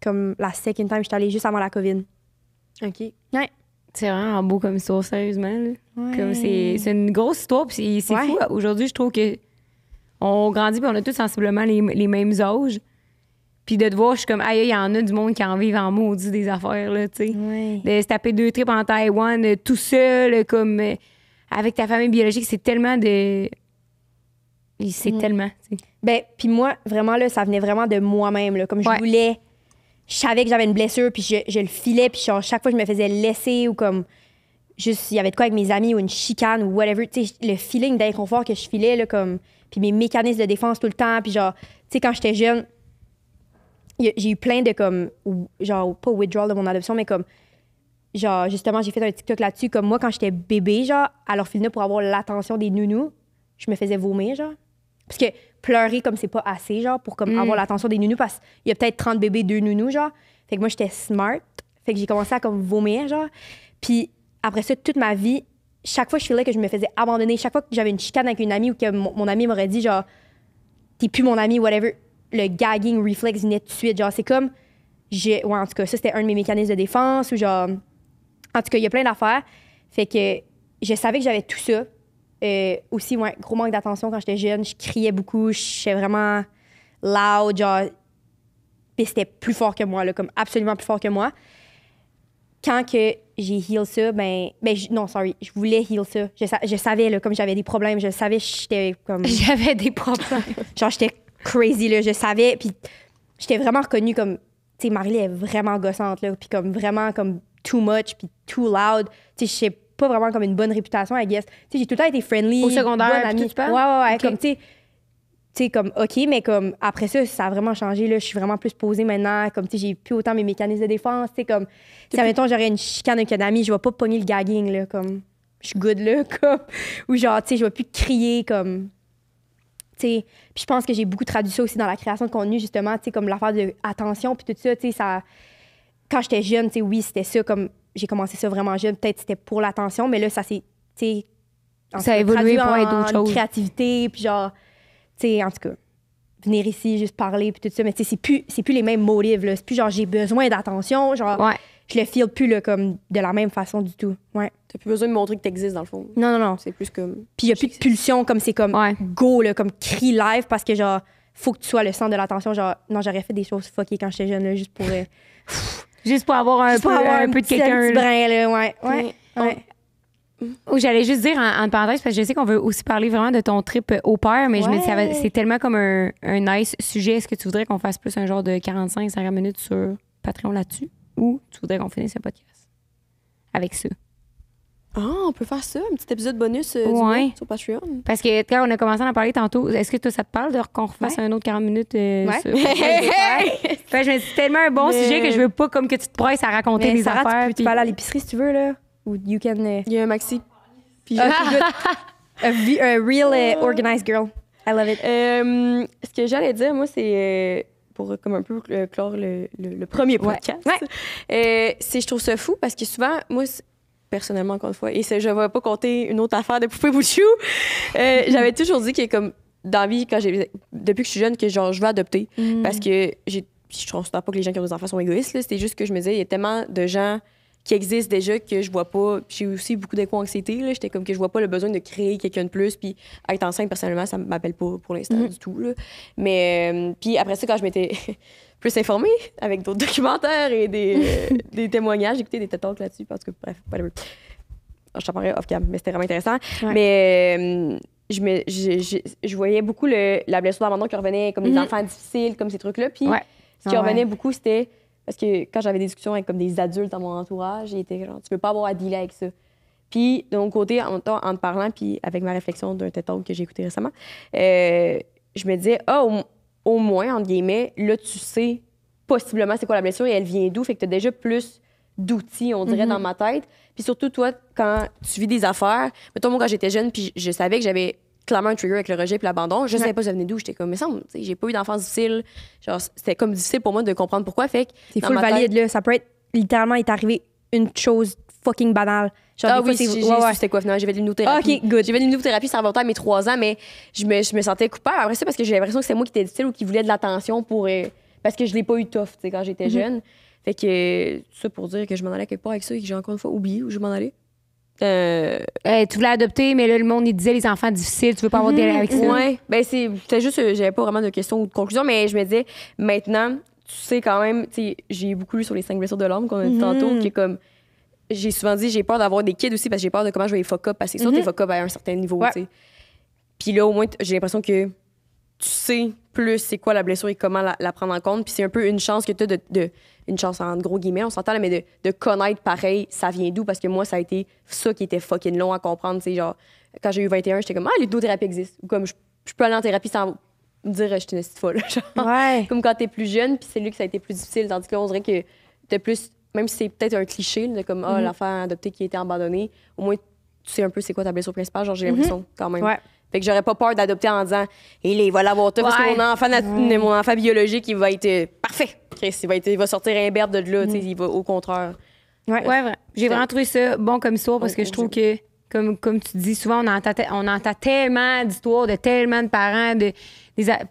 Comme la second time, j'étais allée juste avant la COVID. OK. Ouais. C'est vraiment beau comme histoire, sérieusement. Là. Ouais. Comme c'est une grosse histoire, puis c'est fou. Aujourd'hui, je trouve que on grandit, puis on a tous sensiblement les mêmes âges. Puis de te voir, je suis comme, aïe, il y en a du monde qui en vivent en maudit des affaires, là, tu sais. Ouais. De se taper 2 trips en Taïwan, tout seul, comme avec ta famille biologique, c'est tellement de. C'est tellement, tu sais. Ben, puis moi, vraiment, là, ça venait vraiment de moi-même, là. Comme je voulais. Je savais que j'avais une blessure, puis je le filais, puis genre, chaque fois, je me faisais laisser ou comme. Juste, il y avait de quoi avec mes amis ou une chicane ou whatever. Tu sais, le feeling d'inconfort que je filais, là, comme. Puis mes mécanismes de défense tout le temps, puis genre, tu sais, quand j'étais jeune. J'ai eu plein de comme, genre, pas withdrawal de mon adoption, mais comme, genre, justement, j'ai fait un TikTok là-dessus. Comme moi, quand j'étais bébé, genre, à l'orphelinat pour avoir l'attention des nounous, je me faisais vomir, genre. Parce que pleurer comme c'est pas assez, genre, pour comme avoir l'attention des nounous, parce qu'il y a peut-être 30 bébés, 2 nounous, genre. Fait que moi, j'étais smart. Fait que j'ai commencé à comme vomir, genre. Puis après ça, toute ma vie, chaque fois que je filais que je me faisais abandonner, chaque fois que j'avais une chicane avec une amie ou que mon ami m'aurait dit, genre, t'es plus mon ami, whatever. Le gagging reflex venait tout de suite. Genre, c'est comme... Ouais, en tout cas, ça, c'était un de mes mécanismes de défense ou genre... En tout cas, il y a plein d'affaires. Fait que je savais que j'avais tout ça. Aussi, ouais, gros manque d'attention quand j'étais jeune. Je criais beaucoup. J'étais vraiment loud, genre... Puis c'était plus fort que moi, là, comme absolument plus fort que moi. Quand que j'ai heal ça, non, sorry, je voulais heal ça. Je savais, là, comme j'avais des problèmes. Je savais que j'étais comme... J'avais des problèmes. Genre, j'étais crazy, là, je savais. Puis j'étais vraiment reconnue comme, tu sais, Marie est vraiment gossante, là. Puis comme vraiment comme too much, puis too loud. Tu sais, je sais pas vraiment comme une bonne réputation, I guess. Tu sais, j'ai tout le temps été friendly. Au secondaire, bonne amie. tu penses? Ouais. Okay. Comme, tu sais, comme, OK, mais comme, après ça, ça a vraiment changé, là. Je suis vraiment plus posée maintenant. Comme, tu sais, j'ai plus autant mes mécanismes de défense. Tu sais, comme, si, admettons, j'aurais une chicane avec un ami, je vais pas pogner le gagging, là. Comme, je suis good, là. Comme, ou genre, tu sais, je vais plus crier, comme. Puis je pense que j'ai beaucoup traduit ça aussi dans la création de contenu, justement, comme l'affaire de attention, puis tout ça, ça... Quand j'étais jeune, oui, c'était ça, comme j'ai commencé ça vraiment jeune, peut-être c'était pour l'attention, mais là, ça s'est, ça a évolué pour être d'autres choses. Créativité, puis genre, en tout cas, venir ici, juste parler, puis tout ça, mais c'est plus les mêmes motifs, là. C'est plus genre, j'ai besoin d'attention, genre, je le feel plus, là, comme de la même façon du tout, ouais. T'as plus besoin de montrer que t'existes, dans le fond. Non. C'est plus comme... Puis il y a plus de pulsion, comme c'est comme go, là, comme cri live, parce que genre, faut que tu sois le centre de l'attention. Genre, non, j'aurais fait des choses fuckées quand j'étais jeune, là, juste pour... juste pour avoir un peu de quelqu'un. Un petit brin, là, ouais. J'allais juste dire en parenthèse, parce que je sais qu'on veut aussi parler vraiment de ton trip au pair, mais je me dis, c'est tellement comme un nice sujet. Est-ce que tu voudrais qu'on fasse plus un genre de 45-50 minutes sur Patreon là-dessus? Ou tu voudrais qu'on finisse le podcast avec ça? Ah, on peut faire ça, un petit épisode bonus du mois sur Patreon. Parce que quand on a commencé à en parler tantôt, est-ce que toi, ça te parle de qu'on refasse un autre 40 minutes sur je me dis, c'est tellement un bon sujet que je veux pas comme que tu te presses à raconter les affaires. Tu peux aller à l'épicerie si tu veux, là. Ou you can... Il y a un maxi. Puis a real organized girl. I love it. Ce que j'allais dire, moi, c'est... pour comme un peu clore le premier podcast. Je trouve ça fou parce que souvent, moi... personnellement, encore une fois, et je ne vais pas compter une autre affaire de poupée bouchou. J'avais toujours dit que, comme, dans la vie, depuis que je suis jeune, que genre, je veux adopter. Parce que je ne considère pas que les gens qui ont des enfants sont égoïstes. C'était juste que je me disais, il y a tellement de gens qui existent déjà que je vois pas. J'ai aussi beaucoup d'éco-anxiété. J'étais comme que je vois pas le besoin de créer quelqu'un de plus. Puis être enceinte, personnellement, ça ne m'appelle pas pour l'instant du tout. Là. Mais puis après ça, quand je m'étais plus informée avec d'autres documentaires et des témoignages, j'ai écouté des TED Talks là-dessus. Parce que, bref, whatever. Je t'en parlais off-cam, mais c'était vraiment intéressant. Mais je voyais beaucoup la blessure d'abandon qui revenait, comme les enfants difficiles, comme ces trucs-là. Puis ce qui revenait beaucoup, c'était parce que quand j'avais des discussions avec comme des adultes dans mon entourage, ils étaient genre, tu peux pas avoir à dealer avec ça. Puis de mon côté, en te parlant, puis avec ma réflexion d'un TED Talk que j'ai écouté récemment, je me disais, au moins, entre guillemets, là, tu sais possiblement c'est quoi la blessure et elle vient d'où. Fait que tu as déjà plus d'outils, on dirait, dans ma tête. Puis surtout, toi, quand tu vis des affaires, mettons, moi, quand j'étais jeune, puis je savais que j'avais clairement un trigger avec le rejet puis l'abandon, je savais pas ça venait d'où. J'étais comme, mais ça, j'ai pas eu d'enfance difficile. Genre, c'était comme difficile pour moi de comprendre pourquoi. Fait que c'est full valide, là. Ça peut être, littéralement, il est arrivé une chose fucking banale. Genre, oui, c'était quoi finalement? J'ai fait de l'immunothérapie. OK, good. J'ai fait de l'immunothérapie, ça remontait à mes 3 ans, mais je me sentais coupable après ça parce que j'ai l'impression que c'est moi qui étais difficile ou qui voulait de l'attention pour... parce que je l'ai pas eu tough, tu sais, quand j'étais jeune. Fait que ça pour dire que je m'en allais quelque part avec ça et que j'ai encore une fois oublié où je m'en allais. Tu voulais adopter, mais là, le monde, il disait les enfants difficiles, tu veux pas avoir des avec ça. Ouais, ben c'était juste, j'avais pas vraiment de questions ou de conclusions, mais je me disais, maintenant, tu sais quand même, tu sais, j'ai beaucoup lu sur les 5 blessures de l'âme qu'on a dit tantôt, qui est comme, j'ai souvent dit, j'ai peur d'avoir des kids aussi parce que j'ai peur de comment je vais les fuck up, parce que c'est sûr, t'es fuck up à un certain niveau, tu sais. Puis là, au moins, j'ai l'impression que tu sais plus c'est quoi la blessure et comment la prendre en compte. Puis c'est un peu une chance que tu as une chance en gros guillemets, on s'entend là, mais de connaître pareil, ça vient d'où? Parce que moi, ça a été ça qui était fucking long à comprendre. Tu sais, genre, quand j'ai eu 21, j'étais comme, l'hypnothérapie existe. Ou comme, je peux aller en thérapie sans me dire, je suis une petite folle. Genre, comme quand t'es plus jeune, puis c'est lui que ça a été plus difficile. Tandis que là, on dirait que t'as plus, même si c'est peut-être un cliché, de comme, l'enfant adopté qui a été abandonné, au moins, tu sais un peu c'est quoi ta blessure principale. Genre, j'ai l'impression quand même. Fait que j'aurais pas peur d'adopter en disant il va l'avoir tout parce que mon enfant biologique il va être parfait. Chris, il va sortir imberbe de là, tu sais, il va au contraire. Ouais. J'ai vraiment trouvé ça bon comme histoire parce que je trouve que comme tu dis souvent on entend tellement d'histoires de tellement de parents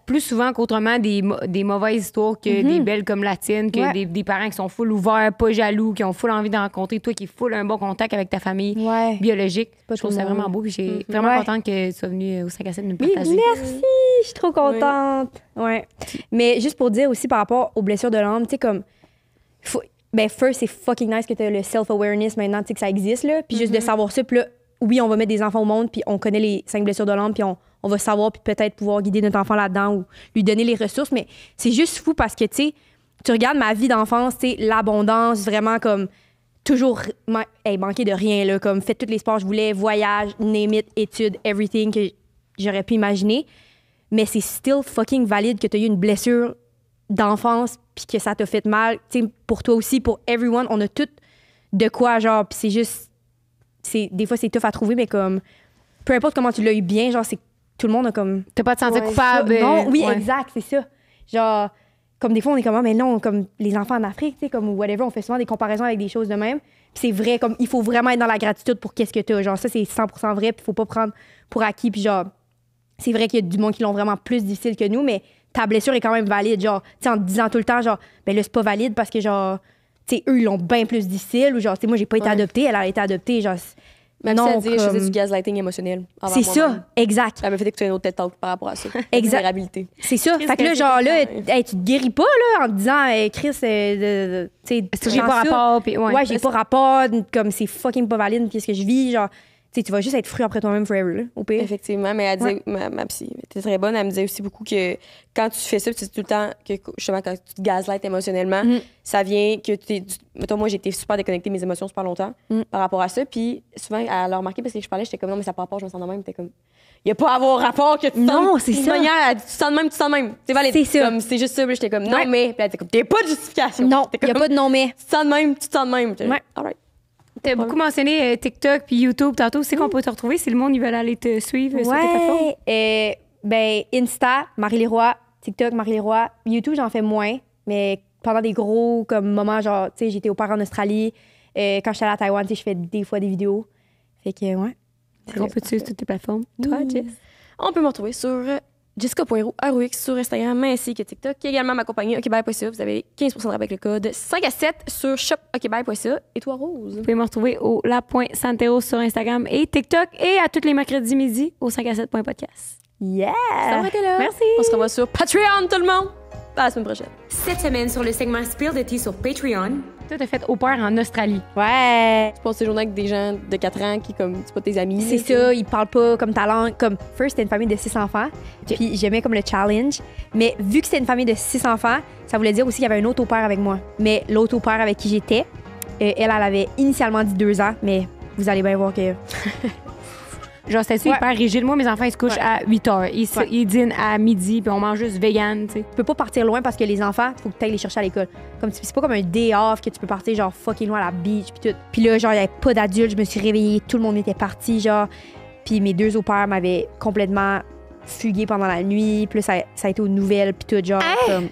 plus souvent qu'autrement des mauvaises histoires que des belles comme la tienne, que des parents qui sont full ouverts, pas jaloux, qui ont full envie de rencontrer toi, qui est full un bon contact avec ta famille biologique. Je trouve ça vraiment beau. Je suis vraiment contente que tu sois venue au 5 à 7 nous partager. Merci, je suis trop contente. Ouais. Mais juste pour dire aussi par rapport aux blessures de l'âme, tu sais, comme... first, c'est fucking nice que tu as le self-awareness maintenant, tu sais, que ça existe, là. Puis juste de savoir ça, puis là, oui, on va mettre des enfants au monde, puis on connaît les 5 blessures de l'âme, puis on va savoir, puis peut-être pouvoir guider notre enfant là-dedans ou lui donner les ressources. Mais c'est juste fou parce que, tu sais, tu regardes ma vie d'enfance, tu sais, l'abondance, vraiment comme toujours manquer de rien, là, comme fait tous les sports que je voulais, voyage, name it, études, everything que j'aurais pu imaginer. Mais c'est still fucking valide que tu as eu une blessure d'enfance, puis que ça t'a fait mal, tu sais, pour toi aussi, pour everyone. On a tout de quoi, genre, puis c'est juste... Des fois, c'est tough à trouver, mais comme... Peu importe comment tu l'as eu bien, genre, c'est tout le monde a comme... T'as pas de sentir coupable. Non, oui, exact, c'est ça. Genre, comme des fois, on est comme, mais non, comme les enfants en Afrique, tu sais, comme whatever, on fait souvent des comparaisons avec des choses de même. Puis c'est vrai, comme, il faut vraiment être dans la gratitude pour qu'est-ce que t'as. Genre, ça, c'est 100% vrai, puis faut pas prendre pour acquis. Puis genre, c'est vrai qu'il y a du monde qui l'ont vraiment plus difficile que nous, mais ta blessure est quand même valide. Genre, tu sais, en te disant tout le temps, genre, ben là, c'est pas valide parce que, genre, tu sais, eux, ils l'ont bien plus difficile. Ou genre, tu sais, moi, j'ai pas été adoptée, elle a été adoptée. Genre, même non, si elle dit, je faisais du gaslighting émotionnel. C'est ça, exact. Elle m'a fait écouter un autre TED Talk par rapport à ça. Exact. C'est ça. Fait que là, genre, là, tu te guéris pas, là, en te disant, Chris, tu sais, j'ai pas rapport. Puis, j'ai pas rapport, comme c'est fucking pas valide, qu'est-ce que je vis, genre. Tu sais, tu vas juste être fru après toi-même forever, là, au pire. Effectivement, mais elle disait, ma psy était très bonne, elle me disait aussi beaucoup que quand tu fais ça, c'est tout le temps que, justement, quand tu te gaslights émotionnellement, ça vient que mettons, moi, j'ai été super déconnectée de mes émotions super longtemps par rapport à ça, puis souvent, elle a remarqué parce que je parlais, j'étais comme, non, mais ça par rapport, je me sens de même, t'es comme, il y a pas à avoir rapport que tu non, c'est ça. Manière, elle dit, tu sens de même, tu sens de même. C'est valide. C'est ça. Comme, c'est juste ça, j'étais comme, non, mais, puis elle était comme, t'as pas de justification. Non, il y a pas de non, mais. Tu te sens de même, tu te sens de même. Ouais. All right. T'as beaucoup mentionné TikTok puis YouTube tantôt. C'est qu'on peut te retrouver si le monde ils veulent aller te suivre sur tes plateformes? Ben, Insta, Marie-Leroy, TikTok, Marie-Leroy. YouTube, j'en fais moins, mais pendant des gros comme moments, genre, tu sais, j'étais au parc en Australie. Quand j'étais allée à Taïwan, tu sais, je fais des fois des vidéos. Fait que, ouais. On peut te suivre sur toutes tes plateformes. Toi, Jess? On peut me retrouver sur Jessica.roux sur Instagram ainsi que TikTok. Également ma compagnie okbye.ca. Vous avez 15% de rabais avec le code 5 à 7 sur shopokbye.ca. Et toi, Rose? Vous pouvez me retrouver au la.santero sur Instagram et TikTok et à tous les mercredis midi au 5 à 7.podcast. Yeah! Ça va être là. Merci. On se revoit sur Patreon, tout le monde! À la semaine prochaine. Cette semaine, sur le segment Spill the Tea sur Patreon, Toi, t'as fait au pair en Australie. Ouais. Tu passes tes journées avec des gens de 4 ans qui, comme, c'est pas tes amis. C'est ça, ils parlent pas comme ta langue. Comme, first, c'était une famille de 6 enfants. Puis j'aimais comme le challenge. Mais vu que c'était une famille de 6 enfants, ça voulait dire aussi qu'il y avait un autre au pair avec moi. Mais l'autre au pair avec qui j'étais, elle avait initialement dit 2 ans, mais vous allez bien voir que. Genre, c'était hyper rigide. Moi, mes enfants, ils se couchent à 8 heures. Ils dînent à midi, puis on mange juste vegan, tu sais. Tu peux pas partir loin parce que les enfants, faut que tu ailles les chercher à l'école. Comme c'est pas comme un day off que tu peux partir genre fucking loin à la beach puis tout. Puis là, genre, il y avait pas d'adultes, je me suis réveillée, tout le monde était parti, genre. Puis mes 2 au-pairs m'avaient complètement fugué pendant la nuit. Puis là, ça a été aux nouvelles puis tout, genre. Comme...